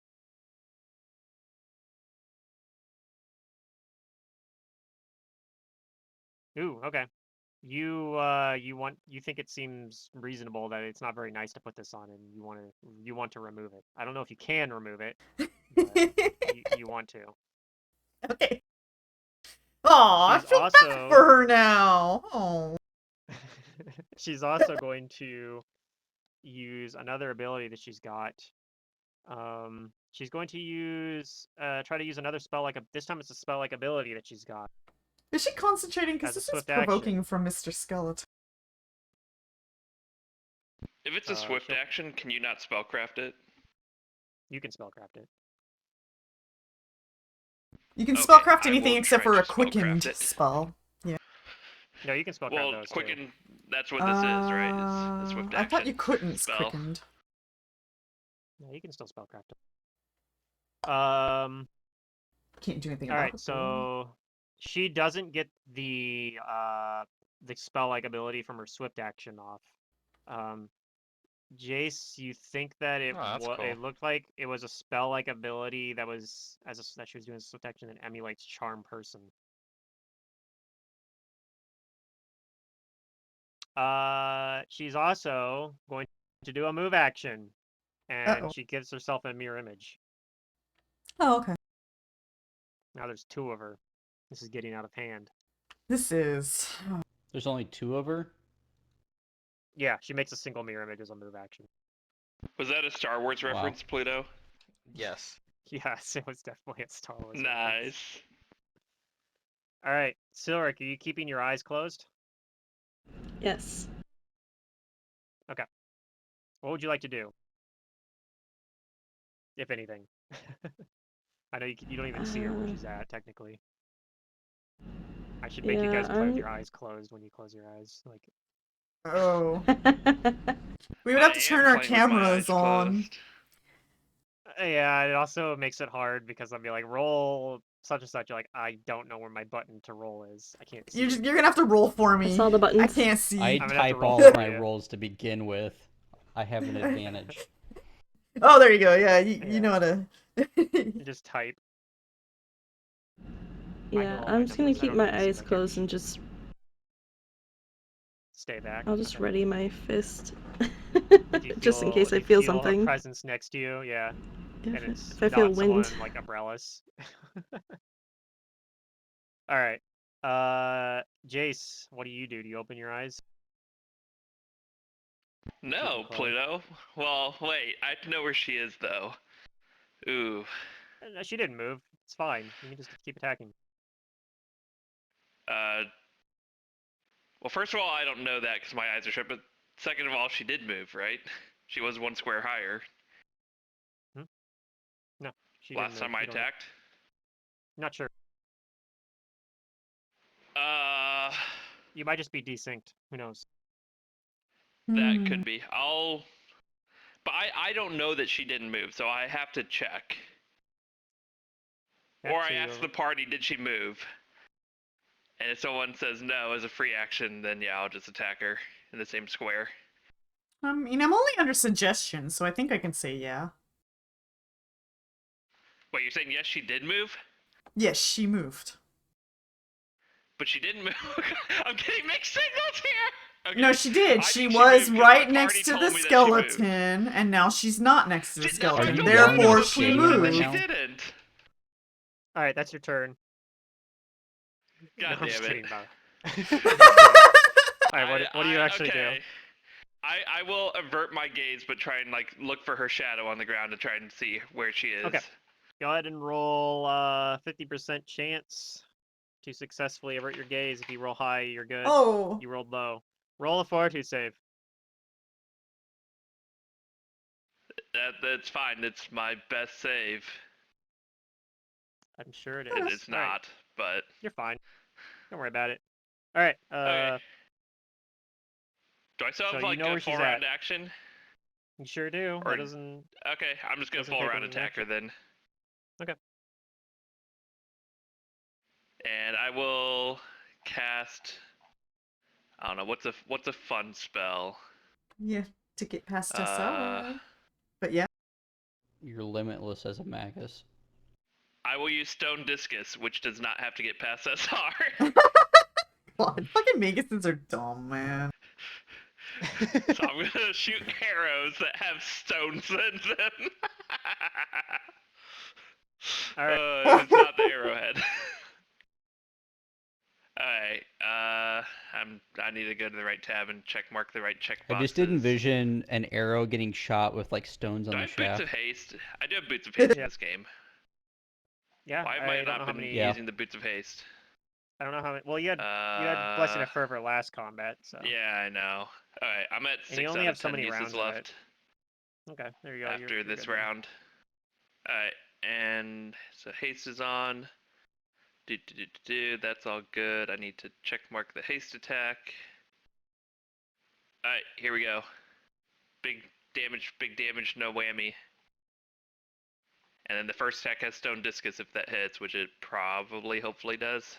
Ooh, okay. You think it seems reasonable that it's not very nice to put this on, and you want to remove it. I don't know if you can remove it, but you want to. Okay. Aw, I She's feel also bad for her now. Oh. she's also going to use another ability that she's got. She's going to use try to use another spell like this time it's a spell like ability that she's got. Is she concentrating? Because As a this is swift provoking action. from Mr. Skeleton. If it's a swift she'll- action, can you not spellcraft it? You can spellcraft it. You can Okay, spellcraft I anything will except try for to a quickened spellcraft it. spell. Yeah. No, you can spellcraft Well, those too. quicken. That's what this is, right? It's a swift action. I thought you couldn't spell. quickened. Yeah, you can still spellcraft it. Can't do anything All about right, it. so she doesn't get the spell like ability from her swift action off. Jace, you think that Oh, that's cool. it looked like it was a spell like ability that was that she was doing a swift action that emulates charm person. She's also going to do a move action, and Uh-oh. she gives herself a mirror image. Oh, okay. Now there's two of her. This is getting out of hand. This is. There's only 2 of her? Yeah, she makes a single mirror image as a move action. Was that a Star Wars Wow. reference, Pluto? Yes. Yes, it was definitely a Star Wars reference. Nice. All right, Silric, are you keeping your eyes closed? Yes. Okay. What would you like to do? If anything. I know you don't even see her where she's at, technically. I should make you Yeah, guys play with your eyes closed when you close your eyes. Like, Oh. We would have to turn our cameras on. yeah, it also makes it hard because I'll be like, roll such and such. You're like, I don't know where my button to roll is. I can't see. You're gonna have to roll for me. I saw the buttons. I can't see. I gonna have to type roll all for of my you. rolls to begin with. I have an advantage. Oh, there you go. Yeah, you Yeah. know how to. You just type. I know Yeah, all my I'm just gonna numbers. I keep don't my need to see eyes my closed and character sheet. just. Stay back. I'll just Okay. ready my fist. If you Just in case I if you feel a something. presence next to you, yeah, and it's If I feel not wind. someone like umbrellas. All right. Jace, what do? Do you open your eyes? No, closed. Pluto. Well, wait. I know where she is though. Ooh. No, she didn't move. It's fine. You can just keep attacking. Well, first of all, I don't know that because my eyes are shut. But second of all, she did move, right? She was one square higher No, she last didn't move. time I You don't know. attacked. Not sure. Uh, You might just be desynced. Who knows? that could be. But I don't know that she didn't move, so I have to check. Okay, Or so I you ask the party, did she move? And if someone says no as a free action, then yeah, I'll just attack her in the same square. I mean, I'm only under suggestion, so I think I can say yeah. Wait, you're saying yes, she did move? Yes, she moved. But she didn't move? I'm getting mixed signals here! Okay. No, she did. I She think was moved 'cause my right party next to told the me that she moved. skeleton, and now she's not next to the That's what Are I skeleton. you told yelling Pluto Therefore, and she shitting before, right but she moved. now? didn't. All right, that's your turn. God No, I'm damn just it. kidding, Bob. All right, what do you actually do? Okay. I will avert my gaze, but try and like look for her shadow on the ground to try and see where she is. Okay. Go ahead and roll 50% chance to successfully avert your gaze. If you roll high, you're good. Oh. You rolled low. Roll a fortitude save. That's fine. It's my best save. I'm sure it is. It's All right, not, but you're fine. Don't worry about it. All right. okay. Do I still so have you like know a where she's full round at. action? You sure do. Or- That doesn't. Okay, I'm just gonna Doesn't full take round an attack her then. Okay. And I will cast. I don't know what's a fun spell. Yeah, to get past Uh, SR. But yeah. You're limitless as a magus. I will use Stone Discus, which does not have to get past SR. God, fucking Maguses are dumb, man. So I'm gonna shoot arrows that have stones in them. All right. It's not the arrowhead. Alright, I need to go to the right tab and check mark the right check I boxes. just did envision an arrow getting shot with like stones on Do I the have Boots shaft. of Haste? I do have Boots of Haste in Yeah. this game. Yeah. Why have I I don't know not how been many. Yeah. using the Boots of Haste? I don't know how many. Well, you had Blessing of Fervor last combat, so. Yeah, I know. Alright, I'm at And you 6 only out have of so 10 many uses rounds of left it. Okay, there you go. after you're this good then. round. Alright, and so haste is on. That's all good. I need to check mark the haste attack. Alright, here we go. Big damage, no whammy. And then the first attack has Stone Discus if that hits, which it probably, hopefully does.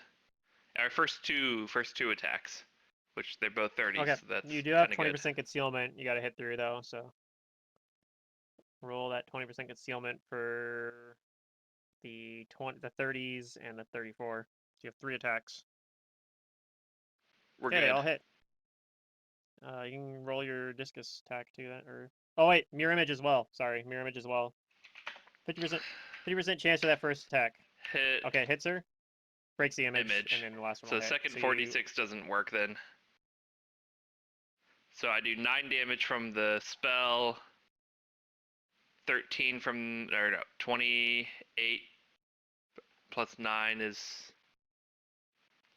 Our first two attacks, which they're both 30s, Okay, so that's you do have kinda 20% concealment. You got to hit through though, so roll that 20% concealment for the 30s and the 34. So you have 3 attacks. We're Okay, good. they all hit. You can roll your discus attack too. Oh wait, mirror image as well. Sorry, mirror image as well. 50% chance for that first attack. Hit. Okay, it hits her. Breaks the image, and then the last one So will the hit. second So 46 doesn't work then. So I do 9 damage from the spell, 13 from, or no, 28 plus 9 is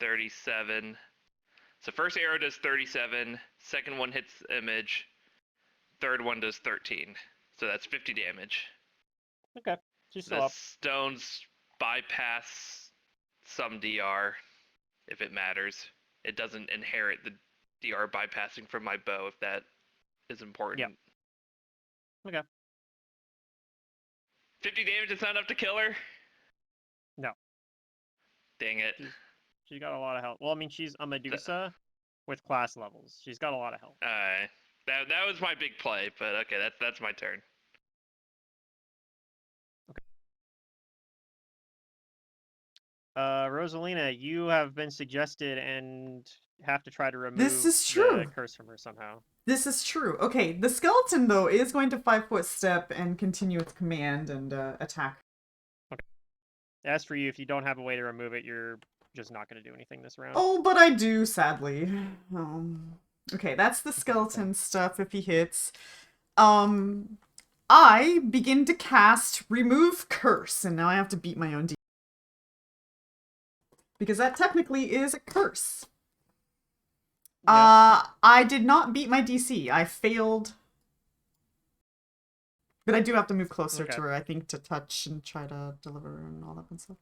37. So first arrow does 37, second one hits the image, third one does 13. So that's 50 damage. Okay, she's still The up. stones bypass some DR, if it matters. It doesn't inherit the DR bypassing from my bow, if that is important. Okay. 50 damage is not enough to kill her? No. Dang it. She's got a lot of health. Well, I mean, she's a Medusa with class levels. She's got a lot of health. Alright. That was my big play, but okay, that's my turn. Rosalina, you have been suggested and have to try to remove This is true. the curse from her somehow. This is true. Okay, the skeleton, though, is going to 5-foot step and continue its command and attack. As for you, if you don't have a way to remove it, you're just not going to do anything this round. Oh, but I do, sadly. Okay, that's the skeleton stuff if he hits. I begin to cast Remove Curse, and now I have to beat my own DC. Because that technically is a curse. Yeah. I did not beat my DC. I failed. But I do have to move closer Okay. to her, I think, to touch and try to deliver and all that fun stuff.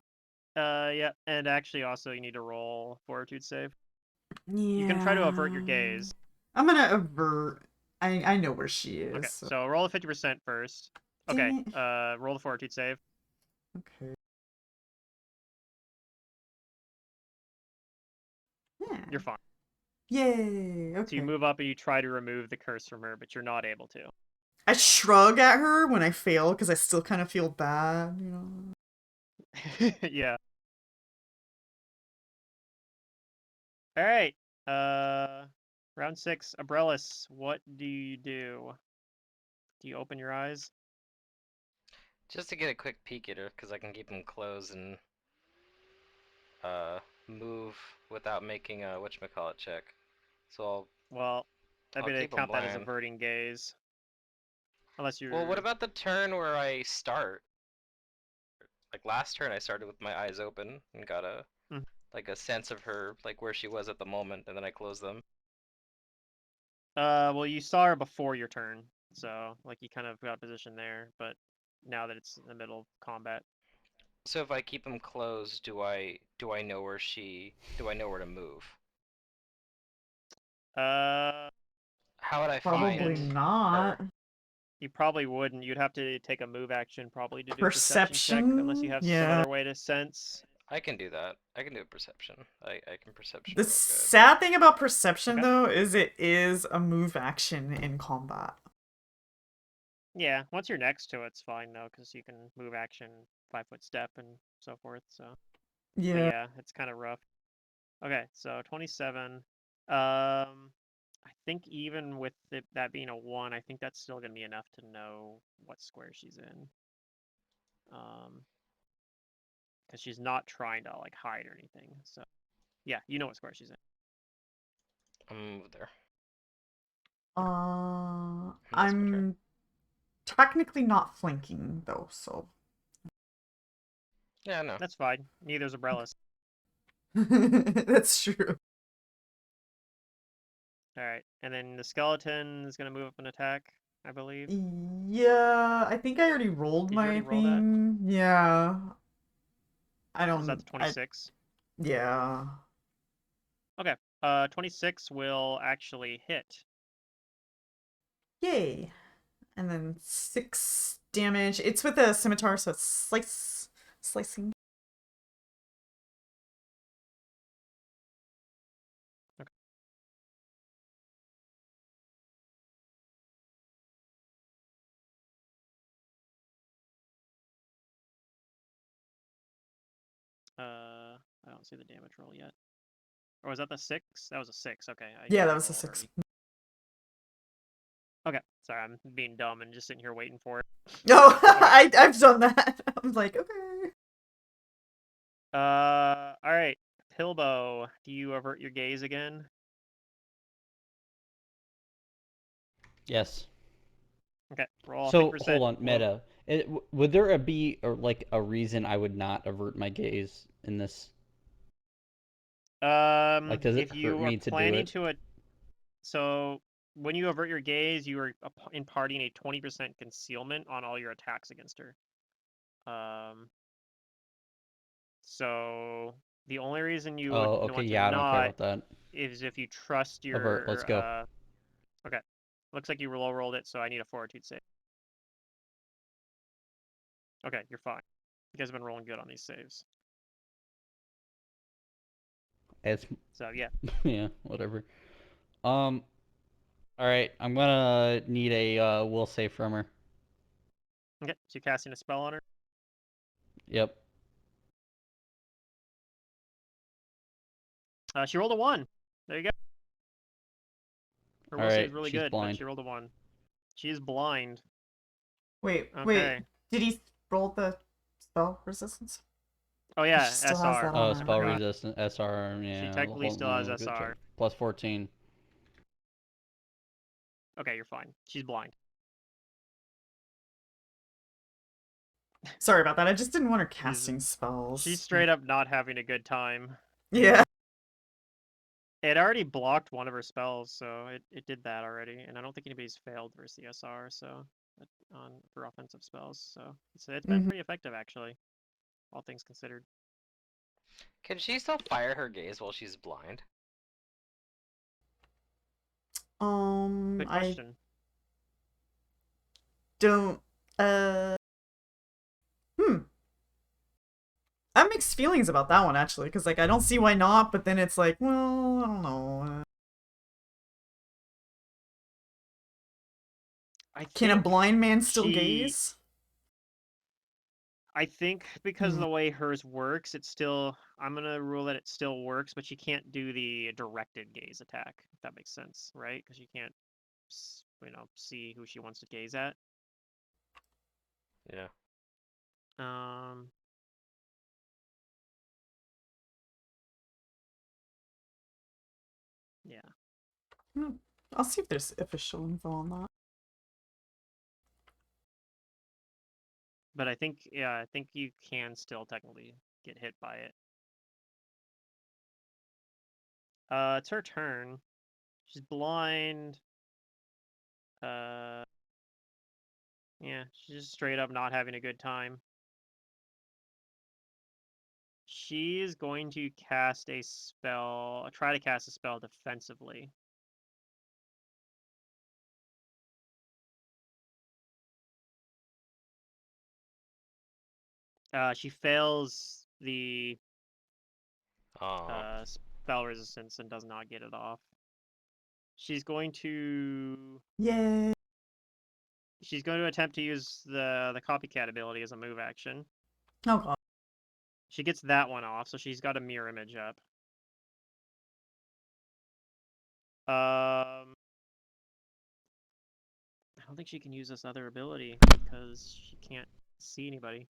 Yeah, and actually also you need to roll fortitude save. Yeah. You can try to avert your gaze. I'm gonna avert. I know where she is. Okay, so- so roll a 50% first. Okay, Dang it. roll the fortitude save. Okay. Yeah. You're fine. Yay. So Okay. you move up and you try to remove the curse from her, but you're not able to. I shrug at her when I fail because I still kind of feel bad, you know. Yeah. All right. Round 6, Abrellis, what do you do? Do you open your eyes? Just to get a quick peek at her, because I can keep them closed and move without making a whatchamacallit check. So Well, I I'll bet they keep 'em count that as blind. averting gaze. Unless you're... Well, what about the turn where I start? Like last turn, I started with my eyes open and got a Mhm. like a sense of her, like where she was at the moment, and then I closed them. Well, you saw her before your turn, so like you kind of got a position there, but now that it's in the middle of combat. So if I keep them closed, do I know where to move? How would I Probably find not. her? You probably wouldn't. You'd have to take a move action probably to do a perception check, unless you have some Yeah. other way to sense. I can do that. I can do a perception. I can perception The real good. sad thing about perception, Okay. though, is it is a move action in combat. Yeah, once you're next to it, it's fine though, because you can move action, 5-foot step, and so forth. So, but Yeah. yeah, it's kind of rough. Okay, so 27. I think even with that being a 1, I think that's still gonna be enough to know what square she's in. Because she's not trying to like hide or anything. So, yeah, you know what square she's in. I'm over there. I'm my turn. technically not flanking though, so Yeah, no. That's fine. Neither's Abrellis. that's true. All right, and then the skeleton is gonna move up and attack, I believe. Yeah, I think I already rolled Did you my already roll that? thing. Yeah. I don't. Is that the 26? Yeah. Okay. 26 will actually hit. Yay. And then 6 damage. It's with a scimitar, so it's slicing. Okay. I don't see the damage roll yet. Or was that the 6? That was a 6. Okay. Yeah, I that did was a roll 6. already. Okay. Sorry, I'm being dumb and just sitting here waiting for it. No, I've done that. I'm like, okay. All right. Pilbo, do you avert your gaze again? Yes. Okay. Roll So 50%. hold on, meta. Would there be like a reason I would not avert my gaze in this? Like, does it If hurt you are me to do planning it? to so when you avert your gaze, you are imparting a 20% concealment on all your attacks against her. So the only reason you would Oh, okay. want to Yeah, I don't care not about that. is if you trust your Avert. Let's go. Okay. Looks like you low rolled it, so I need a fortitude save. Okay, you're fine. You guys have been rolling good on these saves. It's So yeah. yeah, whatever. All right, I'm gonna need a will save from her. Okay, so you're casting a spell on her. Yep. She rolled a 1. There you go. Her All will save right, is really she's good, but blind. she rolled a 1. She is blind. Wait. Okay. Did he roll the spell resistance? Oh yeah, She still has SR. that on Oh, her. spell Forgot. resistant SR. She Yeah, technically still has good check. SR. Plus 14. Okay, you're fine. She's blind. Sorry about that. I just didn't want her casting spells. She's straight up not having a good time. Yeah. It already blocked one of her spells, so it did that already, and I don't think anybody's failed versus the SR, so for offensive spells, so it's been pretty effective actually, all things considered. Can she still fire her gaze while she's blind? Good I question. don't. I have mixed feelings about that one actually, because like I don't see why not, but then it's like, well, I don't know. Can a blind man still gaze? I think because of the way hers works, I'm gonna rule that it still works, but she can't do the directed gaze attack, if that makes sense, right? Because she can't, see who she wants to gaze at. Yeah. Yeah. I'll see if there's official info on that. But I think you can still technically get hit by it. It's her turn. She's blind. Yeah, she's just straight up not having a good time. She's going to cast a spell, try to cast a spell defensively. She fails the spell resistance and does not get it off. She's going to Yay. She's going to attempt to use the copycat ability as a move action. Oh god. She gets that one off, so she's got a mirror image up. I don't think she can use this other ability because she can't see anybody.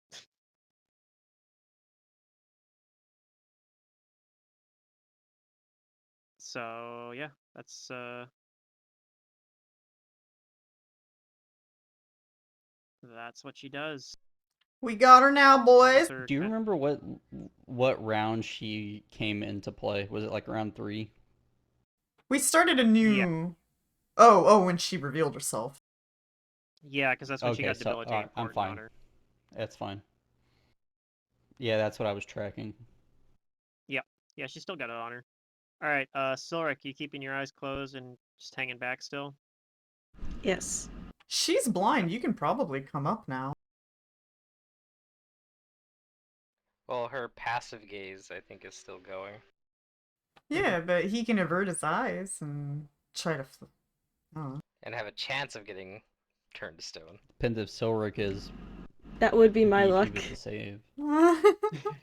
So yeah, that's what she does. We got her now, boys. Do you remember what round she came into play? Was it like round 3? We started a new. Yeah. Oh, when she revealed herself. Yeah, because that's when she got debilitated. I'm fine. On her. That's fine. Yeah, that's what I was tracking. Yep. Yeah, she still got it on her. All right, Silric, you keeping your eyes closed and just hanging back still? Yes. She's blind. You can probably come up now. Well, her passive gaze, I think, is still going. Yeah, but he can avert his eyes and try to. And have a chance of getting turned to stone. Depends if Silric is. That would be my luck. To save.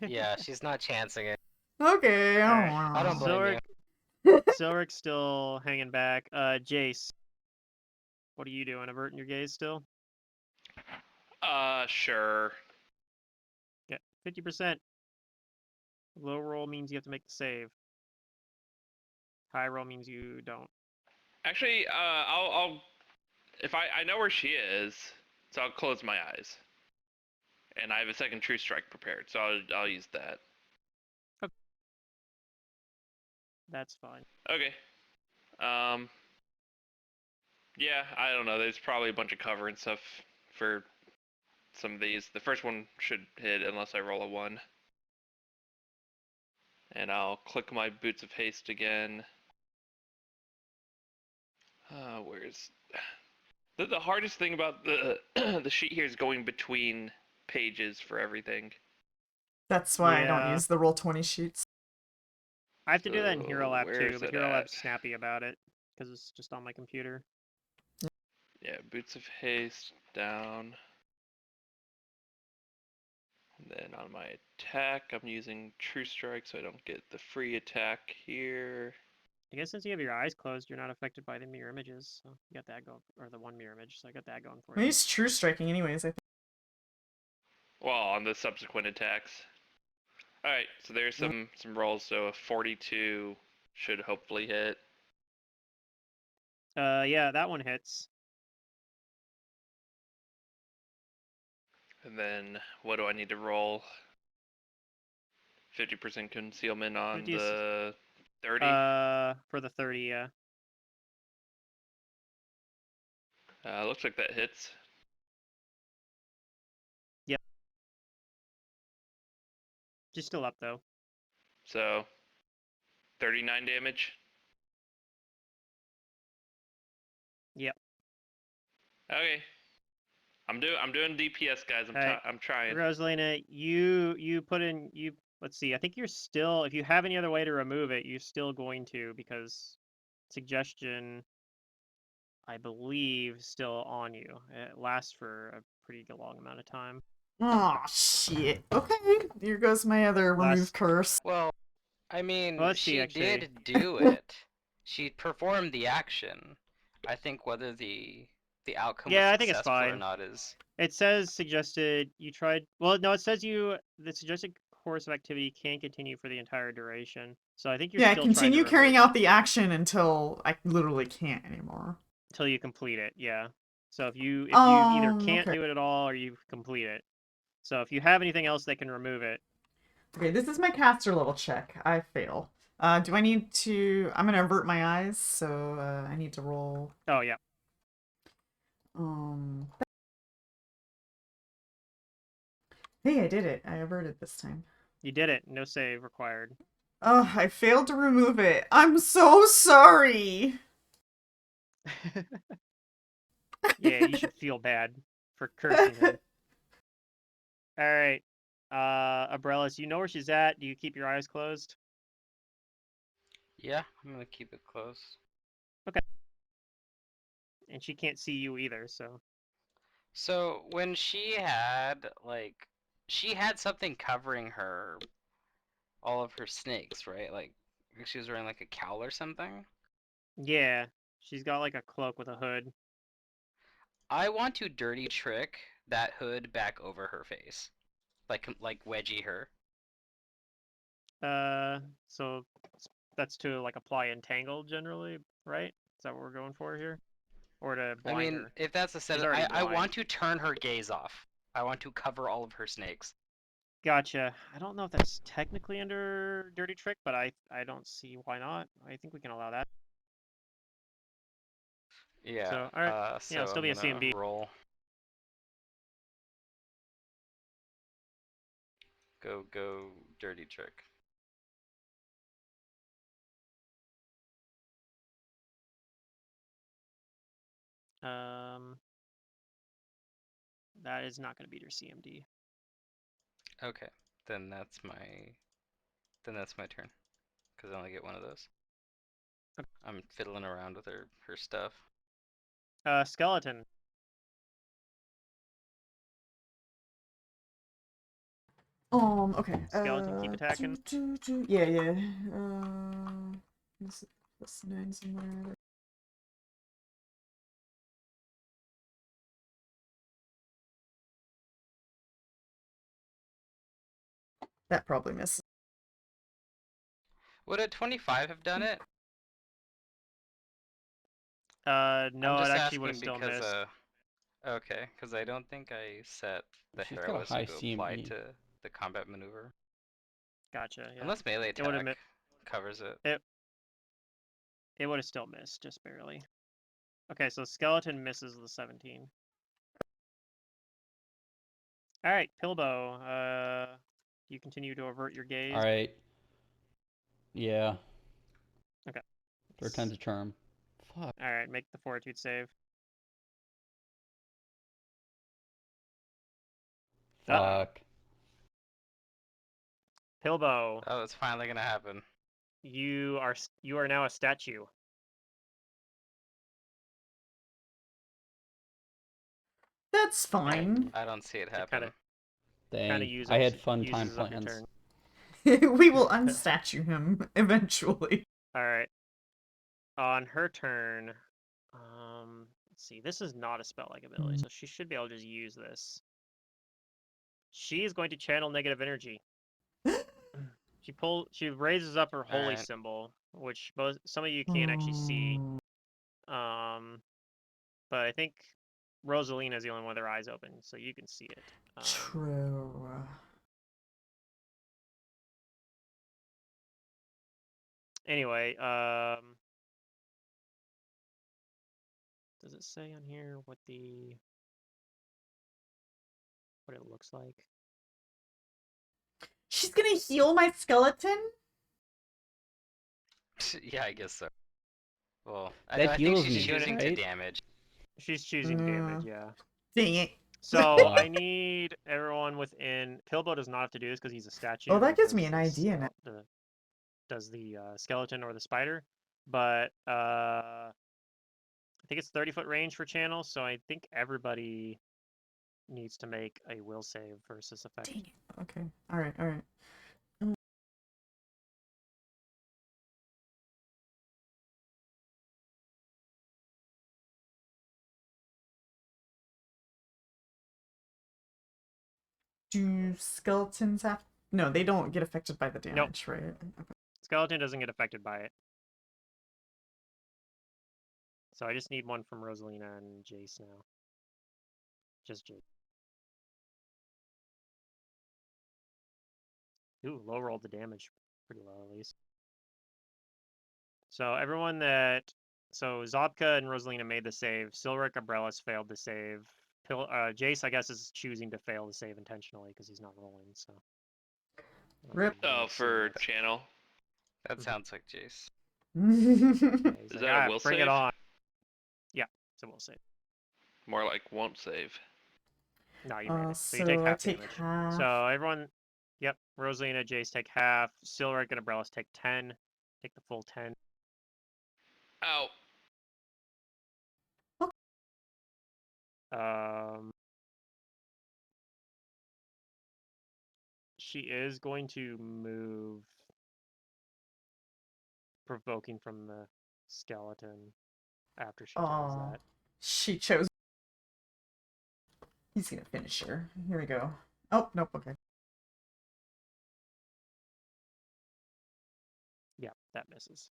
Yeah, she's not chancing it. Okay. All right. I don't blame Silric's still hanging back. Jace, what are you doing? Averting your gaze still? Sure. Yeah, 50%. Low roll means you have to make the save. High roll means you don't. Actually, I'll if I know where she is, so I'll close my eyes. And I have a second true strike prepared, so I'll use that. Okay. That's fine. Okay. Yeah, I don't know. There's probably a bunch of cover and stuff for some of these. The first one should hit unless I roll a 1. And I'll click my Boots of Haste again. Where's the hardest thing about the the sheet here is going between pages for everything. That's why I don't use the Roll20 sheets. I have to do that in Hero So, Lab where too, is but it Hero at? Lab's snappy about it because it's just on my computer. Yeah, Boots of Haste down. And then on my attack, I'm using True Strike so I don't get the free attack here. I guess since you have your eyes closed, you're not affected by the mirror images, so you got that going, or the one mirror image, so I got that going for Well, you. he's true striking anyways, I think. Well, on the subsequent attacks. Alright, so there's some rolls, so a 42 should hopefully hit. Yeah, that one hits. And then what do I need to roll? 50% concealment on 50 is, the 30? for the 30, yeah. Looks like that hits. Yep. She's still up though. So 39 damage. Yep. Okay. I'm doing DPS, guys. Alright. I'm trying. Rosalina, you put in let's see. I think you're still, if you have any other way to remove it, you're still going to, because suggestion, I believe, is still on you. It lasts for a pretty long amount of time. Oh shit. Okay, here goes my other remove Last- curse. Well, I mean, Well, let's see, she actually. did do it. She performed the action. I think whether the outcome Yeah, was I think it's successful or fine. not is. It says suggested you tried. Well, no, it says the suggested course of activity can continue for the entire duration. So I think you're Yeah, still trying to continue remove carrying it out the action until I literally can't anymore. until you complete it. Yeah. So if you either can't Okay. do it at all or you complete it. So if you have anything else that can remove it, Okay, this is my caster level check. I fail. Do I need to... I'm gonna avert my eyes, so I need to roll... oh yeah, Hey, I did it. I averted this time. you did it. No save required. Oh, I failed to remove it. I'm so sorry! Yeah, you should feel bad for cursing her. All right. Umbrellas, you know where she's at. Do you keep your eyes closed? Yeah, I'm gonna keep it close. And she can't see you either, so. So when she had she had something covering her, all of her snakes, right? Like she was wearing like a cowl or something. Yeah, she's got like a cloak with a hood. I want to dirty trick that hood back over her face, like wedgie her. So that's to like apply entangle generally, right? Is that what we're going for here? Or to I blind mean, her? if that's a set, She's already I blind. want to turn her gaze off. I want to cover all of her snakes. Gotcha. I don't know if that's technically under dirty trick, but I don't see why not. I think we can allow that. Yeah. So, all right. So Yeah, it'll still I'm be a gonna CMB. roll. Go, dirty trick. That is not going to beat her CMD. Okay, then that's my turn, because I only get one of those. Okay. I'm fiddling around with her stuff. Skeleton. Okay. Skeleton, keep attacking. Yeah. Plus 9 somewhere. That probably misses. Would a 25 have done it? No, I'm just it actually would have asking still because missed. okay, because I don't think I set the She's got a heroism high to apply CMB. to the combat maneuver. Gotcha. Yeah. Unless melee It would've attack covers it. It would have still missed, just barely. Okay, so skeleton misses the 17. All right, Pilbo. You continue to avert your gaze. All right. Yeah. Okay. Third time's a charm. Fuck. All right, make the fortitude save. Uh-oh. Fuck. Pilbo. Oh, it's finally gonna happen. you are now a statue. That's fine. I don't see it It happen. kind Dang, of uses. I had fun time uses up your plans. turn. We will unstatue him eventually. All right. On her turn, let's see. This is not a spell-like ability, so she should be able to just use this. She is going to channel negative energy. She raises up her holy Alright. symbol, which some of you can't actually see. But I think Rosalina is the only one with her eyes open, so you can see it. True. Anyway, does it say on here what it looks like? She's gonna heal my skeleton? Yeah, I guess so. Well, That I think heals she's me, choosing to right? damage. She's choosing damage, yeah. Dang it. So I need everyone within. Pilbo does not have to do this because he's a statue. Oh, that and gives does me an the idea now. does the skeleton or the spider, but I think it's 30-foot range for channel, so I think everybody needs to make a will save versus effect. Dang it. Okay. Alright, alright. Do skeletons have... No, they don't get affected by the damage, right? Okay. Skeleton doesn't get affected by it. So I just need one from Rosalina and Jace now. Just Jace. Ooh, low rolled the damage. Pretty low, at least. So everyone that... So Zobka and Rosalina made the save. Silric Abrellis failed the save. Jace, I guess, is choosing to fail the save intentionally because he's not rolling, so... Rip. Oh, for channel. That sounds like Jace. Yeah, he's Is like, that a will bring save? it on. Yeah, it's a will save. More like won't save. No, you made it. So you so take I half take damage. half. So everyone... Yep, Rosalina, Jace take half. Silric and Abrellis take 10. Take the full 10. Ow. She is going to move, provoking from the skeleton after she does that. She chose... He's gonna finish her. Here we go. Oh, nope, okay. Yeah, that misses.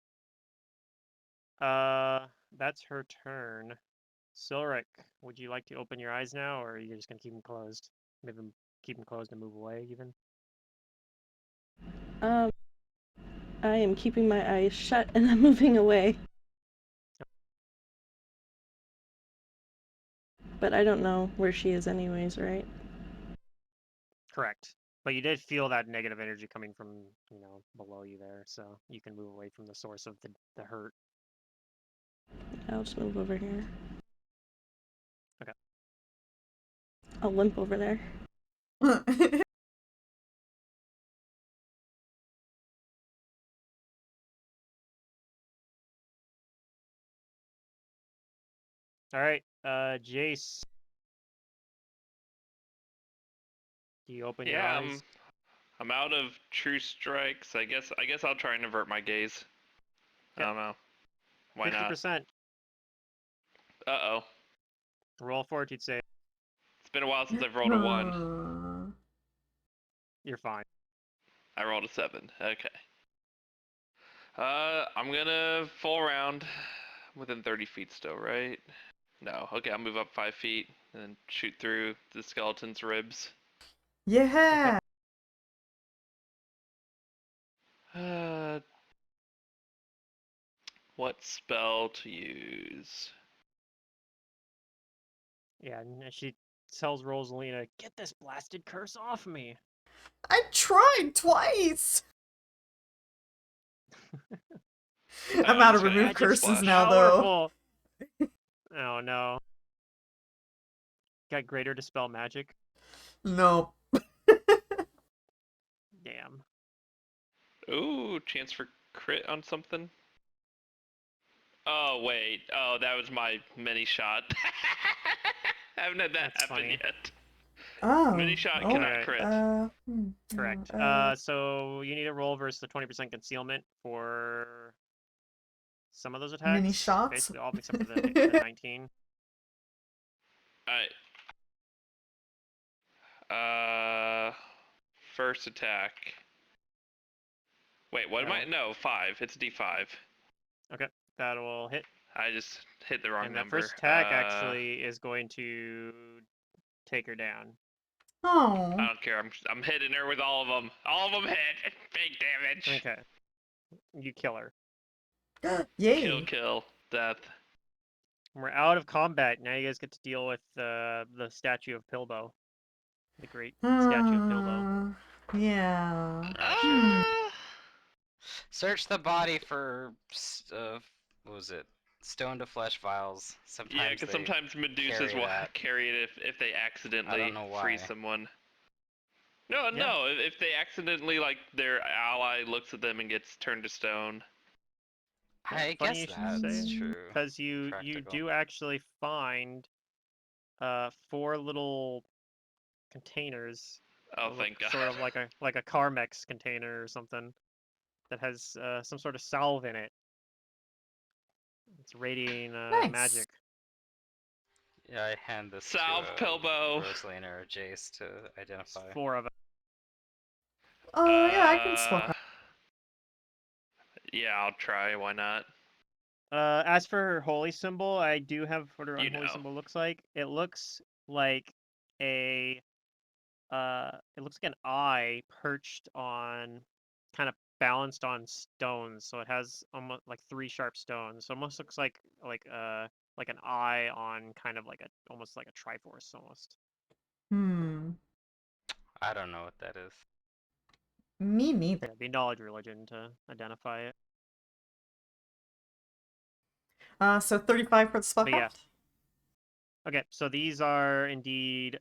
That's her turn. Silric, would you like to open your eyes now, or are you just gonna keep them closed? Maybe keep them closed and move away, even? I am keeping my eyes shut and I'm moving away. But I don't know where she is anyways, right? Correct. But you did feel that negative energy coming from, below you there, so you can move away from the source of the hurt. I'll just move over here. Okay. I'll limp over there. All right, Jace. Do you open your Yeah, eyes? I'm out of true strikes. I guess I'll try and avert my gaze. I Yep. don't know. Why not? 50%. Uh-oh. Roll fortitude save. It's been a while since I've rolled a 1. You're fine. I rolled a 7. Okay. I'm gonna full round within 30 feet still, right? No. Okay, I'll move up 5 feet and then shoot through the skeleton's ribs. Yeah. What spell to use? Yeah, and she tells Rosalina, "Get this blasted curse off me." I tried twice. I'm out of gonna remove Acid curses Splash. now, though. Powerful. Oh no. Got greater dispel magic. No. Damn. Ooh, chance for crit on something? Oh wait. Oh, that was my mini shot. I haven't had that That's happen funny. yet. Oh. Mini shot Oh. cannot Alright. crit. Correct. So you need a roll versus the 20% concealment for some of those attacks. Mini shots? Basically all of them except for the 19. Alright. First attack. Wait, what am I? That'll- No, 5. It's D5. That will hit. I just hit the wrong And that number. first attack actually is going to take her down. Oh. I don't care. I'm hitting her with all of them. All of them hit. Big damage. Okay. You kill her. Yay. Kill. Death. We're out of combat. Now you guys get to deal with the statue of Pilbo. The great statue of Pilbo. Yeah. Ah! Search the body for what was it? Stone to flesh vials. Sometimes Yeah, because sometimes Medusas carry will that. carry it if they accidentally know freeze why. someone. No, Yeah. no. If they accidentally, like, their ally looks at them and gets turned to stone. I Funny guess you should that's say, true. because you Practical. do actually find 4 little containers. Oh, that look thank God. Sort of like a Carmex container or something that has some sort of salve in it. It's radiating Nice. magic. Yeah, I hand this Salve to Pilbo. Rosalina or Jace to It's identify. 4 of them. Oh, yeah, I can swap out. Yeah, I'll try. Why not? As for her holy symbol, I do have what her You unholy know. symbol looks like. It looks like a it looks like an eye perched on, kind of balanced on stones. So it has almost like 3 sharp stones. So it almost looks like an eye on kind of like almost like a Triforce almost. I don't know what that is. Me neither. Yeah, it'd be knowledge religion to identify it. So 35 for the spell But yeah. craft? Okay, so these are indeed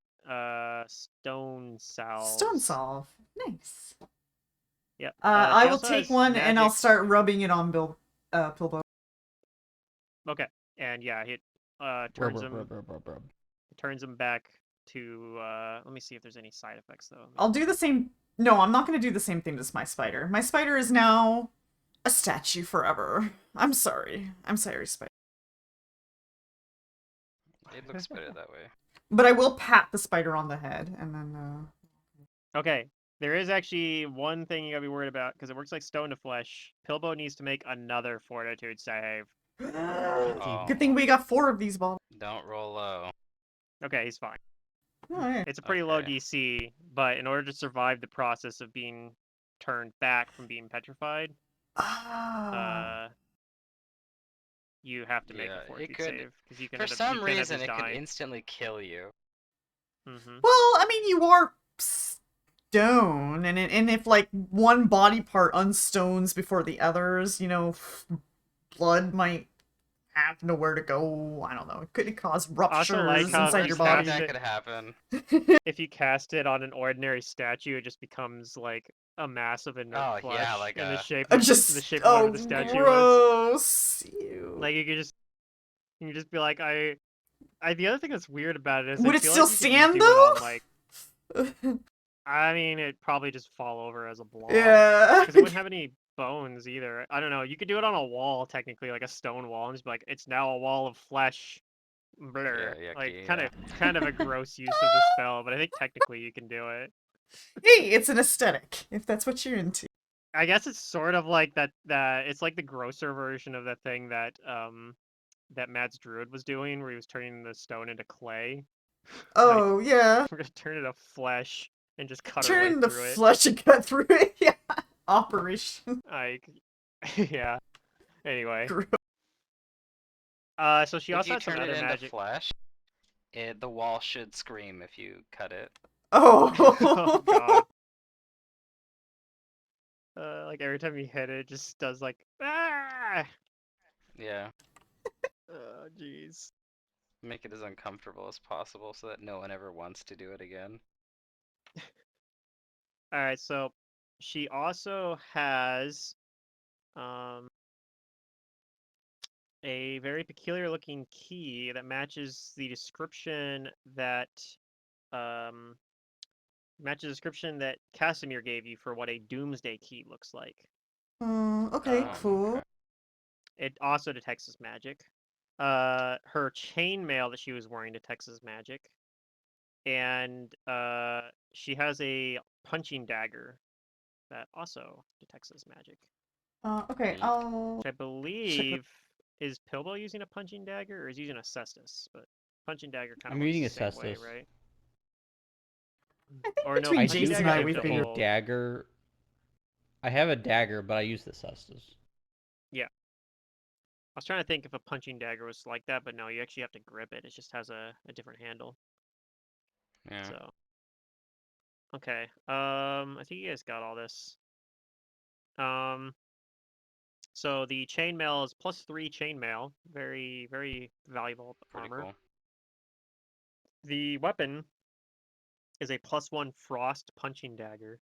stone salves. Stone solve. Nice. Yep. I She will also take has one and I'll magic- start rubbing it on Pilbo. Okay, and yeah, it Rub, turns rub, him rub, rub, rub, rub. turns him back to. Let me see if there's any side effects though. I'll do the same. No, I'm not going to do the same thing as my spider. My spider is now a statue forever. I'm sorry. I'm sorry, spider. It looks better that way. But I will pat the spider on the head and then. Okay, there is actually one thing you gotta be worried about because it works like stone to flesh. Pilbo needs to make another fortitude save. Oh. Good thing we got 4 of these bottles. Don't roll low. Okay, he's fine. Oh, yeah. It's a pretty low Okay. DC, but in order to survive the process of being turned back from being petrified, Ah. you have to make Yeah, a it fortitude could- save because you can For end up, some you can end up reason, just it could dying. instantly kill you. Mm-hmm. Well, I mean, you are stone, and if like one body part unstones before the others, blood might have nowhere to go. I don't know. It could cause ruptures like how inside if your you body. cast That it- could happen. If you cast it on an ordinary statue, it just becomes like a mass of inert Oh, flesh yeah, like in the a- shape of Just the shape of oh, whatever the statue was. gross. Ew. Like you can just be like the other thing that's weird about it is Would I it feel still like you could just stand, do it though? on, like, I mean, it'd probably just fall over as a blob. Yeah. Because it wouldn't have any bones either. I don't know. You could do it on a wall, technically, like a stone wall, and just be like, it's now a wall of flesh. Blur. Yeah, Like, yucky, kind of a gross use of the spell, but I think technically you can do it. Hey, it's an aesthetic, if that's what you're into. I guess it's sort of like that. It's like the grosser version of that thing that that Matt's druid was doing, where he was turning the stone into clay. Oh, yeah. We're gonna turn it into flesh and just cut our Turn way into through it. flesh and cut through it. Yeah. Operation. Like, yeah. Anyway. Gross. So she If also you had some turn it other into magic. flesh, the wall should scream if you cut it. Oh. Oh god. Like every time you hit it, it just does like ah. Yeah. Oh jeez. Make it as uncomfortable as possible so that no one ever wants to do it again. All right, so she also has a very peculiar looking key that matches the description that Casimir gave you for what a doomsday key looks like. Okay, cool. Okay. It also detects this magic. Her chainmail that she was wearing detects this magic, and she has a punching dagger that also detects this magic. Okay, Neat. I'll Which I believe is Pilbo using a punching dagger or is using a cestus, but punching dagger kind of I'm works using the a same way, cestus. right? I think Or no, between I punching do Jason and dagger I, is we a have a figured. difficult. dagger. I have a dagger, but I use the cestus. I was trying to think if a punching dagger was like that, but no, you actually have to grip it. It just has a different handle. Yeah. So, okay. I think you guys got all this. So the chainmail is +3 chainmail. Very, very valuable Pretty armor. cool. The weapon is a +1 frost punching dagger.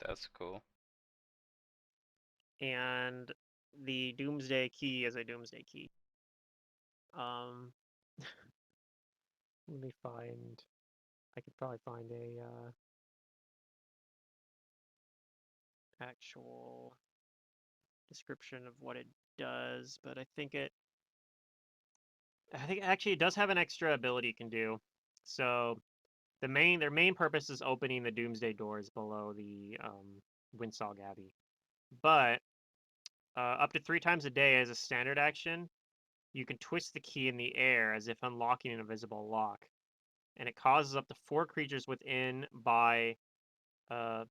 That's cool. And the doomsday key is a doomsday key. Let me find. I could probably find a actual description of what it does, but I think actually it does have an extra ability it can do. So their main purpose is opening the doomsday doors below the Windsog Abbey, but up to 3 times a day as a standard action, you can twist the key in the air as if unlocking an invisible lock, and it causes up to 4 creatures within by what?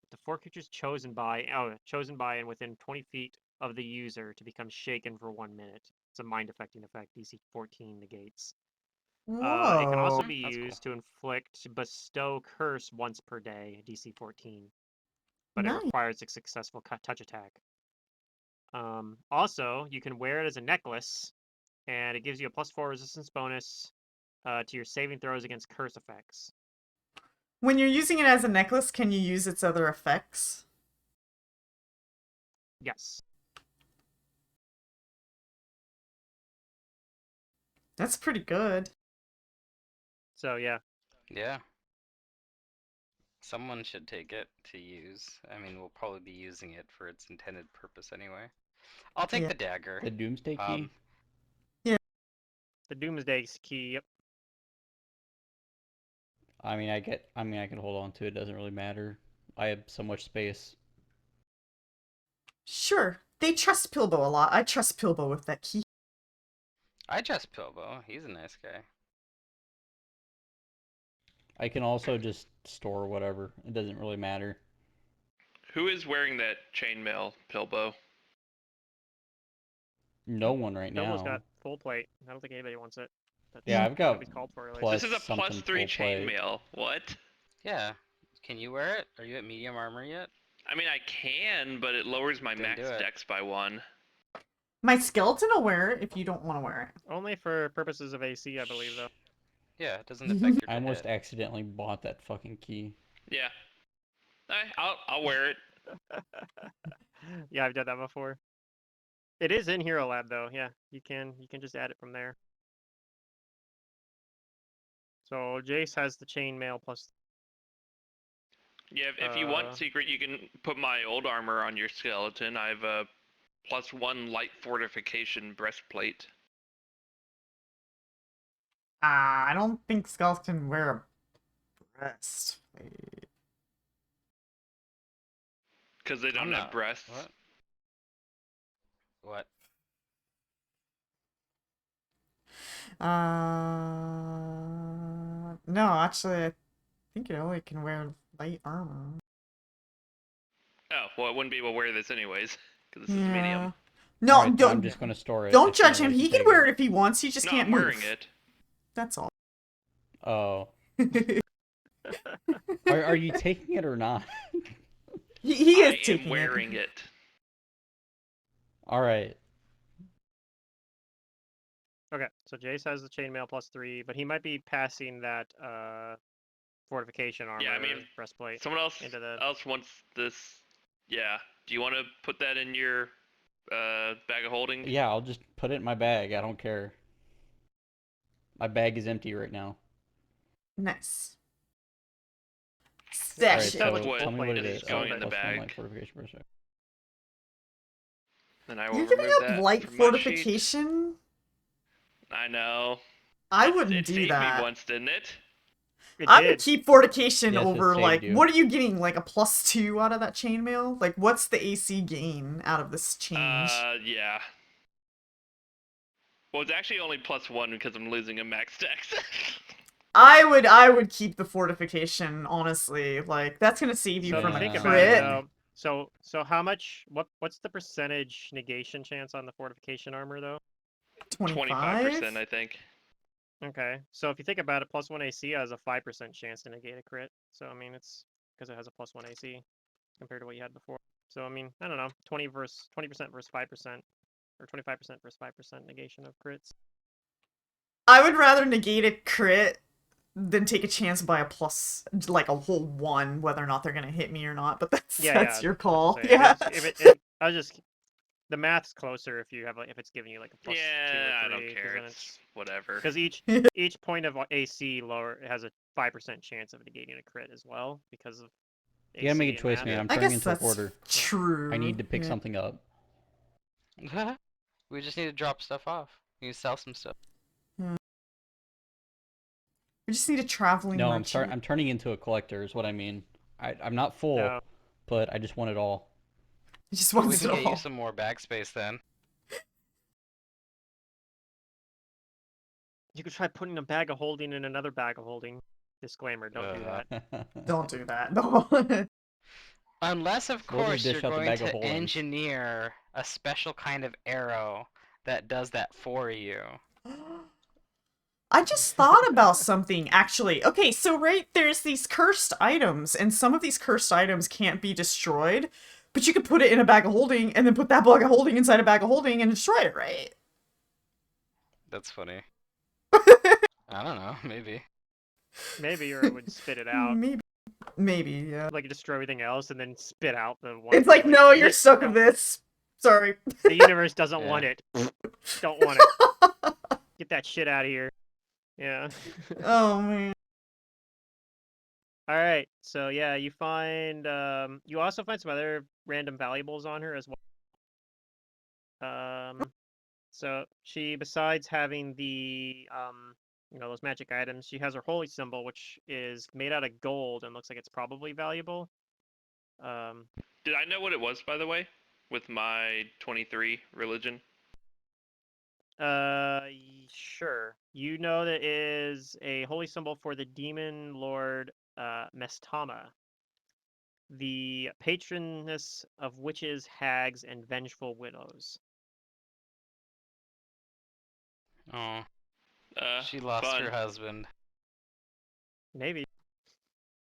The 4 creatures chosen by and within 20 feet of the user to become shaken for 1 minute. It's a mind affecting effect. DC 14 negates. It can also Whoa. be That's cool. used to inflict bestow curse once per day, DC 14, but it Nice. requires a successful touch attack. Also, you can wear it as a necklace, and it gives you a +4 resistance bonus to your saving throws against curse effects. When you're using it as a necklace, can you use its other effects? Yes. That's pretty good. So yeah. Yeah. Someone should take it to use. I mean, we'll probably be using it for its intended purpose anyway. I'll take Yeah. the dagger. The doomsday key? The doomsday key. Yep. I mean, I can hold on to it. Doesn't really matter. I have so much space. Sure. They trust Pilbo a lot. I trust Pilbo with that key. I trust Pilbo. He's a nice guy. I can also just store whatever. It doesn't really matter. Who is wearing that chainmail, Pilbo? No one right Bilbo's now. got full plate. I don't think anybody wants it. Yeah, I've got Nobody's called for it. plus This is a something +3 full plate. chainmail. What? Yeah. Can you wear it? Are you at medium armor yet? I mean, I can, but it lowers my Then max do it. dex by 1. My skeleton will wear it if you don't want to wear Only for purposes of AC, I believe, though. Yeah, it doesn't affect your I almost hit. accidentally bought that fucking key. Yeah. I'll wear it. Yeah, I've done that before. It is in Hero Lab though. Yeah, you can just add it from there. So Jace has the chainmail plus. Yeah, if you want secret, you can put my old armor on your skeleton. I have a +1 light fortification breastplate. it. I don't think skeleton wear a breastplate. Because they don't I'm have not. breasts. What? What? No, actually, I think it only can wear light armor. Oh, well, I wouldn't be able to wear this anyways. Because this is Yeah. medium. No, Alright, then I'm don't just gonna store it. don't if you judge would him. like to He can take wear it if he wants. He just No, can't I'm wearing move. it. That's all. Oh. Are you taking it or not? He is I am taking wearing it. it. Alright. Okay, so Jace has the chainmail +3, but he might be passing that fortification armor Yeah, I mean, breastplate Someone else into the. wants this. Yeah. Do you want to put that in your bag of holding? Yeah, I'll just put it in my bag. I don't care. My bag is empty right now. Nice. All Stash right, Just it. tell so me what tell me what it is is. going Oh, in the plus one bag. light fortification pressure. Then I will You're giving remove up that light from my sheet. fortification? I know. I It wouldn't do saved me that. once, didn't it? It I would did. keep fortification Yes, it over saved like you. what are you getting, like a +2 out of that chainmail? Like what's the AC gain out of this change? Yeah. Well, it's actually only +1 because I'm losing a max dex. I would keep the fortification, honestly. Like that's gonna save you So from to a think Yeah. about it crit. though, so how much? What's the percentage negation chance on the fortification armor though? 25? 25%, I think. Okay, so if you think about it, +1 AC has a 5% chance to negate a crit. So I mean, it's because it has a +1 AC compared to what you had before. So I mean, I don't know, 20% versus 5%, or 25% versus 5% negation of crits. I would rather negate a crit than take a chance by a plus, like a whole 1, whether or not they're gonna hit me or not. But that's Yeah, that's yeah. your That's call. what I'm Yeah. saying. I was just the math's closer if you have if it's giving you like a +2 Yeah, or I don't 3, care. because then It's whatever. because each point of AC lower has a 5% chance of negating a crit as well because of AC. You gotta make a and choice, math. man. I'm I turning guess into a that's hoarder. true. I need to pick yeah. something up. We just need to drop stuff off. You sell some stuff. We just need a traveling No, merchant. I'm turning into a collector. Is what I mean. I'm not full, No. but I just want it all. He just We wants can it get you all. some more bag space then. You could try putting a bag of holding in another bag of holding. Disclaimer: don't do that. Don't do that. No. Unless, of We'll just course, you're dish out the going bag of to holdings. engineer a special kind of arrow that does that for you. I just thought about something, actually. Okay, so there's these cursed items, and some of these cursed items can't be destroyed, but you could put it in a bag of holding, and then put that bag of holding inside a bag of holding and destroy it, right? That's funny. I don't know, maybe. Maybe, or it would spit it out. Maybe, yeah. Like destroy everything else and then spit out the one. It's thing, like, no, you're stuck no, with this. Sorry. The universe doesn't Yeah. want it. Don't want it. Get that shit out of here. Yeah. Oh, man. All right. So yeah, you you also find some other random valuables on her as well. So she, besides having the those magic items, she has her holy symbol, which is made out of gold and looks like it's probably valuable. Did I know what it was, by the way? With my 23 religion? Sure. You know that is a holy symbol for the demon lord Mestama, the patroness of witches, hags, and vengeful widows. Oh, she lost Fun. her husband. Maybe.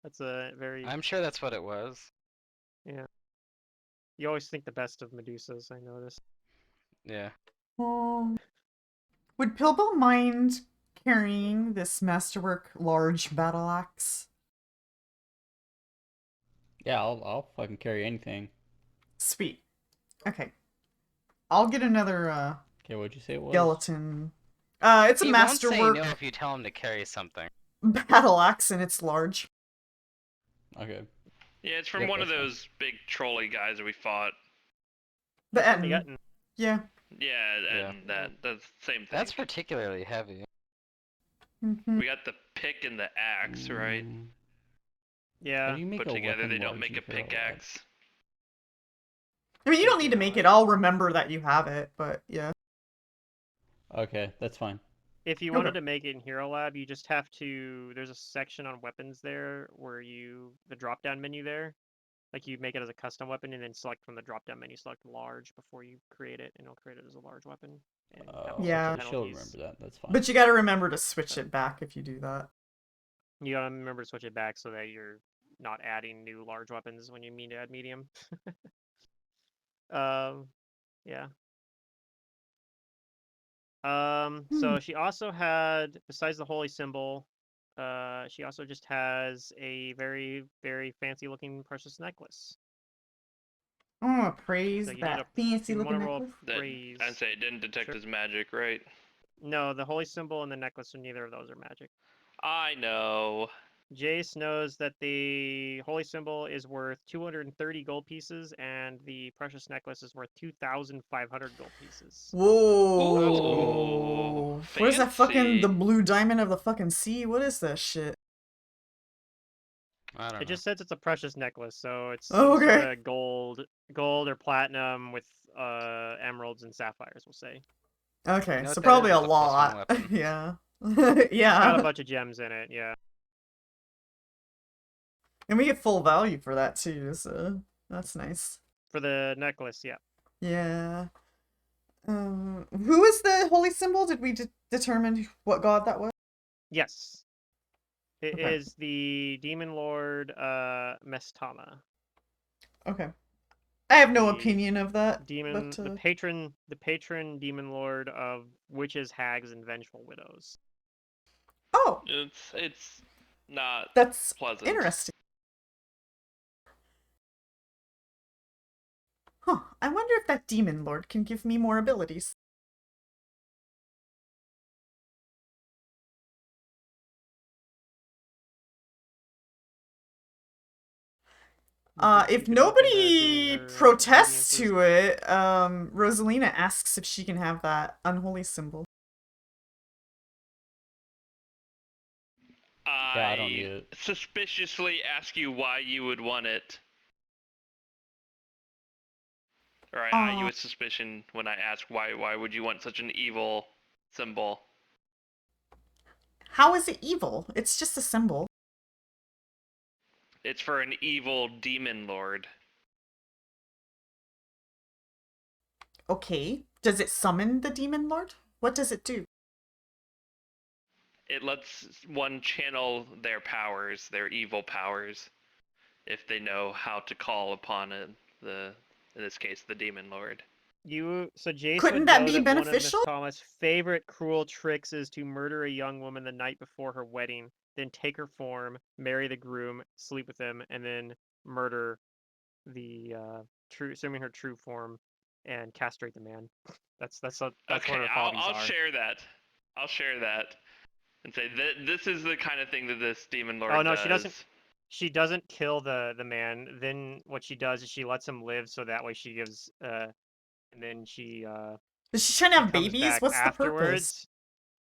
That's a very I'm sure that's what it was. yeah. You always think the best of Medusas, I noticed. Yeah. Would Pilbo mind carrying this masterwork large battle axe? Yeah, I'll fucking carry anything. Sweet. Okay. I'll get another Okay, what'd you say it was? skeleton. It's a He won't say masterwork no if you tell him to carry something. battle axe, and it's large. Okay. Yeah, it's from Yep, one of that's fine. those big trolley guys that we fought. The That's from the Etten. Etten. Yeah. Yeah, and that's the same thing. That's particularly heavy. Mhm. We got the pick and the axe, right? How Yeah. do you make Put a together, weapon they don't large make in a Hero Lab? pickaxe. I mean, you don't Thank need you, to make Alex. it. I'll remember that you have it, but yeah. Okay, that's fine. If you Okay. wanted to make it in Hero Lab, you just have to. There's a section on weapons there where the drop down menu there. Like you make it as a custom weapon and then select from the drop down menu, select large before you create it, and it'll create it as a large weapon. And that will Yeah. set the She'll penalties. remember that. That's fine. But you gotta remember to switch it back if you do that. You gotta remember to switch it back so that you're not adding new large weapons when you mean to add medium. Yeah. So she also had, besides the holy symbol, she also just has a very, very fancy looking precious necklace. I want to praise So you need that a fancy you looking want to roll necklace. That praise. I'd say it didn't detect Sure. his magic, right? No, the holy symbol and the necklace, neither of those are magic. I know. Jace knows that the holy symbol is worth 230 gold pieces, and the precious necklace is worth 2,500 gold pieces. Whoa. What is that fucking, the fancy. blue diamond of the fucking sea? What is that shit? I don't It know. just says it's a precious necklace, so it's Oh, some sort okay. of gold or platinum with emeralds and sapphires, we'll say. Okay, You know so what that probably is? a It's a +1 lot. weapon. Yeah. It's got a Yeah. bunch of gems in it, yeah. And we get full value for that too, so that's nice. For the necklace, yeah. Yeah. Who is the holy symbol? Did we determine what god that was? Yes. It Okay. is the demon lord Mestama. Okay. I have no The opinion of that, demon but the patron demon lord of witches, hags, and vengeful widows. oh, It's not that's pleasant. interesting. Huh. I wonder if that demon lord can give me more abilities. You If could look into giving nobody her protests obediences. to it, Rosalina asks if she can have that unholy symbol. Yeah, I don't need I it. suspiciously ask you why you would want it. Or I eye you with suspicion when I ask why would you want such an evil symbol? How is it evil? It's just a symbol. It's for an evil demon lord. Okay. Does it summon the demon lord? What does it do? It lets one channel their powers, their evil powers, if they know how to call upon it, in this case, the demon lord. So Jace Couldn't would that know be that one of Miss beneficial? Thomas' favorite cruel tricks is to murder a young woman the night before her wedding, then take her form, marry the groom, sleep with him, and then murder the assuming her true form, and castrate the man. That's one Okay, of her hobbies I'll are. share that. I'll share that and say that this is the kind of thing that this demon lord Oh no, does. she doesn't. She doesn't kill the man. Then what she does is she lets him live, so that way she gives and then she Is she trying to she have comes babies? back What's the purpose? afterwards.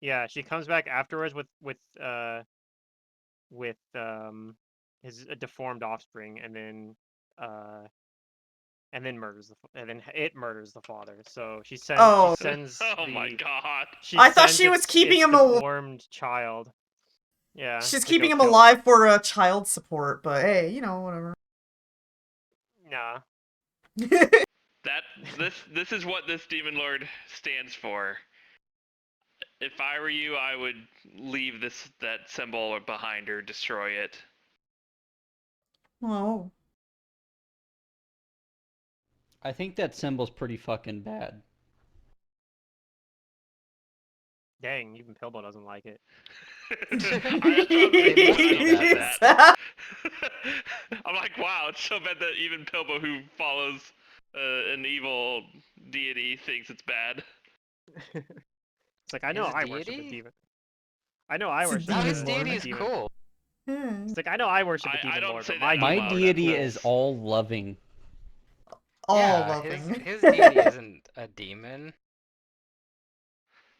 Yeah, she comes back afterwards with his deformed offspring, and then it murders the father. So she Oh. sends Oh my god. she I thought sends she was keeping its him alive. deformed child. Yeah, She's to keeping go him kill it. alive for child support, but hey, you know, whatever. Nah. This is what this demon lord stands for. If I were you, I would leave that symbol behind or destroy it. Oh. I think that symbol's pretty fucking bad. Dang, even Pilbo doesn't like it. That's what I'm They must I be don't that get bad. that. I'm like, wow, it's so bad that even Pilbo, who follows an evil deity, thinks it's bad. It's like I know His I worship a deity? demon. I know I It's a worship No, his demon deity a is demon. cool. Yeah. It's like I know I worship a I demon don't lord, say but that my out My demon loud, lord deity that's is rules. all loving. All Yeah, loving. his deity isn't a demon.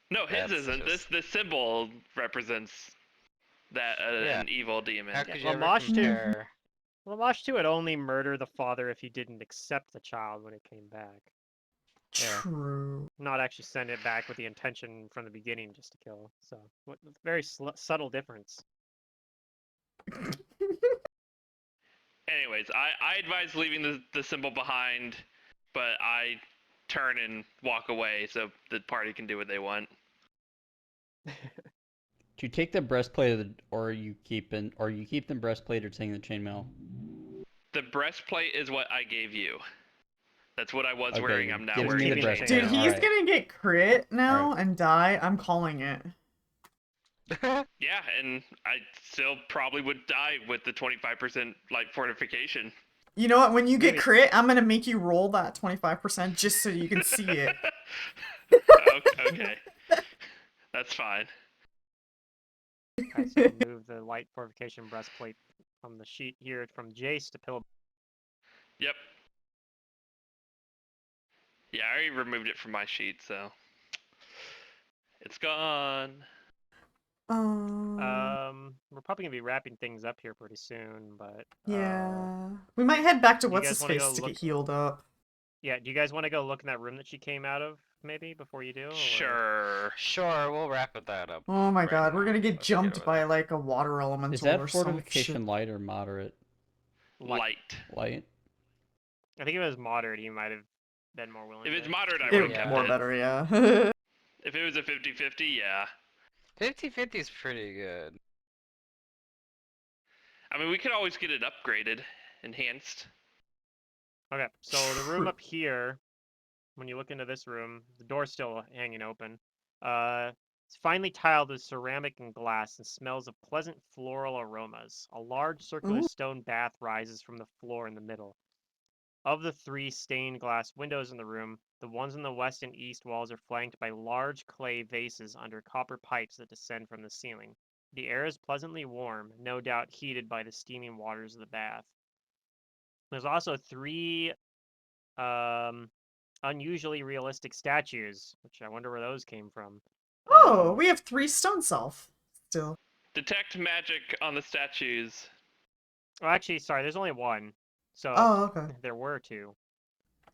No, his That's isn't. just... This symbol represents that Yeah. an evil demon. How Yeah, could you ever Lamash too. compare? Lamash too would only murder the father if he didn't accept the child when it came back. Yeah. True. Not actually send it back with the intention from the beginning just to kill. So, very subtle difference. Anyways, I advise leaving the symbol behind, but I turn and walk away so the party can do what they want. Do you take the breastplate or you keep the breastplate or taking the chainmail? The breastplate is what I gave you. That's what I was Okay, wearing. you're I'm now giving wearing me the the chainmail. breastplate. Dude, he's Alright. gonna get crit now and die. I'm calling it. Yeah, and I still probably would die with the 25% light fortification. You know what? When you get Maybe. crit, I'm gonna make you roll that 25% just so you can see it. Okay. That's fine. Alright, so I'll move the light fortification breastplate from the sheet here from Jace to Pillow. Yep. Yeah, I already removed it from my sheet, so it's gone. We're probably gonna be wrapping things up here pretty soon, but Yeah. We might head back to do you what's guys his wanna face go to look? get healed up. Yeah, do you guys want to go look in that room that she came out of, maybe, before you do? Or... Sure. Sure, we'll wrap that up. Oh my right god, we're now. gonna get Let's jumped over by there. like a water Is elemental that or some fortification shit. light or moderate? Light. Light? I think if it was moderate, he might have been more willing If it's to... moderate, I It would have Yeah. kept more it. better, yeah. If it was a 50-50, yeah. 50-50 is pretty good. I mean, we could always get it upgraded, enhanced. Okay, so the room True. up here, when you look into this room, the door's still hanging open. It's finely tiled with ceramic and glass and smells of pleasant floral aromas. A large circular Ooh. stone bath rises from the floor in the middle. Of the 3 stained glass windows in the room, the ones in the west and east walls are flanked by large clay vases under copper pipes that descend from the ceiling. The air is pleasantly warm, no doubt heated by the steaming waters of the bath. There's also 3 unusually realistic statues, which I wonder where those came from. Oh, we have 3 stone self still. Detect magic on the statues. Well, actually, sorry, there's only 1. So Oh, okay. there were 2.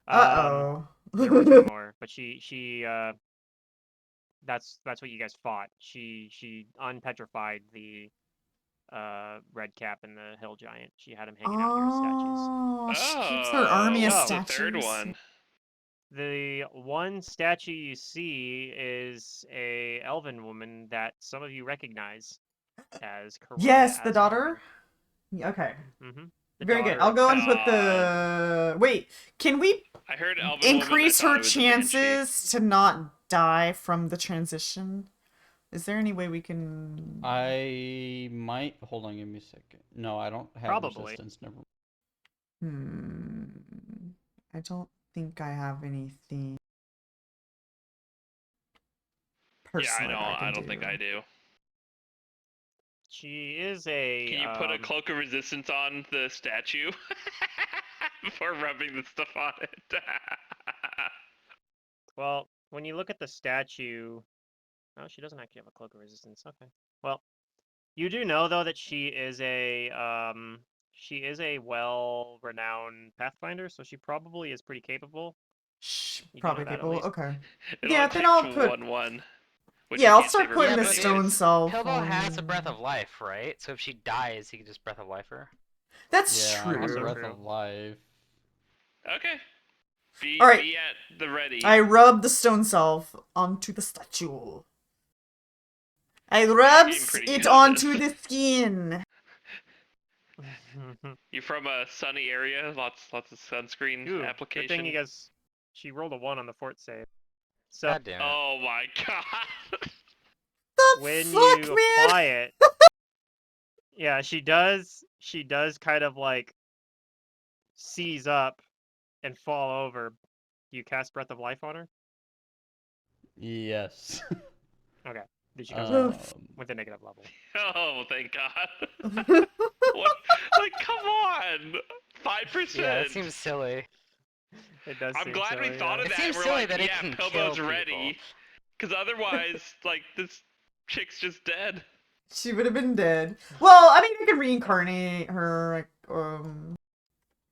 Uh-oh. There were 2 more, but that's what you guys fought. She unpetrified the red cap and the hill giant. She had him hanging out here as statues. Oh, she keeps her army of what's So- the third statues. one? The one statue you see is a elven woman that some of you recognize as Corona Yes, the daughter? Asgard. Okay. Mm-hmm. Very good. I'll go and put the... Wait, can we I heard Elven Woman. increase I thought her it was a banshee. chances to not die from the transition? Is there any way we can... I might. Hold on, give me a second. No, I don't have Probably. resistance. Never. I don't think I have anything Yeah, I personally know. that I I can don't think I do. She is a. Can you put a cloak of resistance on the statue before rubbing the stuff on it? Well, when you look at the statue, oh, she doesn't actually have a cloak of resistance. Okay. Well, you do know though that she is a well-renowned Pathfinder, so she probably is pretty capable. You do know Probably that at capable. least. Okay. It Yeah, only then takes I'll put... 1/1. Which Yeah, you I'll can't start save putting the resistance stone anyways. self. Pilbo has a breath of life, right? So if she dies, he can just breath of life her. That's Yeah, I have Also true. breath true. of life. Okay. Be All right. be at the ready. I rub the stone self onto the statue. I rubs pretty it good at onto this. the skin. You from a sunny area? Lots of sunscreen Ooh, application. good thing you guys. She rolled a 1 on the fort save. So God damn it. Oh my god. The when fuck, you man? apply it, yeah, she does kind of like seize up and fall over. You cast Breath of Life on her? Yes. Okay. Then she goes Um, down with a negative level. Oh, thank god. What? Like, come on. 5%. Yeah, that seems silly. It does I'm seem glad we silly, thought yeah. of It that. seems We're silly like, that it yeah, can Pilbo's kill ready. Because otherwise, like, this chick's just dead. she would have been dead. Well, I mean, I could reincarnate her,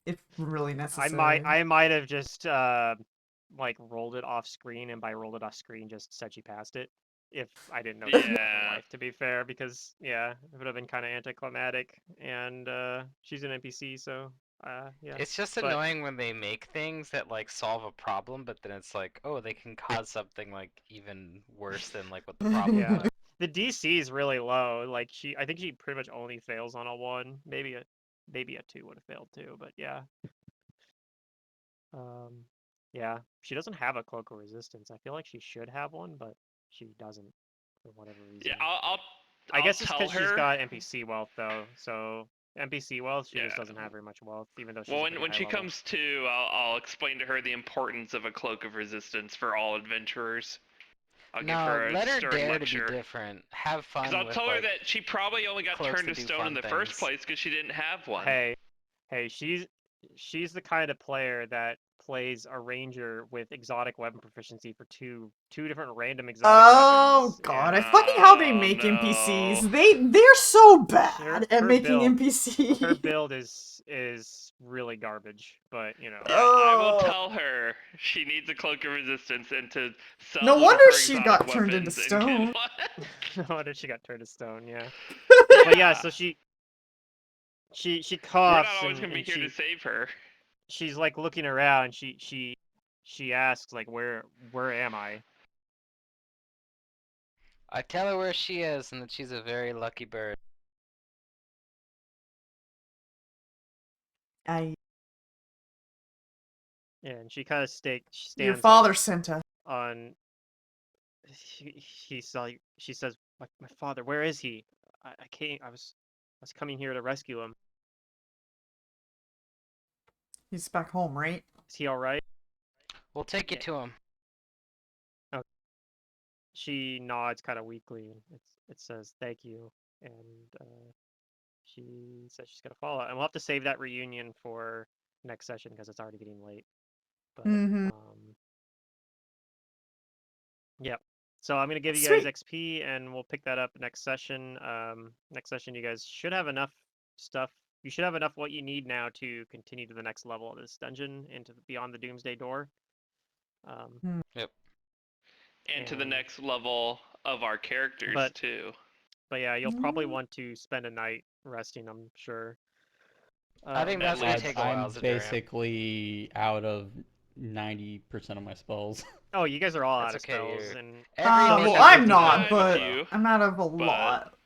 if really necessary. I might have just like rolled it off screen, and by rolled it off screen just said she passed it. If I didn't know she was Breath of Yeah. Life, to be fair, because yeah, it would have been kind of anticlimactic, and she's an NPC, so yeah. It's just But- annoying when they make things that like solve a problem, but then it's like, oh, they can cause something like even worse than like what the problem Yeah. was. The DC is really low. Like I think she pretty much only fails on a 1. Maybe a 2 would have failed too. But yeah. Yeah. She doesn't have a cloak of resistance. I feel like she should have one, but she doesn't for whatever reason. Yeah, I'll I guess it's tell because she's her. got NPC wealth though. So NPC wealth, she just Yeah. doesn't have very much wealth, even though she's Well, pretty when high she level. comes to, I'll explain to her the importance of a cloak of resistance for all adventurers. I'll give No, her a let her stern dare to be lecture. different. Have Because fun I'll with tell her like. that she probably only got cloaks turned to that do stone in fun the first things. place because she didn't have one. Hey, she's the kind of player that plays a ranger with exotic weapon proficiency for two different random exotic Oh weapons. god, I and fucking how they Oh, make no. NPCs. They're so bad at her making build- NPCs. her build is really garbage, but you know. Yeah, I will Oh. tell her she needs a cloak of resistance and to sell No one wonder of her she exotic got turned into weapons and stone. get one. No wonder she got turned to stone. Yeah. Yeah. But yeah, so she We're coughs not always and, gonna be and here to save her. she's like looking around. She asks like, where am I? I tell her where she is and that she's a very lucky bird. I, Yeah, and she kind of your stands father sent us. on. He's like, she says, my father, where is he? I can't. I was coming here to rescue him. He's back home, right? Is he all right? We'll take you Yeah. to him. She nods kind of weakly. It says thank you, and she says she's gonna follow. And we'll have to save that reunion for next session because it's already getting late. But Mm-hmm. Yep. So I'm gonna give you guys Sweet. XP, and we'll pick that up next session. Next session, you guys should have enough stuff. You should have enough what you need now to continue to the next level of this dungeon into beyond the Doomsday Door. Yep. And to the And- next level of our characters But- too. But yeah, you'll probably want to spend a night resting, I'm sure. I think that's gonna least. take a while I'm as a Duram. basically out of 90% of my spells. Oh, you guys are all That's out of okay, spells, you're- and Every well, mission I'm is not, different, but so- I'm out of a but- lot.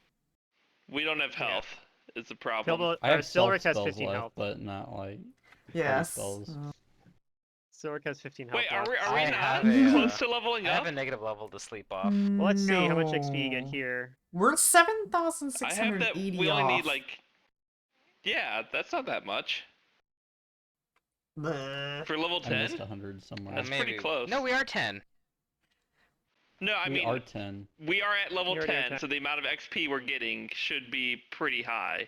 We don't have Yeah. health. Is the problem. Pilbo, I have Silric has spells 15 left, health. but not like Yes. spells. Silric has 15 health Wait, are left. we I not have a, close to leveling I up? have a negative level to sleep off. Well, let's see how much No. XP you get here. We're I have that. 7,680 We only off. need like. Yeah, that's not that much Bleh. for level I 10. missed 100 somewhere. That's pretty Maybe. close. No, we are 10. No, I We mean are 10. we are at level You already are 10, 10. so the amount of XP we're getting should be pretty high.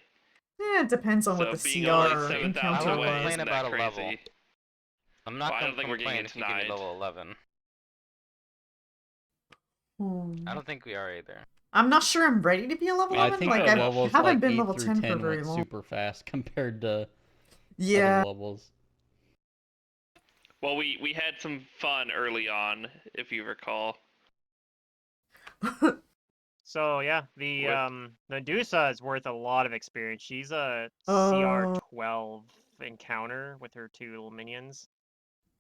Yeah, it depends on So what the being only CR 7,000 encounter I away won't complain was. isn't about that a level. crazy. I'm not Well, I gonna don't think we're getting complain if you give me denied. level 11. I don't think we are either. I'm not sure I'm ready to be a level I 11. think Like, the I levels haven't like been 8 level through 10 for 10 very went long. super fast compared to Yeah. other levels. Well, we had some fun early on, if you recall. So yeah, the With- Medusa is worth a lot of experience. She's a Oh. CR12 encounter with her two little minions,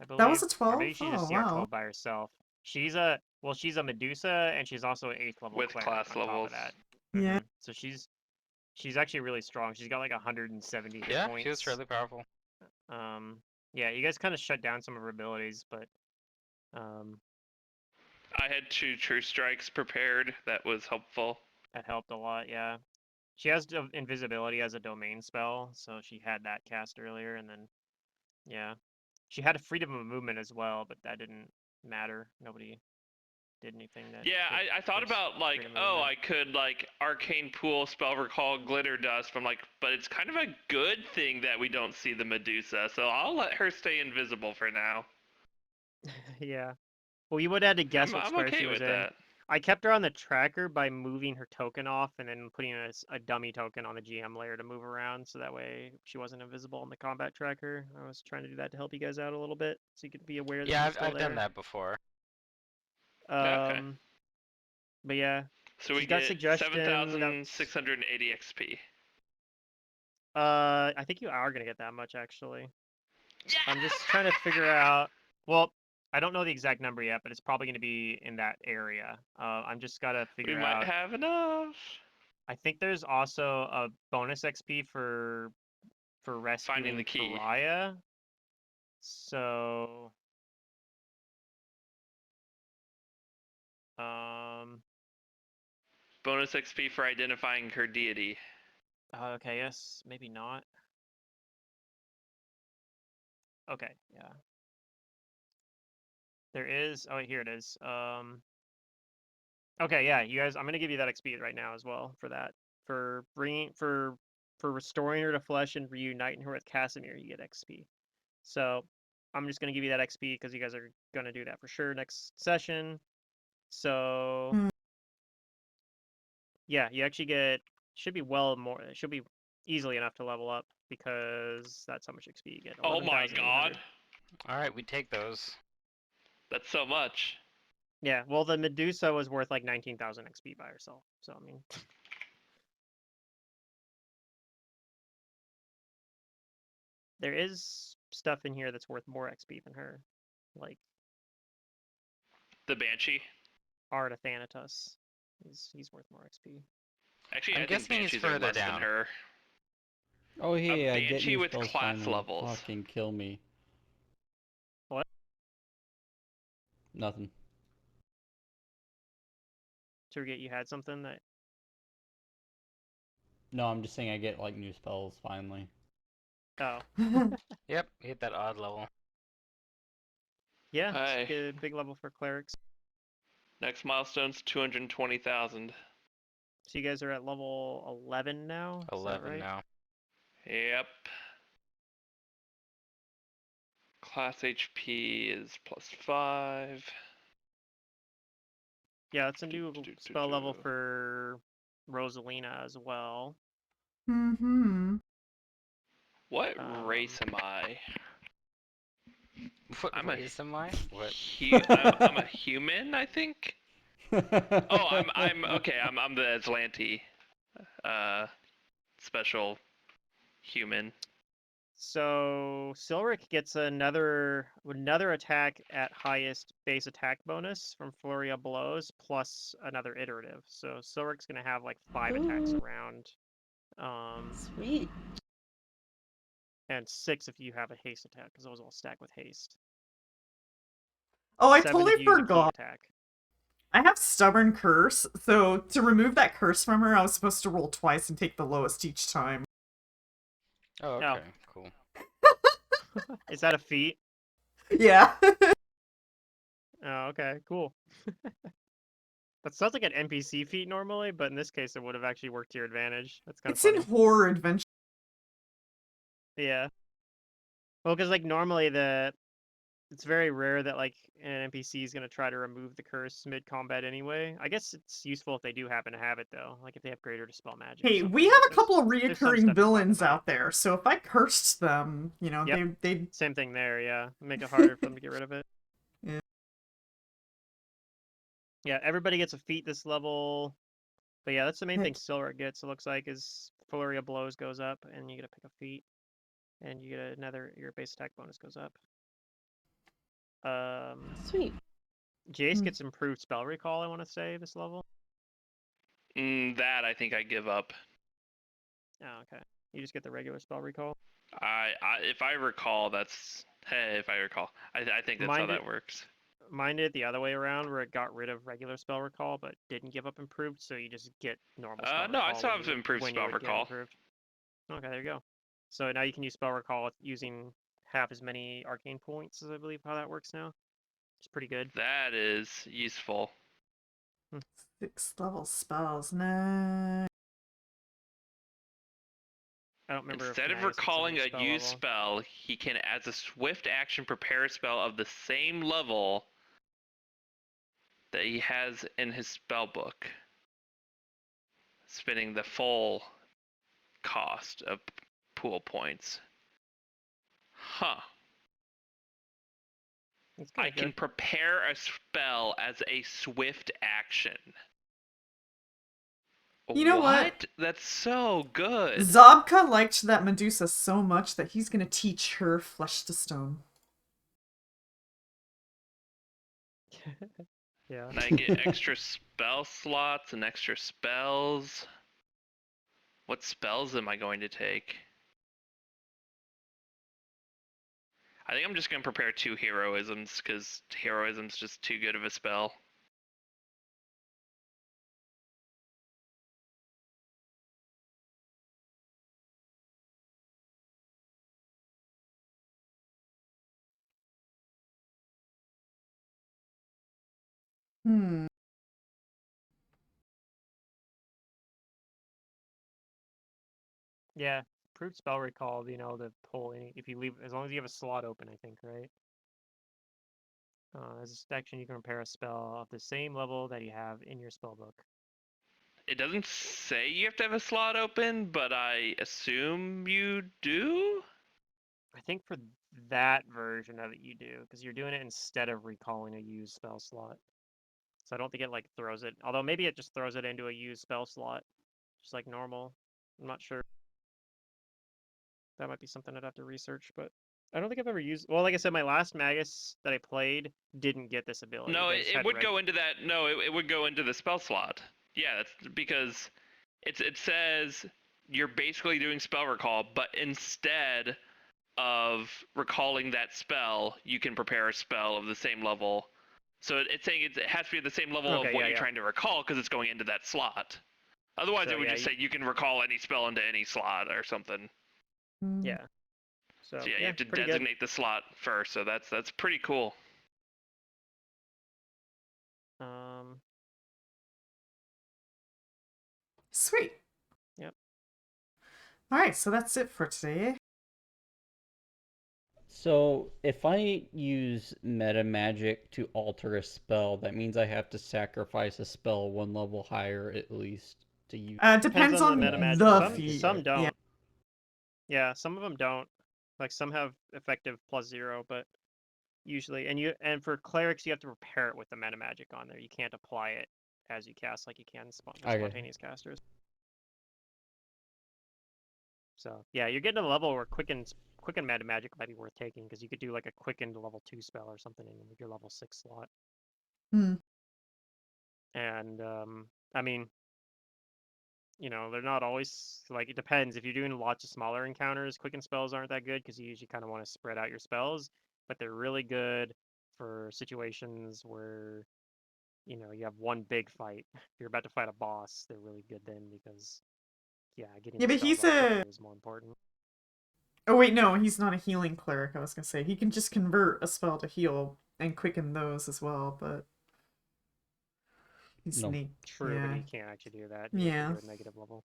I believe. That was a Or 12? maybe she's Oh, just CR12 wow. by herself. She's a Medusa, and she's also an 8th level With cleric class on top levels. of that. Yeah. So she's actually really strong. She's got like 170 hit Yeah, points. she was fairly powerful. Yeah, you guys kind of shut down some of her abilities, but I had 2 true strikes prepared. That was helpful. that helped a lot. Yeah, she has invisibility as a domain spell, so she had that cast earlier, and then yeah, she had a freedom of movement as well, but that didn't matter. Nobody did anything that. Yeah, hit I thought first about like, freedom of oh, movement. I could like arcane pool, spell recall, glitter dust. But I'm like, but it's kind of a good thing that we don't see the Medusa, so I'll let her stay invisible for now. Yeah. Well, you would have had to guess what I'm square okay she was with in. that. I kept her on the tracker by moving her token off and then putting a dummy token on the GM layer to move around, so that way she wasn't invisible in the combat tracker. I was trying to do that to help you guys out a little bit, so you could be aware that Yeah, she's still I've done there. that before. Okay. But yeah, So we she's got get suggestions about- 7,680 XP. I think you are gonna get that much actually. Yeah! I'm just trying to figure out. Well, I don't know the exact number yet, but it's probably gonna be in that area. I'm just gotta We figure might out. have enough. I think there's also a bonus XP for rescuing Finding the key. Pariah. So Bonus XP for identifying her deity. Okay, yes, maybe not. Okay, yeah. There is. Oh, here it is. Okay, yeah, you guys. I'm gonna give you that XP right now as well for that. For bringing for restoring her to flesh and reuniting her with Casimir, you get XP. So I'm just gonna give you that XP because you guys are gonna do that for sure next session. So Hmm. yeah, you actually get should be well more. It should be easily enough to level up because that's how much XP you get. Oh my 11,800. god. Alright, we take those. That's so much. Yeah, well, the Medusa was worth like 19,000 XP by herself. So I mean, there is stuff in here that's worth more XP than her, like The Banshee. Art of Thanatos. He's worth more XP. Actually, I'm I think guessing he's Banshees are further less than down. her. Oh hey, I get Banshee new with spells class finally. levels. Fucking kill me. What? Nothing. To forget you had something that. No, I'm just saying I get like new spells finally. Oh, Yep, hit that odd level. yeah, it's Hey. a big level for clerics. Next milestone's 220,000. So you guys are at level 11 now. Is that 11 right? now. Yep. Class HP is +5. Yeah, it's a new spell level for Rosalina as well. Mm-hmm. What race am I? What I'm a race am I? What? I'm a human, I think. Oh, I'm okay. I'm the Atlanti, special human. So Silric gets another attack at highest base attack bonus from Flurry of Blows plus another iterative. So Silric's gonna have like 5 attacks Ooh. around, Sweet. and 6 if you have a haste attack because those all stack with haste. Oh, I 7 totally if you use a key forgot. attack. I have Stubborn Curse, so to remove that curse from her, I was supposed to roll twice and take the lowest each time. Oh, okay, cool. Is that a feat? Yeah. Oh, okay, cool. That sounds like an NPC feat normally, but in this case, it would have actually worked to your advantage. That's kind of It's funny. in horror adventure. Yeah. Well, because like normally it's very rare that like an NPC is gonna try to remove the curse mid-combat anyway. I guess it's useful if they do happen to have it though, like if they have greater dispel magic. Or Hey, something. we have a There's couple of some reoccurring stuff you find villains that might. out there, so if I cursed them, you know, Yep. they'd Same thing there, yeah. Make it harder for them to get rid of it. Yeah. Yeah, everybody gets a feat this level. But yeah, that's the main Hey. thing Silver gets, it looks like, is Flurry of Blows goes up, and you get to pick a feat. And you get your base attack bonus goes up. Sweet. Jace gets improved spell recall, I want to say, this level. That I think I give up. Oh, okay. You just get the regular spell recall. If I recall, that's if I recall, I think that's how that works. Mine did the other way around, where it got rid of regular spell recall, but didn't give up improved, so you just get normal spell recall. No, I still have improved spell recall. Okay, there you go. So now you can use spell recall using half as many arcane points, as I believe how that works now. It's pretty good. That is useful. 6th level spells. Nah. I don't remember. Instead of recalling a used spell, he can, as a swift action, prepare a spell of the same level that he has in his spell book, spending the full cost of pool points. Huh. I can prepare a spell as a swift action. You know what? That's so good. Zabka liked that Medusa so much that he's gonna teach her Flesh to Stone. Yeah. And I get extra spell slots and extra spells. What spells am I going to take? I think I'm just going to prepare 2 heroisms, because heroism's just too good of a spell. Hmm. Yeah, improved spell recall. You know, to pull any if you leave as long as you have a slot open. I think, right? As a action, you can prepare a spell of the same level that you have in your spell book. It doesn't say you have to have a slot open, but I assume you do. I think for that version of it, you do because you're doing it instead of recalling a used spell slot. So I don't think it like throws it. Although maybe it just throws it into a used spell slot, just like normal. I'm not sure. That might be something I'd have to research, but I don't think I've ever used. Well, like I said, my last Magus that I played didn't get this ability. No, They just it had would go into that. No, it would go into the spell slot. Yeah, that's because it says you're basically doing spell recall, but instead of recalling that spell, you can prepare a spell of the same level. So it's saying it has to be at the same level Okay, of what yeah, you're yeah. trying to recall because it's going into that slot. Otherwise, So, it would yeah, just say you can recall any spell into any slot or something. Hmm. Yeah. So, So yeah, you yeah, have to pretty good. designate the slot first. So that's pretty cool. Um, Sweet. Yep. All right, so that's it for today. So if I use meta magic to alter a spell, that means I have to sacrifice a spell one level higher at least to use. Depends on the on meta magic. the Some feat. some don't. Yeah. Yeah, some of them don't. Like some have effective +0, but usually, and for clerics, you have to prepare it with the meta magic on there. You can't apply it as you cast like you can for Okay. spontaneous casters. So yeah, you're getting to a level where quicken meta magic might be worth taking because you could do like a quicken to level 2 spell or something in your level 6 slot. Hmm. And I mean, you know, they're not always like it depends. If you're doing lots of smaller encounters, quicken spells aren't that good because you usually kind of want to spread out your spells, but they're really good for situations where you know you have one big fight. If you're about to fight a boss, they're really good then because yeah, getting Yeah, the but spells he's out a. quickly is more important. Oh wait, no, he's not a healing cleric. I was gonna say he can just convert a spell to heal and quicken those as well, but he's No. neat. True, but Yeah. you can't actually do that. You have Yeah. to do a negative level.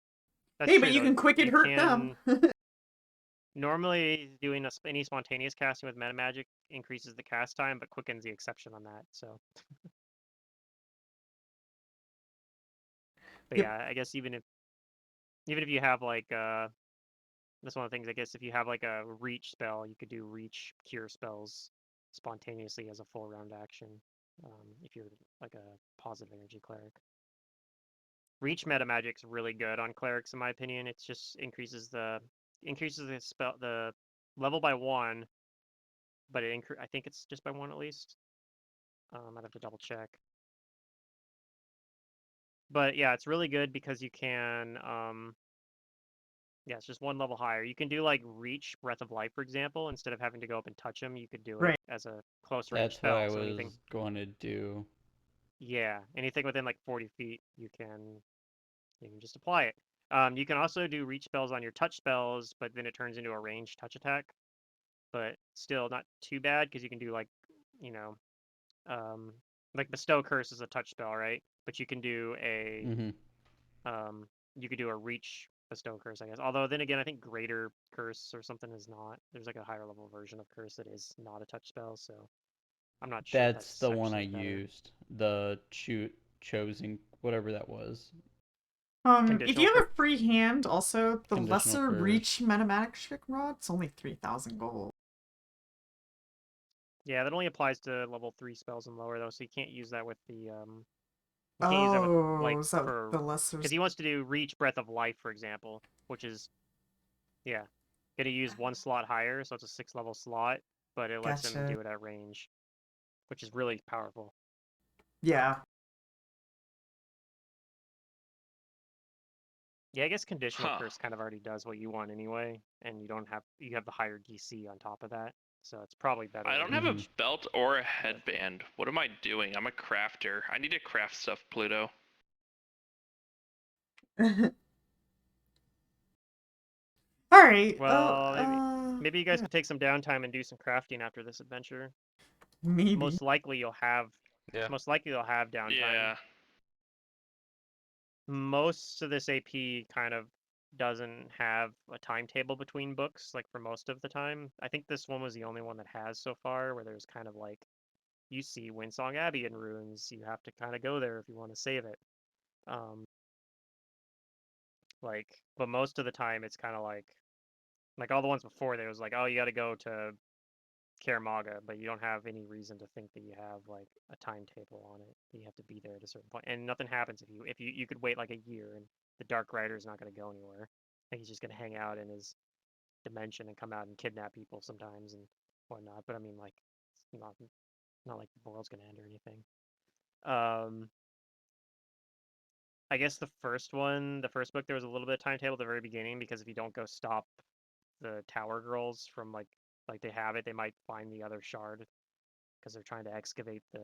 That's Hey, true but you though. can quicken You hurt them. normally doing any spontaneous casting with meta magic increases the cast time, but quicken's the exception on that. So, but Yep. yeah, I guess even if you have like that's one of the things. I guess if you have like a reach spell, you could do reach cure spells spontaneously as a full round action. If you're like a positive energy cleric. Reach meta magic's really good on clerics in my opinion. It just increases the spell the level by 1, but I think it's just by 1 at least. I'd have to double check. But yeah, it's really good because you can yeah, it's just 1 level higher. You can do like reach breath of life, for example, instead of having to go up and touch them, you could do it Right. as a close range That's what I spell. So was anything going to do. yeah, anything within like 40 feet, you can just apply it. You can also do reach spells on your touch spells, but then it turns into a ranged touch attack. But still not too bad because you can do like, you know, like bestow curse is a touch spell, right? But you can do a Mm-hmm. you could do a reach bestow curse, I guess. Although then again, I think greater curse or something is not. There's like a higher level version of curse that is not a touch spell, so I'm not sure That's that's the one I actually better. used. The choosing whatever that was. If Conditional you have curse? a free hand, also the Conditional lesser curse. reach meta magic rod's only 3,000 gold. Yeah, that only applies to level 3 spells and lower though, so you can't use that with the you can't use that with like Oh, is that for the lesser? because he wants to do reach breath of life, for example, which is yeah, gonna use 1 slot higher, so it's a 6 level slot, but it lets him Gotcha. do it at range, which is really powerful. Yeah. Yeah, I guess conditional Huh. curse kind of already does what you want anyway, and you have the higher DC on top of that, so it's probably better. I don't than have a reach. belt or a headband. What am I doing? I'm a crafter. I need to craft stuff, Pluto. All right. Well, maybe you guys yeah, could take some downtime and do some crafting after this adventure. maybe. Most likely you'll have Yeah. Most likely they'll have downtime. Yeah. Most of this AP kind of doesn't have a timetable between books, like for most of the time. I think this one was the only one that has so far, where there's kind of like, you see Windsong Abbey in ruins, you have to kind of go there if you want to save it. But most of the time it's kind of like all the ones before there was like, oh, you got to go to Karamaga, but you don't have any reason to think that you have like a timetable on it. You have to be there at a certain point, and nothing happens if you could wait like a year, and the Dark Rider is not going to go anywhere. I think he's just going to hang out in his dimension and come out and kidnap people sometimes and whatnot. But I mean, like, it's not like the world's going to end or anything. I guess the first book, there was a little bit of timetable at the very beginning, because if you don't go stop the Tower Girls from like they have it, they might find the other shard, because they're trying to excavate the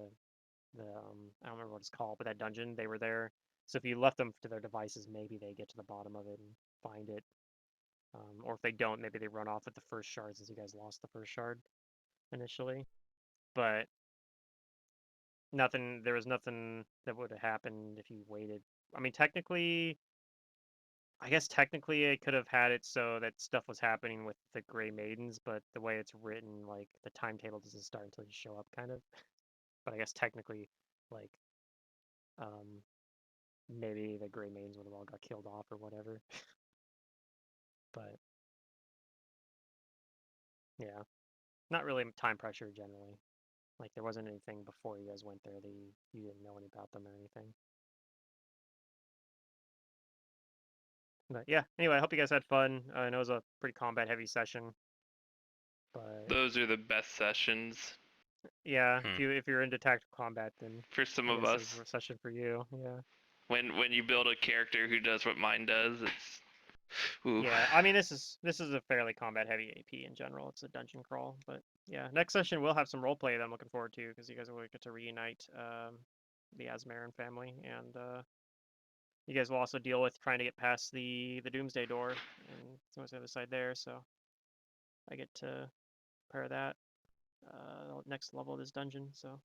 I don't remember what it's called, but that dungeon, they were there. So if you left them to their devices, maybe they get to the bottom of it and find it. Or if they don't, maybe they run off with the first shard, since you guys lost the first shard initially. But there was nothing that would have happened if you waited. I mean, I guess technically it could have had it so that stuff was happening with the Grey Maidens, but the way it's written, like, the timetable doesn't start until you show up, kind of. But I guess technically, like, maybe the Grey Maidens would have all got killed off or whatever. But yeah, not really time pressure generally. Like, there wasn't anything before you guys went there that you didn't know any about them or anything. But yeah, anyway, I hope you guys had fun. I know it was a pretty combat heavy session, but Those are the best sessions yeah, if you're into tactical combat, then for some I of guess it was us. a session for you. Yeah. When you build a character who does what mine does, it's ooh. Yeah, I mean, this is a fairly combat heavy AP in general. It's a dungeon crawl, but yeah, next session we'll have some roleplay that I'm looking forward to, because you guys will get to reunite the Asmaran family, and you guys will also deal with trying to get past the Doomsday door and see what's the other side there. So I get to prepare that next level of this dungeon. So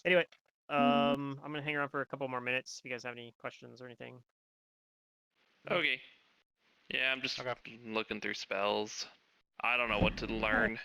anyway, I'm gonna hang around for a couple more minutes if you guys have any questions or anything. Okay. Yeah, I'm just Okay. looking through spells. I don't know what to learn.